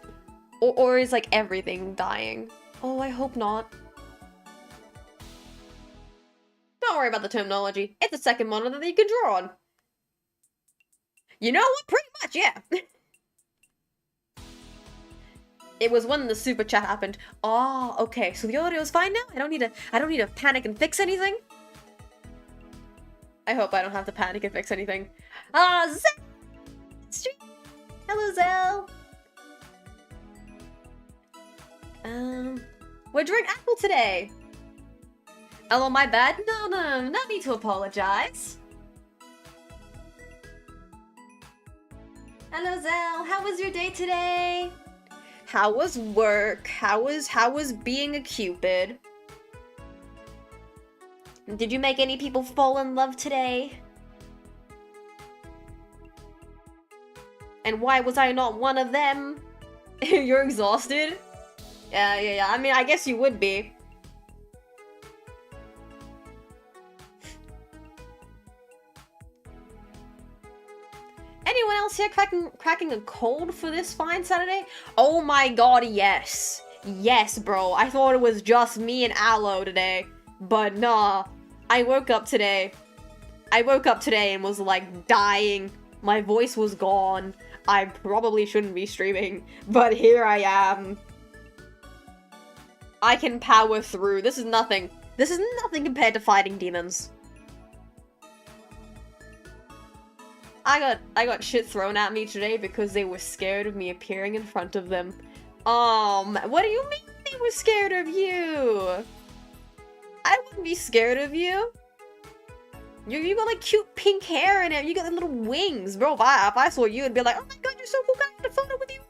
Or is like everything dying? Oh, I hope not. Don't worry about the terminology. It's a second monitor that you can draw on. You know what? Pretty much, yeah. It was when the super chat happened. Oh, okay. So the audio is fine now? I don't need to panic and fix anything? I hope I don't have to panic and fix anything. Zell! Hello, Zell! We're drawing Apple today! Oh, my bad? No need to apologize. Hello, Zell! How was your day today? How was work? How was being a Cupid? Did you make any people fall in love today? And why was I not one of them? You're exhausted? Yeah. I mean, I guess you would be. Anyone else here cracking a cold for this fine Saturday? Oh my God, yes. Yes, bro. I thought it was just me and Aloe today. But nah. I woke up today and was like dying. My voice was gone. I probably shouldn't be streaming, but here I am. I can power through. This is nothing. This is nothing compared to fighting demons. I got shit thrown at me today because they were scared of me appearing in front of them. What do you mean they were scared of you? I wouldn't be scared of you. You got like cute pink hair and you got the little wings, bro. If I saw you, I'd be like, oh my god, you're so cool. Can I get a photo with you?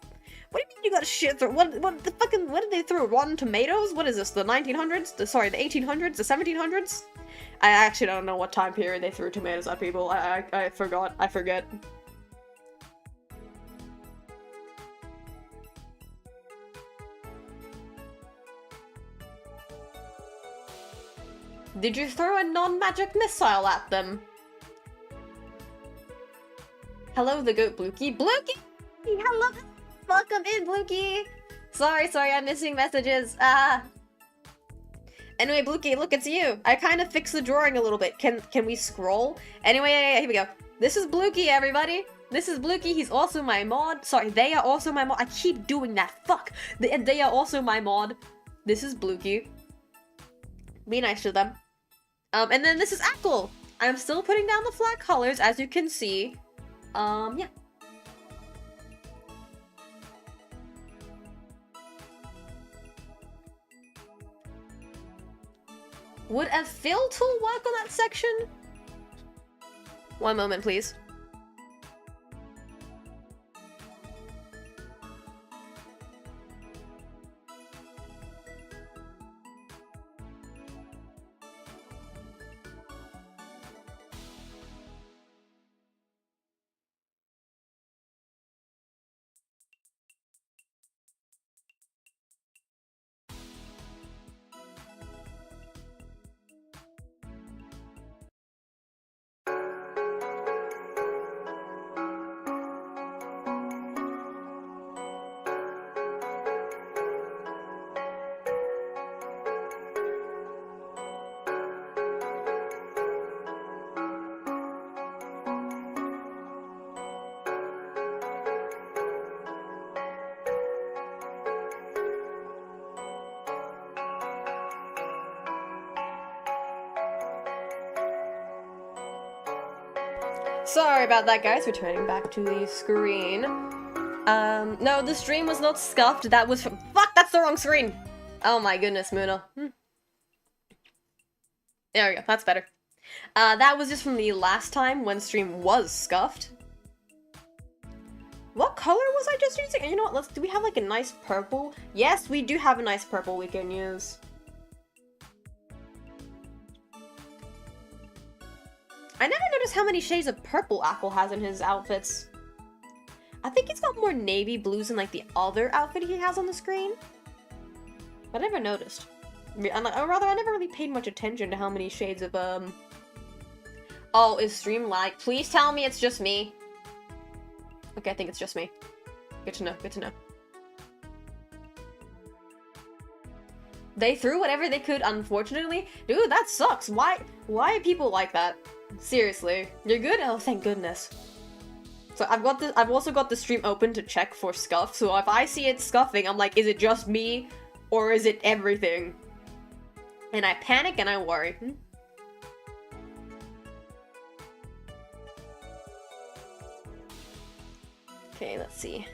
What do you mean you got shit thrown? What did they throw? Rotten tomatoes? What is this? The 1900s? The 1800s? The 1700s? I actually don't know what time period they threw tomatoes at people. I forgot. I forget. Did you throw a non-magic missile at them? Hello, the goat Blukey. Blukey! Hello! Welcome in, Blukey! Sorry, I'm missing messages. Anyway, Blukey, look, it's you. I kind of fixed the drawing a little bit. Can we scroll? Anyway, here we go. This is Blukey, everybody. This is Blukey. He's also my mod. Sorry, they are also my mod. I keep doing that. Fuck! They are also my mod. This is Blukey. Be nice to them. And then this is Ackle. I'm still putting down the flag colors, as you can see. Yeah. Would a fill tool work on that section? One moment, please. Sorry about that, guys. Returning back to the screen. No, the stream was not scuffed. That was from— Fuck, that's the wrong screen! Oh my goodness, Moona. There we go, that's better. That was just from the last time when stream was scuffed. What color was I just using? You know what, do we have like a nice purple? Yes, we do have a nice purple we can use. I never noticed how many shades of purple Ackle has in his outfits. I think he's got more navy blues in like the other outfit he has on the screen. I never noticed. Or rather, I never really paid much attention to how many shades of, Oh, is stream lag? Please tell me it's just me. Okay, I think it's just me. Good to know, good to know. They threw whatever they could, unfortunately. Dude, that sucks. Why are people like that? Seriously. You're good? Oh, thank goodness. So I've also got the stream open to check for scuff, so if I see it scuffing, I'm like, is it just me? Or is it everything? And I panic and I worry. Okay, let's see.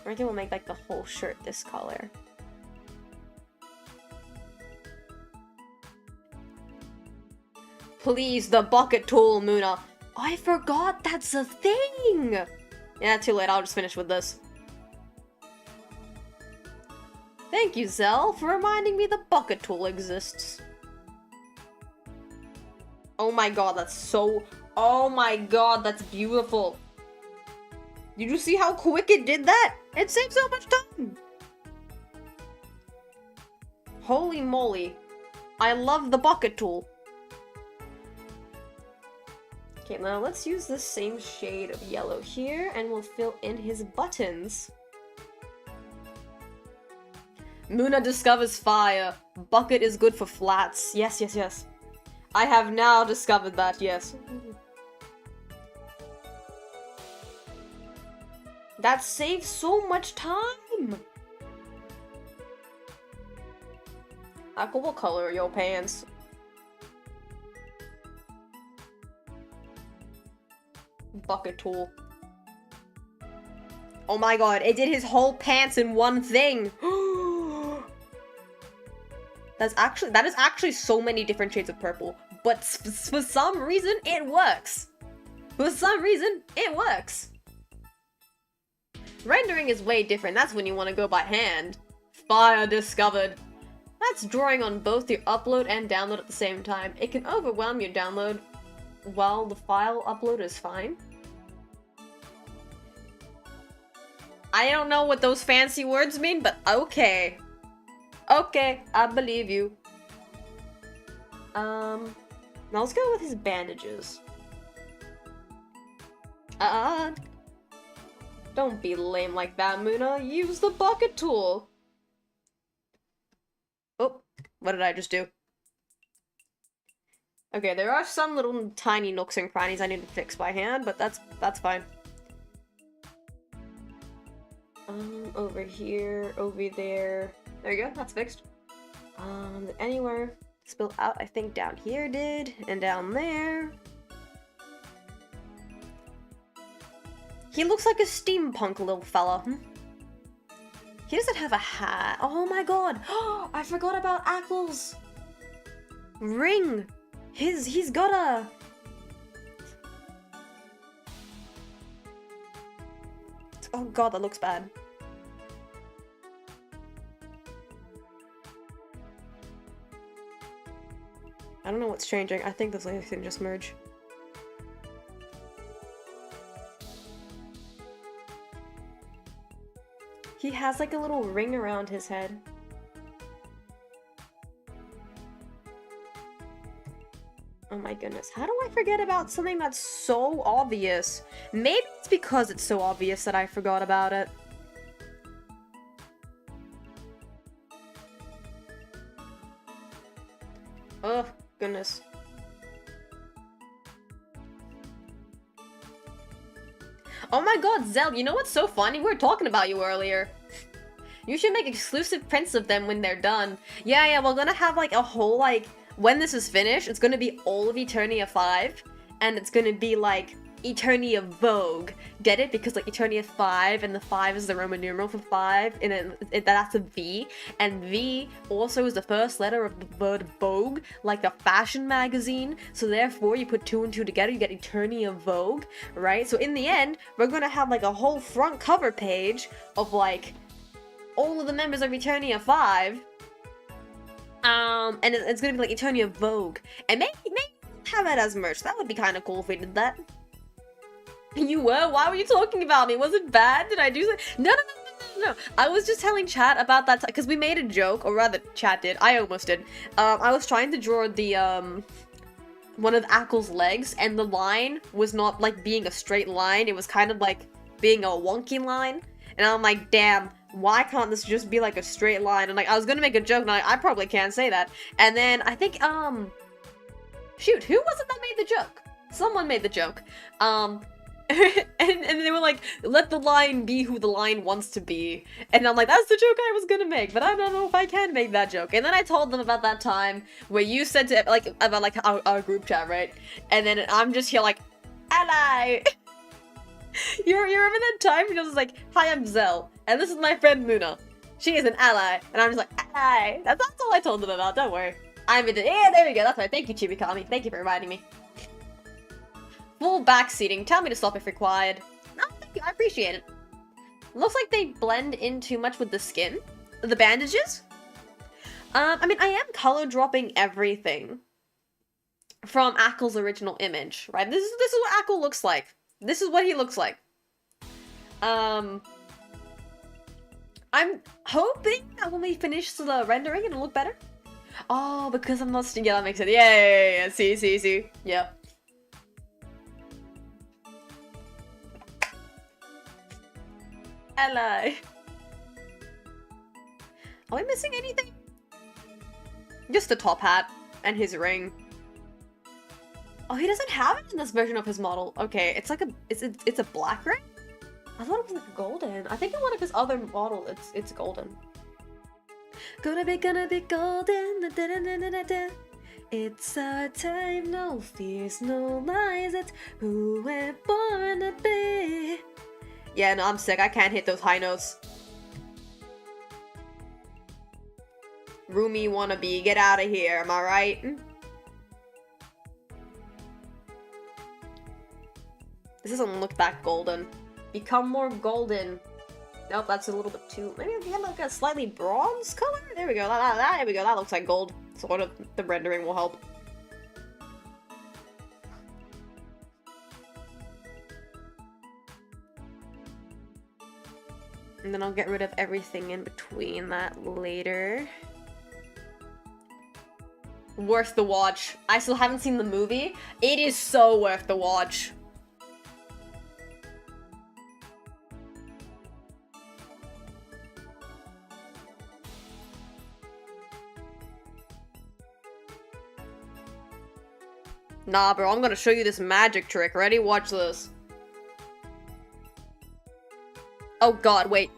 I think we'll make like the whole shirt this color. Please, the bucket tool, Moona. I forgot that's a thing! Yeah, too late. I'll just finish with this. Thank you, Zell, for reminding me the bucket tool exists. Oh my god, that's so... Oh my god, that's beautiful. Did you see how quick it did that? It saved so much time! Holy moly. I love the bucket tool. Okay, now let's use the same shade of yellow here, and we'll fill in his buttons. Moona discovers fire. Bucket is good for flats. Yes, yes, yes. I have now discovered that, yes. That saves so much time! Aqua, what color are your pants? Bucket tool. Oh my god, it did his whole pants in one thing! That is actually so many different shades of purple, but for some reason, it works! For some reason, it works! Rendering is way different, that's when you want to go by hand. Fire discovered! That's drawing on both your upload and download at the same time. It can overwhelm your download while the file upload is fine. I don't know what those fancy words mean, but okay. Okay, I believe you. Now let's go with his bandages. Don't be lame like that, Moona. Use the bucket tool. Oh, what did I just do? Okay, there are some little tiny nooks and crannies I need to fix by hand, but that's fine. Over here, over there. There you go, that's fixed. Anywhere spilled out, I think down here did, and down there. He looks like a steampunk little fella. He doesn't have a hat. Oh my god! I forgot about Ackle's ring. He's got a... Oh god, that looks bad. I don't know what's changing. I think this layers can just merge. He has like a little ring around his head. Oh my goodness, how do I forget about something that's so obvious? Maybe it's because it's so obvious that I forgot about it. Oh, goodness. Oh my god, Zell, you know what's so funny? We were talking about you earlier. You should make exclusive prints of them when they're done. Yeah, we're gonna have like a whole like... When this is finished, it's gonna be all of Eternia 5, and it's gonna be like Eternia Vogue. Get it? Because like Eternia 5, and the 5 is the Roman numeral for 5, and then that's a V, and V also is the first letter of the word Vogue, like the fashion magazine, so therefore you put 2 and 2 together, you get Eternia Vogue, right? So in the end, we're gonna have like a whole front cover page of like all of the members of Eternia 5, and it's gonna be like Eternia Vogue, and maybe have it as merch. That would be kind of cool if we did that. You were? Why were you talking about me? Was it bad? Did I do something? No. I was just telling chat about that because we made a joke, or rather, chat did. I almost did. I was trying to draw the one of Ackle's legs, and the line was not like being a straight line. It was kind of like being a wonky line, and I'm like, damn. Why can't this just be like a straight line? And like, I was gonna make a joke, and I probably can't say that. And then I think, shoot, who was it that made the joke? Someone made the joke. And they were like, let the line be who the line wants to be. And I'm like, that's the joke I was gonna make, but I don't know if I can make that joke. And then I told them about that time where you said to, like, about like our group chat, right? And then I'm just here like, ally! You remember that time when I was like, hi, I'm Zell, and this is my friend Moona. She is an ally. And I'm just like, ally! That's all I told them about, don't worry. I'm in yeah, there we go, that's right. Thank you, Chibikami. Thank you for reminding me. Full backseating. Tell me to stop if required. No, thank you. I appreciate it. Looks like they blend in too much with the skin. The bandages? I mean, I am color dropping everything from Ackle's original image, right? This is what Ackle looks like. This is what he looks like. I'm hoping that when we finish the rendering, it'll look better. Oh, because I'm not... Yeah, that makes sense. Yeah. See. Yeah. Ally. Are we missing anything? Just the top hat and his ring. Oh, he doesn't have it in this version of his model. Okay, it's like a it's a black ring? I thought it was like golden. I think in one of his other models it's golden. Gonna be golden. Da-da-da-da-da-da. It's our time, no fears, no lies. It's who we're born to be. Yeah, no, I'm sick. I can't hit those high notes. Roomy wannabe, get out of here, am I right? This doesn't look that golden. Become more golden. Nope, that's a little bit too... Maybe if you get like a slightly bronze color? There we go, there we go, that looks like gold. Sort of, the rendering will help. And then I'll get rid of everything in between that later. Worth the watch. I still haven't seen the movie. It is so worth the watch. Nah, bro, I'm gonna show you this magic trick. Ready? Watch this. Oh god, wait.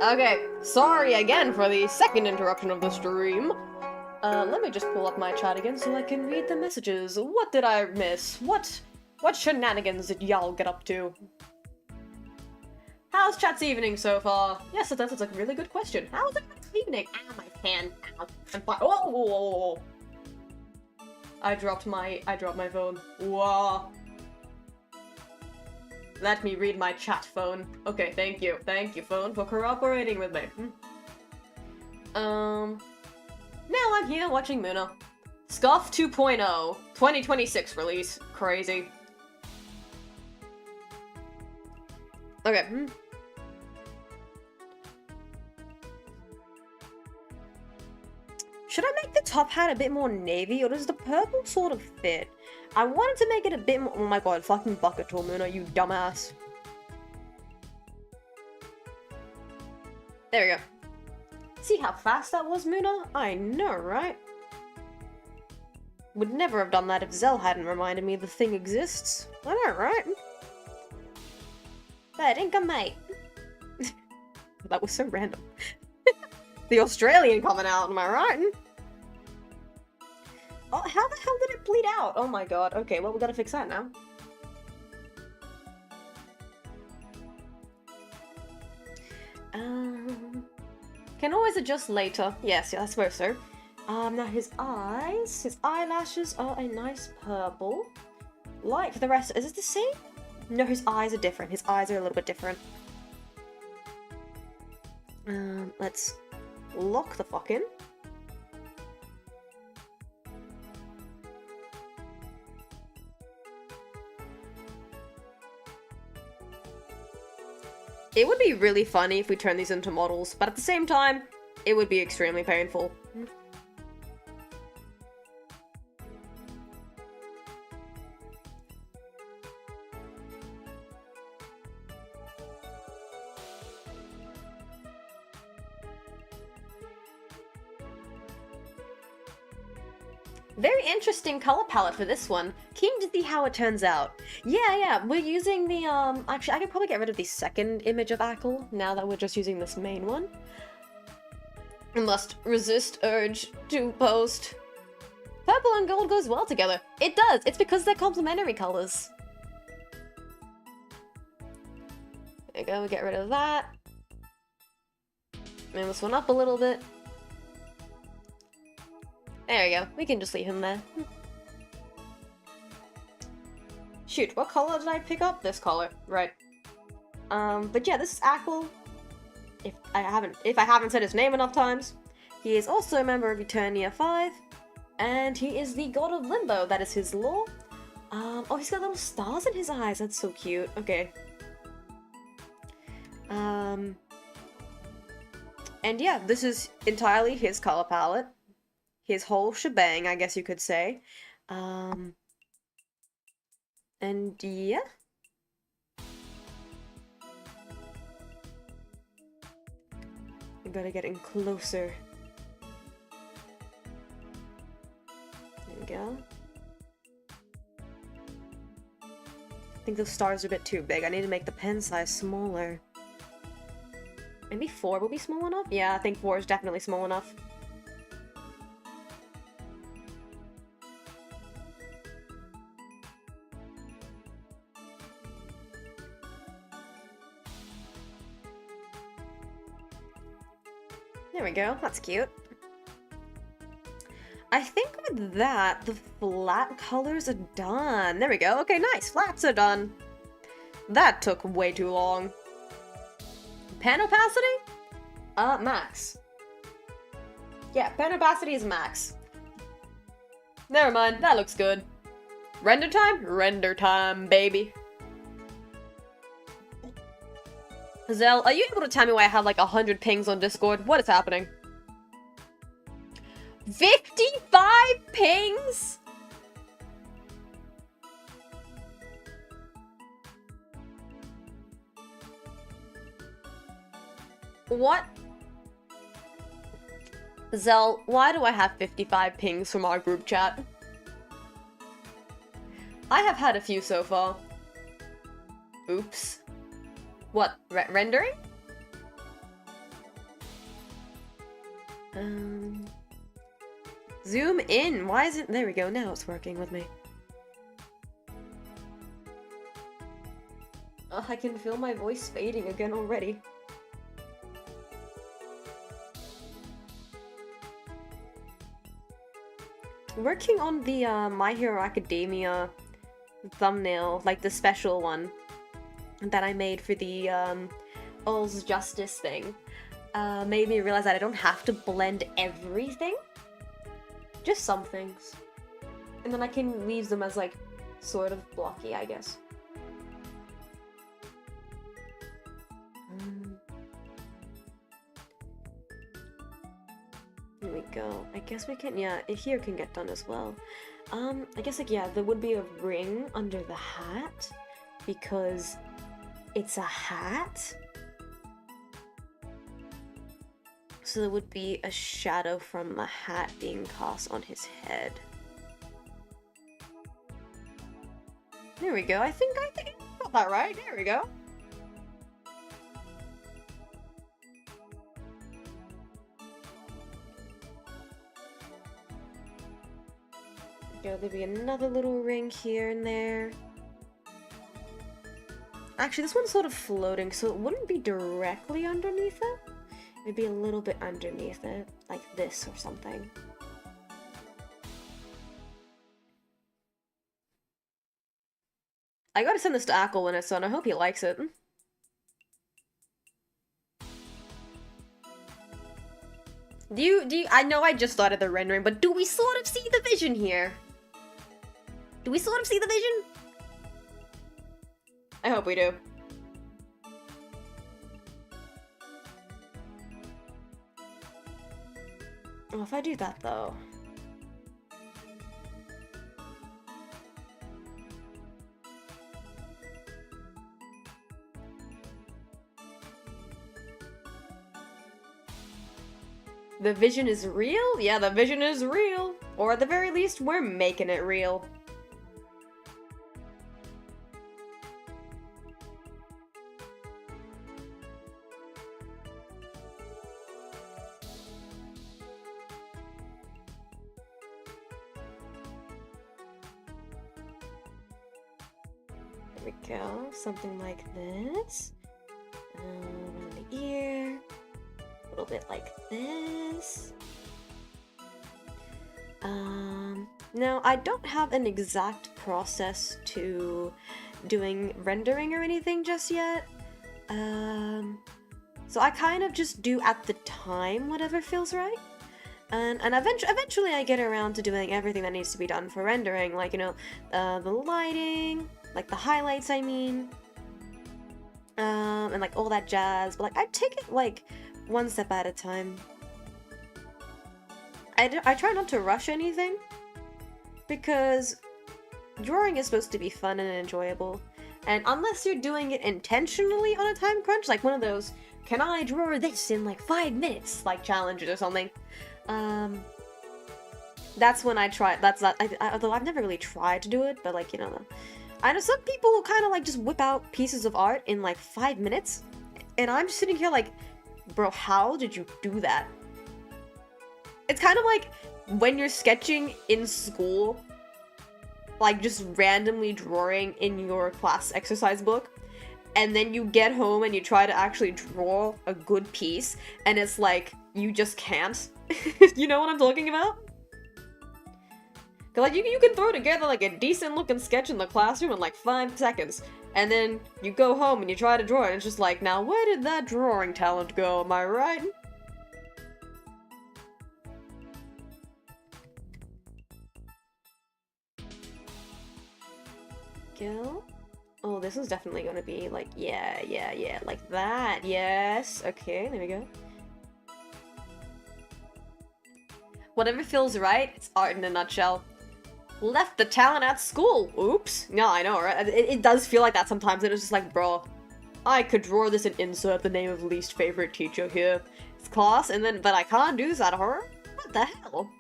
Okay, sorry again for the second interruption of the stream. Let me just pull up my chat again so I can read the messages. What did I miss? What shenanigans did y'all get up to? How's chat's evening so far? Yes, that's a really good question. How's it evening? Ow, my hand. Ow. I'm fine. Whoa, whoa, whoa, whoa. I dropped my phone. Whoa. Let me read my chat, phone. Okay, thank you. Thank you, phone, for cooperating with me. Now I'm here watching Moona. Scuff 2.0, 2026 release. Crazy. Okay. Should I make the top hat a bit more navy, or does the purple sort of fit? I wanted to make it a bit more- oh my god, fucking bucket tool, Moona, you dumbass. There we go. See how fast that was, Moona? I know, right? Would never have done that if Zell hadn't reminded me the thing exists. I know, right? Hey, dinkum, mate. That was so random. The Australian coming out, am I right? Oh, how the hell did it bleed out? Oh my god. Okay, well, we gotta fix that now. Can always adjust later. Yes, yeah, I suppose so. Now his eyes. His eyelashes are a nice purple. Like the rest, is it the same? No, his eyes are different. His eyes are a little bit different. Let's lock the fuck in. It would be really funny if we turn these into models, but at the same time, it would be extremely painful. Very interesting color palette for this one. Keen to see how it turns out. Yeah, we're using the, actually, I could probably get rid of the second image of Ackle, now that we're just using this main one. I must resist urge to post. Purple and gold goes well together. It does, it's because they're complementary colors. There we go, we get rid of that. Move this one up a little bit. There we go, we can just leave him there. Shoot, what color did I pick up? This color, right. But yeah, this is Ackle. If I haven't said his name enough times. He is also a member of Eternia V, and he is the god of limbo, that is his lore. Oh, he's got little stars in his eyes, that's so cute. Okay. And yeah, this is entirely his color palette. His whole shebang, I guess you could say. And yeah. We gotta get in closer. There we go. I think those stars are a bit too big. I need to make the pen size smaller. Maybe 4 will be small enough? Yeah, I think 4 is definitely small enough. There we go, that's cute. I think with that, the flat colors are done. There we go, okay, nice, flats are done. That took way too long. Pen opacity? Max. Yeah, pen opacity is max. Never mind, that looks good. Render time? Render time, baby. Zell, are you able to tell me why I have like 100 pings on Discord? What is happening? 55 pings?! What? Zell, why do I have 55 pings from our group chat? I have had a few so far. Oops. What? Rendering? Zoom in. Why is it? There we go. Now it's working with me. Oh, I can feel my voice fading again already. Working on the My Hero Academia thumbnail, like the special one that I made for the All's Justice thing, made me realize that I don't have to blend everything. Just some things. And then I can leave them as like sort of blocky, I guess. Here we go. I guess we can, yeah, here can get done as well. I guess like, yeah, there would be a ring under the hat because it's a hat. So there would be a shadow from the hat being cast on his head. There we go. I think I got that right. There we go. There'll be another little ring here and there. Actually, this one's sort of floating, so it wouldn't be directly underneath it. It'd be a little bit underneath it, like this or something. I gotta send this to Ackle when it's done. I hope he likes it. Do you, I know I just started the rendering, but do we sort of see the vision here? Do we sort of see the vision? I hope we do. Oh, if I do that though. The vision is real? Yeah, the vision is real. Or at the very least, we're making it real. There we go, something like this. Around the ear, a little bit like this. Now I don't have an exact process to doing rendering or anything just yet. So I kind of just do at the time whatever feels right. And eventually I get around to doing everything that needs to be done for rendering, like, you know, the lighting, like the highlights, I mean, and like all that jazz, but like I take it like one step at a time. I try not to rush anything, because drawing is supposed to be fun and enjoyable, and unless you're doing it intentionally on a time crunch, like one of those "can I draw this in like 5 minutes" like challenges or something, that's when I try. Although I've never really tried to do it, but like, you know, I know some people who kind of like just whip out pieces of art in like 5 minutes, and I'm just sitting here like, bro, how did you do that? It's kind of like when you're sketching in school, like just randomly drawing in your class exercise book, and then you get home and you try to actually draw a good piece, and it's like, you just can't. You know what I'm talking about? Cause like you can throw together like a decent looking sketch in the classroom in like 5 seconds, and then you go home and you try to draw it, and it's just like, now where did that drawing talent go, am I right? Go. Oh, this is definitely gonna be like, yeah, like that, yes. Okay, there we go. Whatever feels right, it's art in a nutshell. Left the talent at school. Oops. No, I know, right? It does feel like that sometimes, and it's just like, bro, I could draw this and insert the name of least favorite teacher here. It's class, and then, but I can't do that, her? What the hell?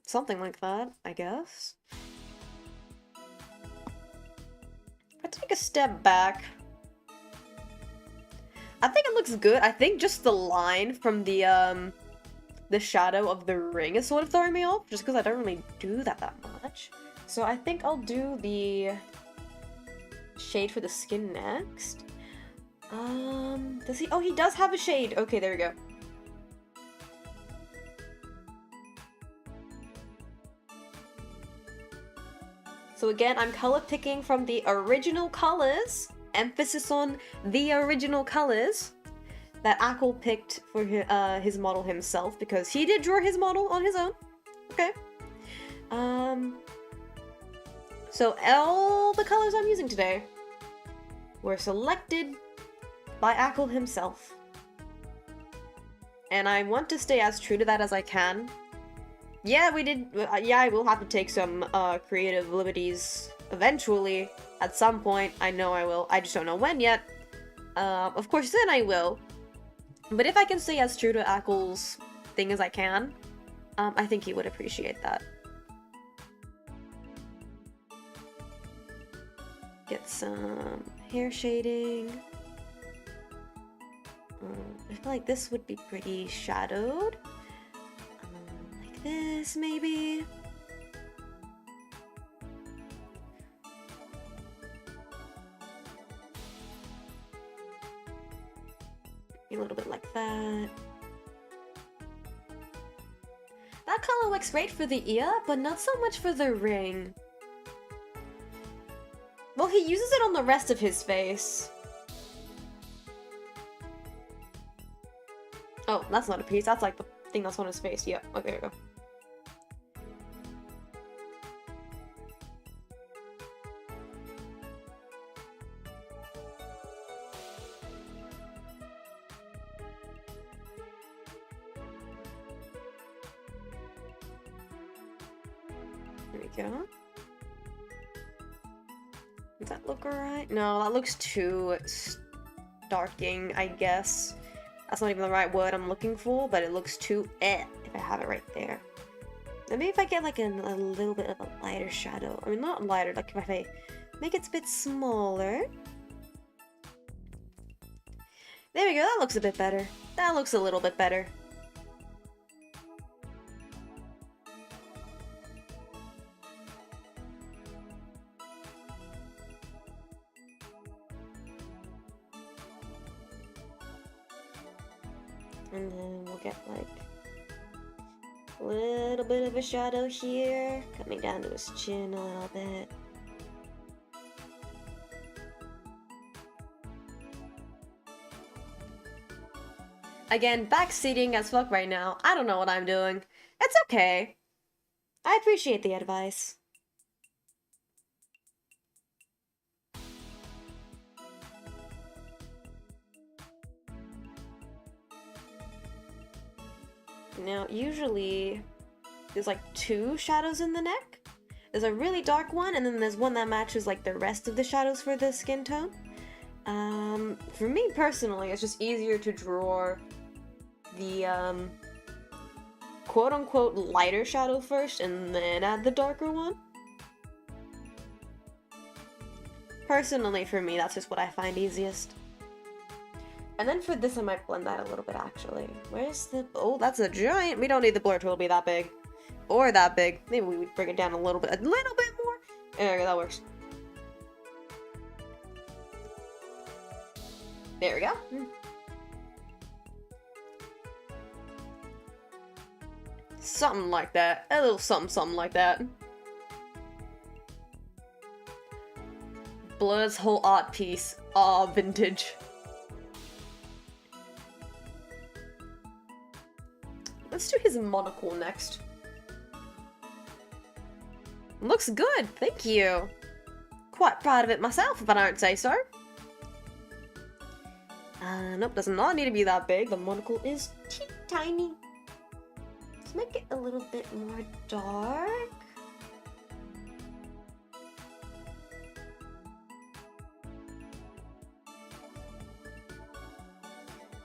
Something like that, I guess. If I take a step back, I think it looks good. I think just the line from the shadow of the ring is sort of throwing me off, just because I don't really do that much. So I think I'll do the shade for the skin next. Does he? Oh, he does have a shade. Okay, there we go. So again, I'm color picking from the original colors, emphasis on the original colors, that Ackle picked for his model himself, because he did draw his model on his own. Okay. So all the colors I'm using today were selected by Ackle himself. And I want to stay as true to that as I can. Yeah, we did. Yeah, I will have to take some creative liberties eventually, at some point. I know I will. I just don't know when yet. Of course, then I will. But if I can stay as true to Ackle's thing as I can, I think he would appreciate that. Get some hair shading. I feel like this would be pretty shadowed. This, maybe? A little bit like that. That color works great for the ear, but not so much for the ring. Well, he uses it on the rest of his face. Oh, that's not a piece, that's like the thing that's on his face. Yeah, okay, there we go. There we go. look alright? No, that looks too starking, I guess. That's not even the right word I'm looking for, but it looks too if I have it right there. Maybe if I get like a little bit of a lighter shadow. I mean, not lighter, like if I make it a bit smaller. There we go, that looks a bit better. That looks a little bit better. And then we'll get like a little bit of a shadow here, coming down to his chin a little bit. Again, backseating as fuck right now. I don't know what I'm doing. It's okay. I appreciate the advice. Now, usually, there's like 2 shadows in the neck. There's a really dark one, and then there's one that matches like the rest of the shadows for the skin tone. For me personally, it's just easier to draw the, quote-unquote lighter shadow first, and then add the darker one. Personally, for me, that's just what I find easiest. And then for this, I might blend that a little bit, actually. Where's the... Oh, that's a giant... We don't need the blur tool to be that big. Or that big. Maybe we would bring it down a little bit more. There we go, that works. There we go. Something like that. A little something like that. Blur's whole art piece. Aw, vintage. Let's do his monocle next. Looks good, thank you. Quite proud of it myself, if I don't say so. Nope, does not need to be that big. The monocle is tiny. Let's make it a little bit more dark.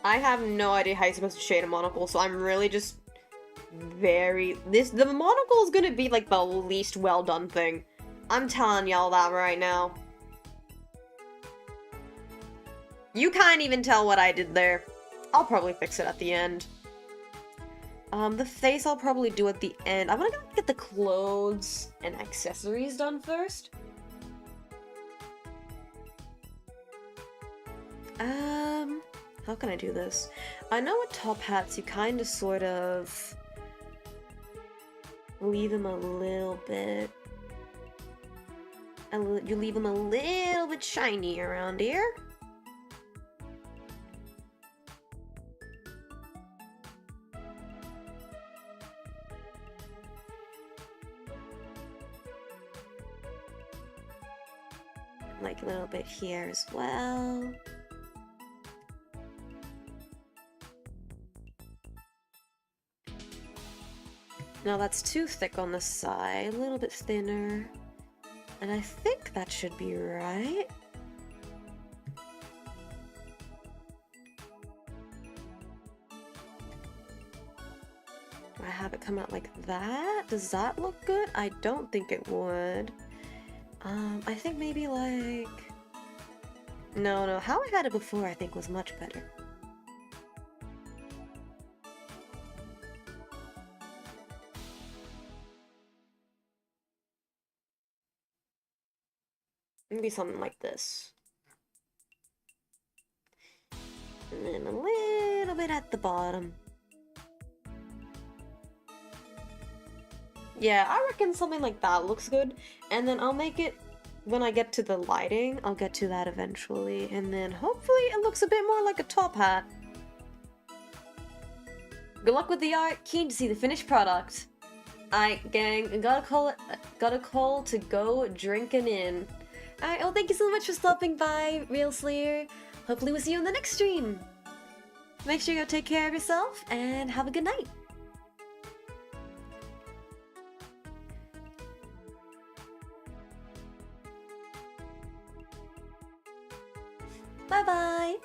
I have no idea how you're supposed to shade a monocle, so I'm really just the monocle is gonna be like the least well done thing. I'm telling y'all that right now. You can't even tell what I did there. I'll probably fix it at the end. The face I'll probably do at the end. I'm gonna get the clothes and accessories done first. How can I do this? I know with top hats, you kind of sort of leave them a little bit. You leave them a little bit shiny around here. Like a little bit here as well. Now that's too thick on the side, a little bit thinner. And I think that should be right. Do I have it come out like that? Does that look good? I don't think it would. I think maybe like... No, how I had it before I think was much better. Maybe something like this. And then a little bit at the bottom. Yeah, I reckon something like that looks good. And then I'll make it, when I get to the lighting, I'll get to that eventually. And then hopefully it looks a bit more like a top hat. Good luck with the art. Keen to see the finished product. Alright, gang, got a call to go drinking in. Alright, well, thank you so much for stopping by, Real Slayer. Hopefully we'll see you in the next stream. Make sure you take care of yourself, and have a good night. Bye-bye!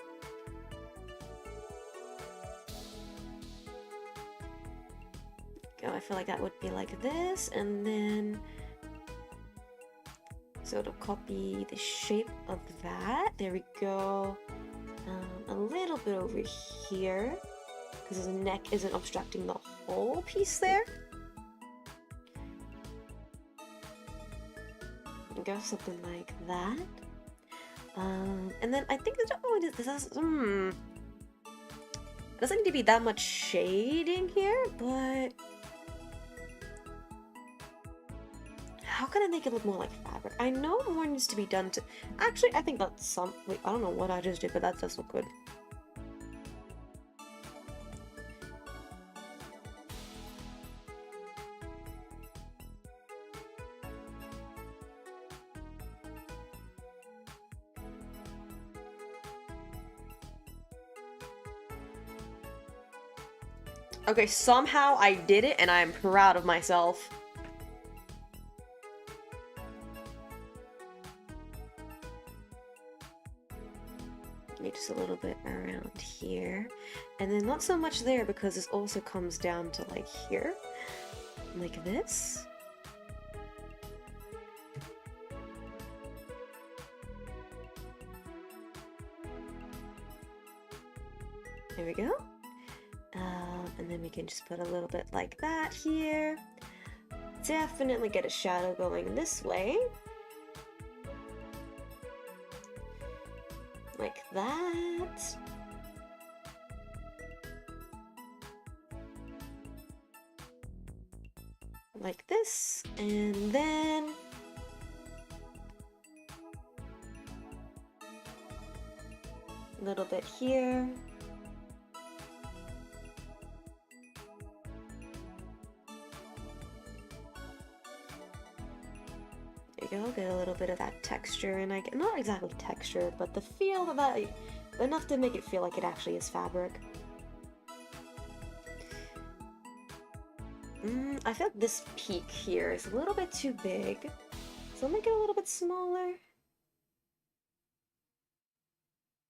Oh, I feel like that would be like this, and then sort of copy the shape of that. There we go. A little bit over here, because his neck isn't obstructing the whole piece there. Go something like that. And then I think that it doesn't need to be that much shading here, but how can I make it look more like fabric? I know more needs to be done to... Actually, I think that's some... Wait, I don't know what I just did, but that does look good. Okay, somehow I did it, and I'm proud of myself. Maybe just a little bit around here. And then not so much there, because this also comes down to, like, here. Like this. There we go. And then we can just put a little bit like that here. Definitely get a shadow going this way. Like that. Like this. And then a little bit here. There you go, get a little bit of that texture, and I get, not exactly texture, but the feel of that, enough to make it feel like it actually is fabric. I feel like this peak here is a little bit too big, so I'll make it a little bit smaller.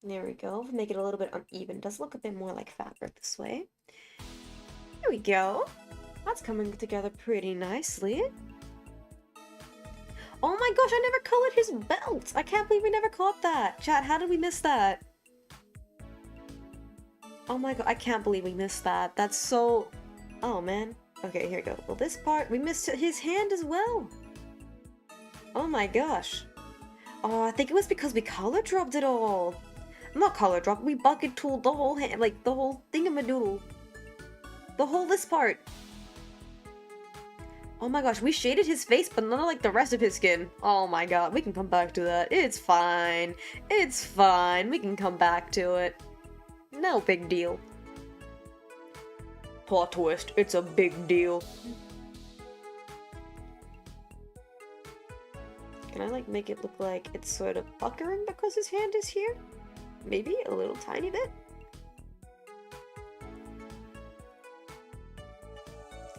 There we go, make it a little bit uneven. It does look a bit more like fabric this way. There we go. That's coming together pretty nicely. Oh my gosh, I never colored his belt! I can't believe we never caught that! Chat, how did we miss that? Oh my god, I can't believe we missed that. That's so... Oh man. Okay, here we go. Well, this part, we missed his hand as well! Oh my gosh. Oh, I think it was because we color dropped it all! Not color dropped, we bucket tooled the whole hand, like the whole thingamadoodle. The whole this part! Oh my gosh, we shaded his face, but not like the rest of his skin. Oh my god, we can come back to that. It's fine. It's fine. We can come back to it. No big deal. Plot twist, it's a big deal. Can I like make it look like it's sort of puckering because his hand is here? Maybe a little tiny bit?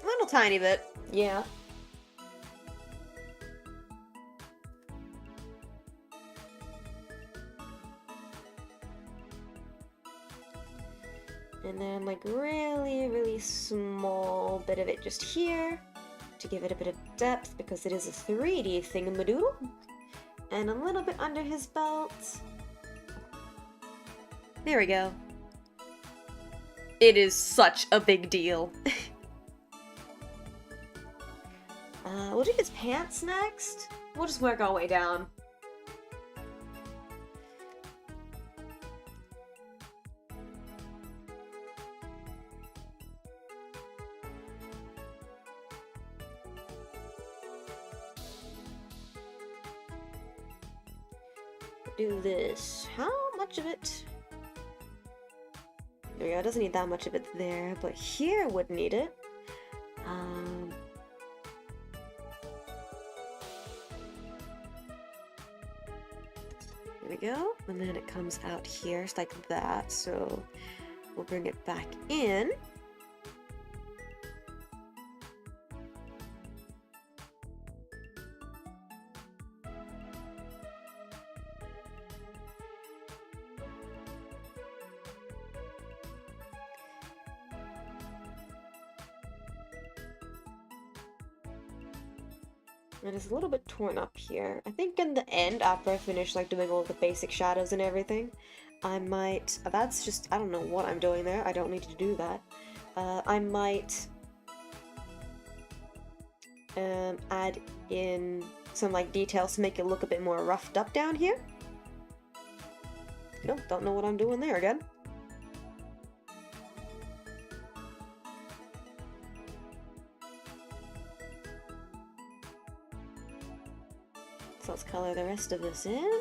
A little tiny bit. Yeah. And then like really small bit of it just here to give it a bit of depth because it is a 3D thingamadoodle. And a little bit under his belt. There we go. It is such a big deal. We'll do his pants next. We'll just work our way down. Do this. How much of it? There we go. It doesn't need that much of it there, but here would need it. There we go, and then it comes out here, just like that, so we'll bring it back in. And it's a little bit torn up here. I think in the end, after I finish like doing all the basic shadows and everything, I might, that's just, I don't know what I'm doing there. I don't need to do that. I might add in some like details to make it look a bit more roughed up down here. Nope, don't know what I'm doing there again. So let's color the rest of this in.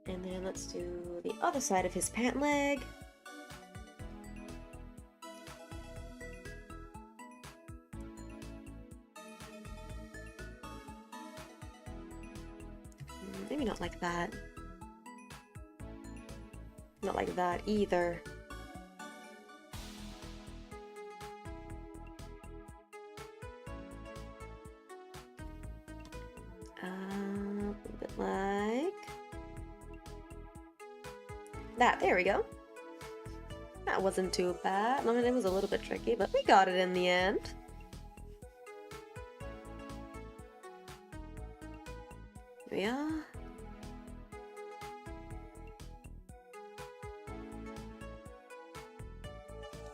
And then let's do the other side of his pant leg. Maybe not like that. Not like that either. A bit like that. There we go. That wasn't too bad. I mean, it was a little bit tricky, but we got it in the end. Here we are.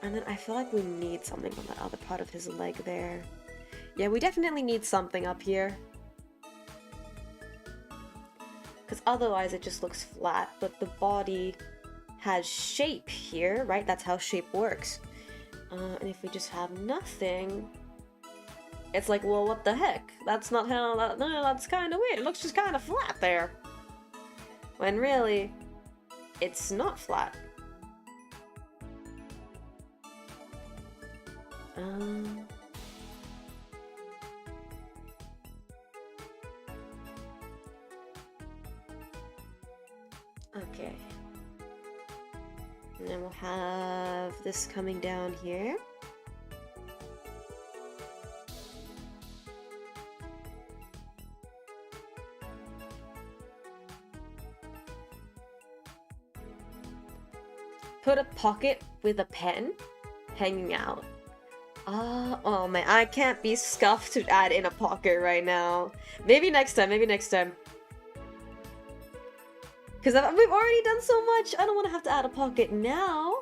And then I feel like we need something on that other part of his leg there. Yeah, we definitely need something up here. Because otherwise it just looks flat, but the body has shape here, right? That's how shape works. And if we just have nothing, it's like, well, what the heck? That's not how, no, that's kind of weird. It looks just kind of flat there. When really, it's not flat. Okay. And then we'll have this coming down here. Put a pocket with a pen hanging out. Oh man, I can't be scuffed to add in a pocket right now. Maybe next time, maybe next time. Because we've already done so much, I don't want to have to add a pocket now.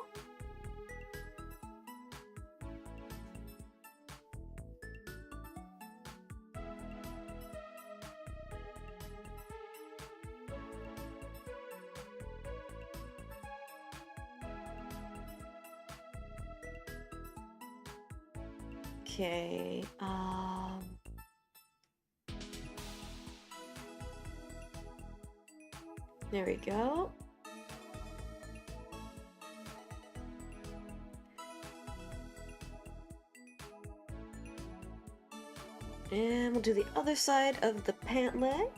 Okay, there we go. And we'll do the other side of the pant leg.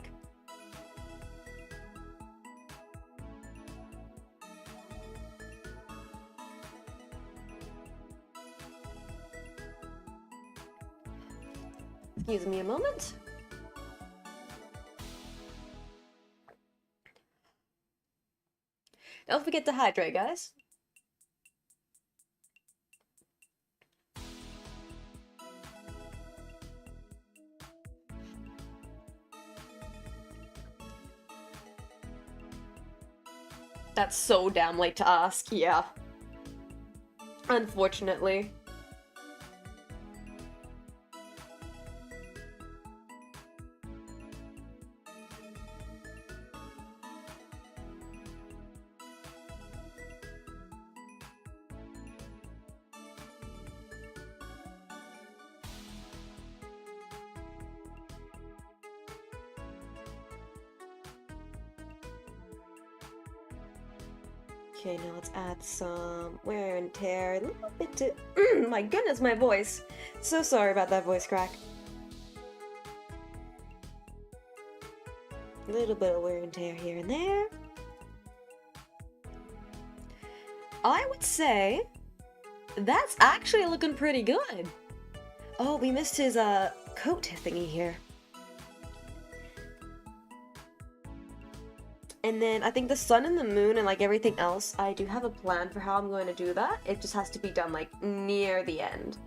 Excuse me a moment. Don't forget to hydrate, guys. That's so damn late to ask, yeah. Unfortunately. Okay, now let's add some wear and tear, a little bit to... my goodness, my voice! So sorry about that voice crack. A little bit of wear and tear here and there. I would say That's actually looking pretty good. Oh, we missed his coat thingy here. And then I think the sun and the moon and like everything else, I do have a plan for how I'm going to do that. It just has to be done like near the end.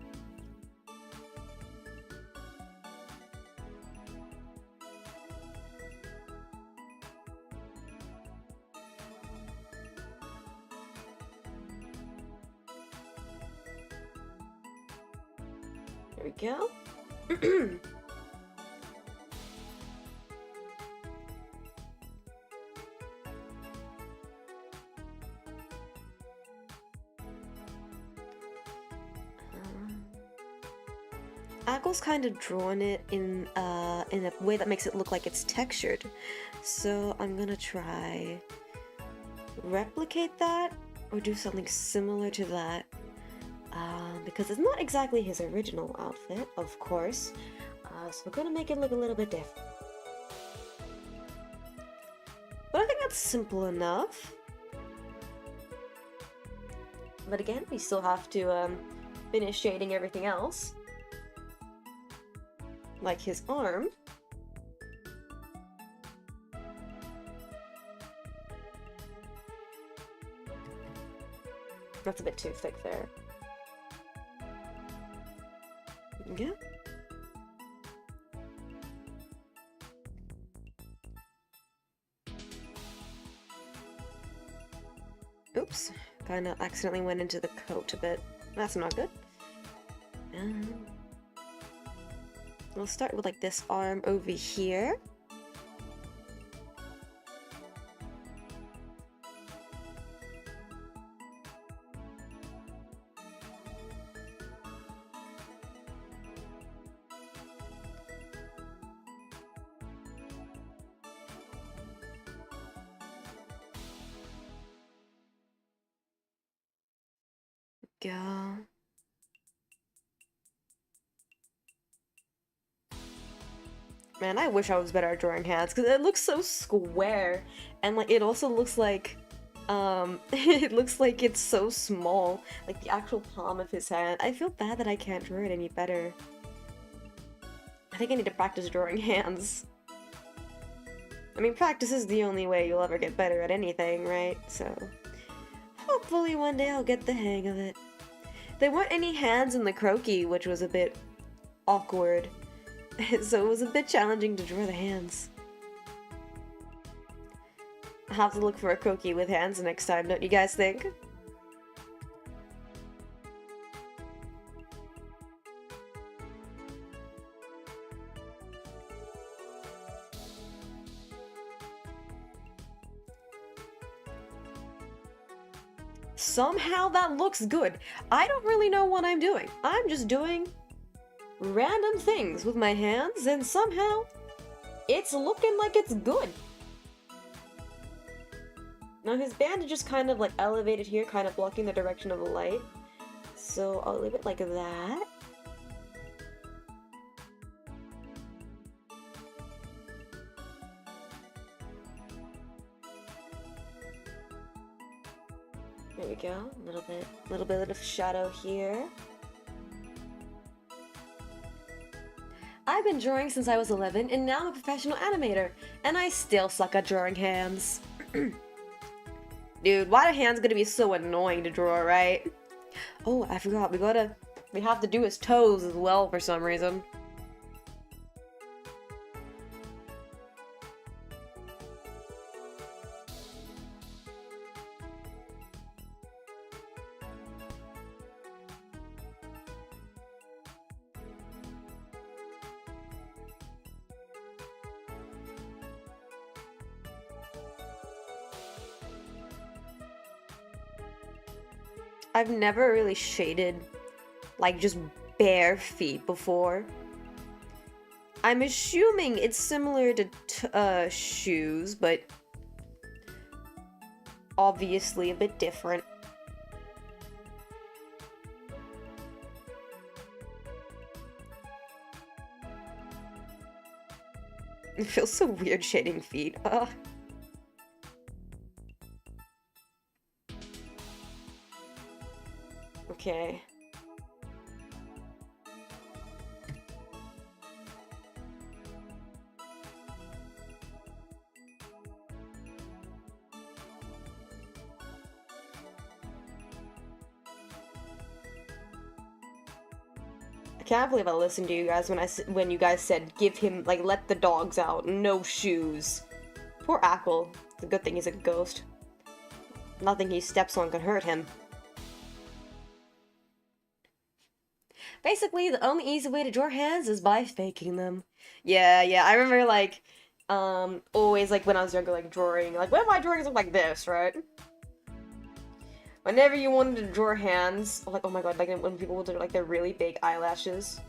There we go. Apple's kind of drawn it in a way that makes it look like it's textured. So I'm gonna try replicate that or do something similar to that. Because it's not exactly his original outfit, of course. So we're gonna make it look a little bit different. But I think that's simple enough. But again, we still have to finish shading everything else. Like his arm. That's a bit too thick there. Yeah. Oops. Kinda accidentally went into the coat a bit. That's not good. We'll start with like this arm over here. Go. Man, I wish I was better at drawing hands because it looks so square, and like it also looks like it looks like it's so small, like the actual palm of his hand. I feel bad that I can't draw it any better. I think I need to practice drawing hands. I mean, practice is the only way you'll ever get better at anything, right? So hopefully one day I'll get the hang of it. There weren't any hands in the croquis, which was a bit awkward. So it was a bit challenging to draw the hands. I'll have to look for a croquis with hands next time, don't you guys think? Somehow that looks good. I don't really know what I'm doing. I'm just doing random things with my hands, and somehow it's looking like it's good. Now his bandage is kind of like elevated here, kind of blocking the direction of the light. So I'll leave it like that. There we go. A little bit of shadow here. I've been drawing since I was 11, and now I'm a professional animator, and I still suck at drawing hands. Dude, why are hands gonna be so annoying to draw, right? Oh, I forgot, we have to do his toes as well for some reason. I've never really shaded, like, just bare feet before. I'm assuming it's similar to shoes, but obviously a bit different. It feels so weird shading feet. Okay. I can't believe I listened to you guys when you guys said give him, like, let the dogs out, no shoes. Poor Ackle. It's a good thing he's a ghost. Nothing he steps on can hurt him. Basically, the only easy way to draw hands is by faking them. Yeah, I remember, like, always, like, when I was younger, like, drawing, like, when my drawings look like this, right? Whenever you wanted to draw hands, like, oh my god, like, when people would do, like, their really big eyelashes.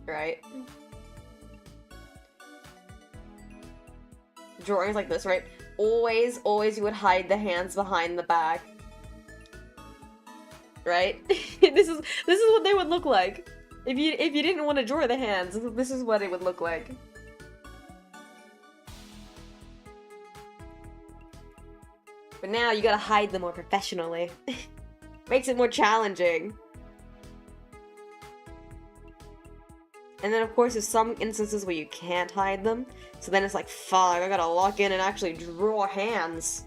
Right? Drawings like this, right? Always you would hide the hands behind the back. Right? This is what they would look like. If you didn't want to draw the hands, this is what it would look like. But now you gotta hide them more professionally. Makes it more challenging. And then of course there's some instances where you can't hide them. So then it's like, fuck, I gotta lock in and actually draw hands.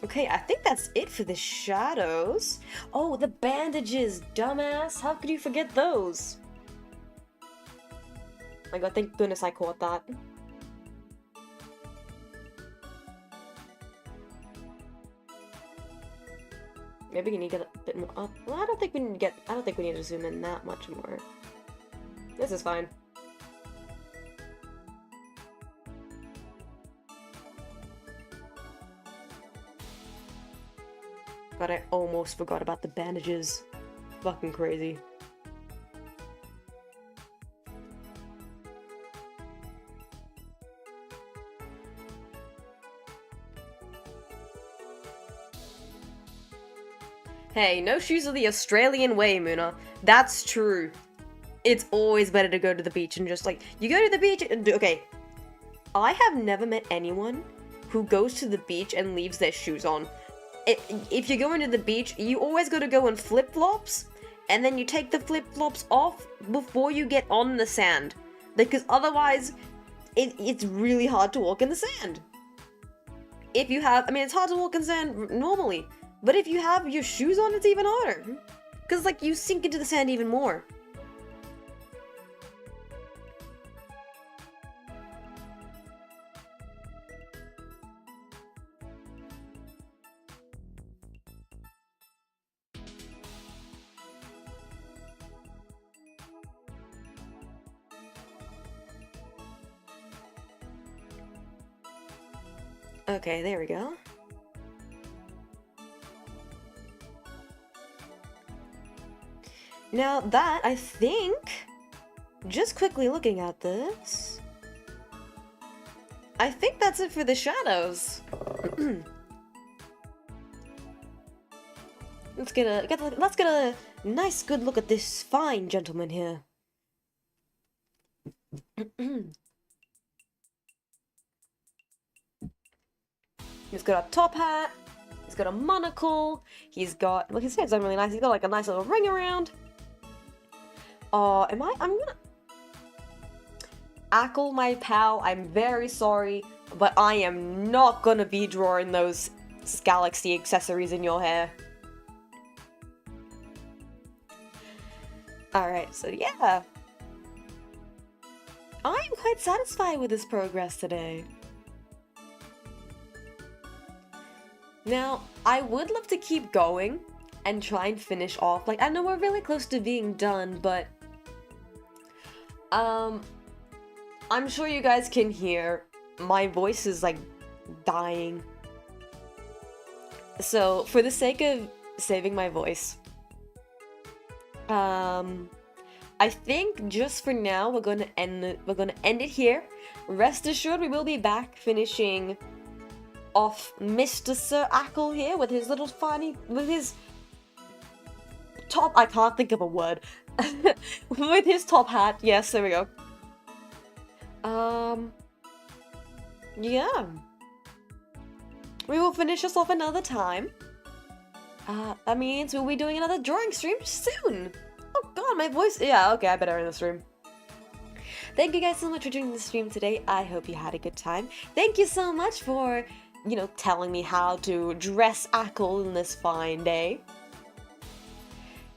Okay, I think that's it for the shadows. Oh, the bandages, dumbass! How could you forget those? Oh my god, thank goodness I caught that. Maybe we need to get a bit more up. Well, I don't think we need to zoom in that much more. This is fine. God, I almost forgot about the bandages. Fucking crazy. Hey, no shoes are the Australian way, Moona. That's true. It's always better to go to the beach and just, like, you go to the beach and okay. I have never met anyone who goes to the beach and leaves their shoes on. If you're going to the beach, you always gotta go in flip-flops, and then you take the flip-flops off before you get on the sand. Because otherwise, it's really hard to walk in the sand. If you have, I mean, it's hard to walk in sand normally, but if you have your shoes on, it's even harder. Because, like, you sink into the sand even more. Okay, there we go. Now that, I think, just quickly looking at this, I think that's it for the shadows. Let's get a nice good look at this fine gentleman here. He's got a top hat, he's got a monocle, he's got, well, his hair's done really nice, he's got like a nice little ring around. I'm gonna... Ackle, my pal, I'm very sorry, but I am not gonna be drawing those Galaxy accessories in your hair. Alright, so yeah. I'm quite satisfied with this progress today. Now, I would love to keep going and try and finish off. Like, I know we're really close to being done, but I'm sure you guys can hear my voice is like dying. So, for the sake of saving my voice, I think just for now we're gonna end it here. Rest assured, we will be back finishing off Mr. Sir Ackle here with his little funny, with his top, I can't think of a word. With his top hat, yes, there we go. Yeah. We will finish this off another time. That means we'll be doing another drawing stream soon. Oh god, my voice, yeah, okay, I better end this stream. Thank you guys so much for joining the stream today. I hope you had a good time. Thank you so much for, you know, telling me how to dress Ackle in this fine day.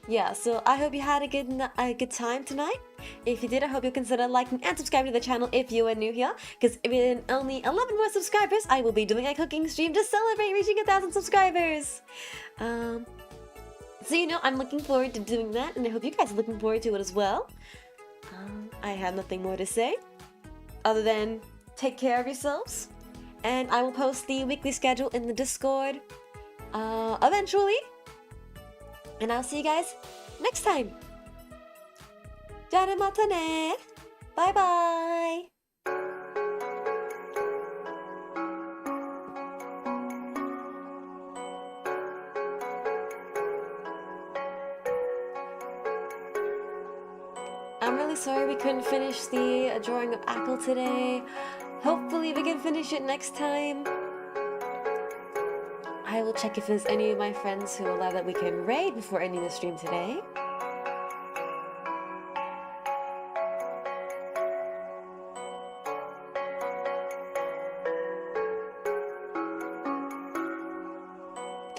Yeah, so I hope you had a good time tonight. If you did, I hope you'll consider liking and subscribing to the channel if you are new here, because in only 11 more subscribers, I will be doing a cooking stream to celebrate reaching 1,000 subscribers. So you know, I'm looking forward to doing that, and I hope you guys are looking forward to it as well. I have nothing more to say, other than take care of yourselves, and I will post the weekly schedule in the Discord, eventually. And I'll see you guys next time. Mata ne. Bye bye. I'm really sorry we couldn't finish the drawing of Ackle today. Hopefully we can finish it next time. I will check if there's any of my friends who allow that we can raid before ending the stream today.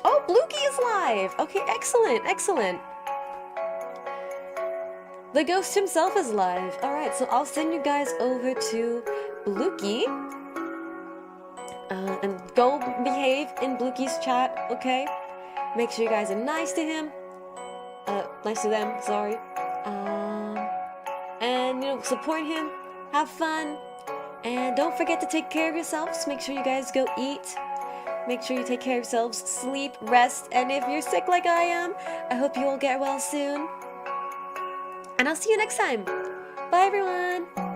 Oh, Blukey is live! Okay, excellent, excellent. The ghost himself is live. Alright, so I'll send you guys over to Blukey. And go behave in Blukey's chat, okay? Make sure you guys are nice to him. Nice to them, sorry. And, you know, support him. Have fun. And don't forget to take care of yourselves. Make sure you guys go eat. Make sure you take care of yourselves. Sleep, rest. And if you're sick like I am, I hope you all get well soon. And I'll see you next time. Bye, everyone.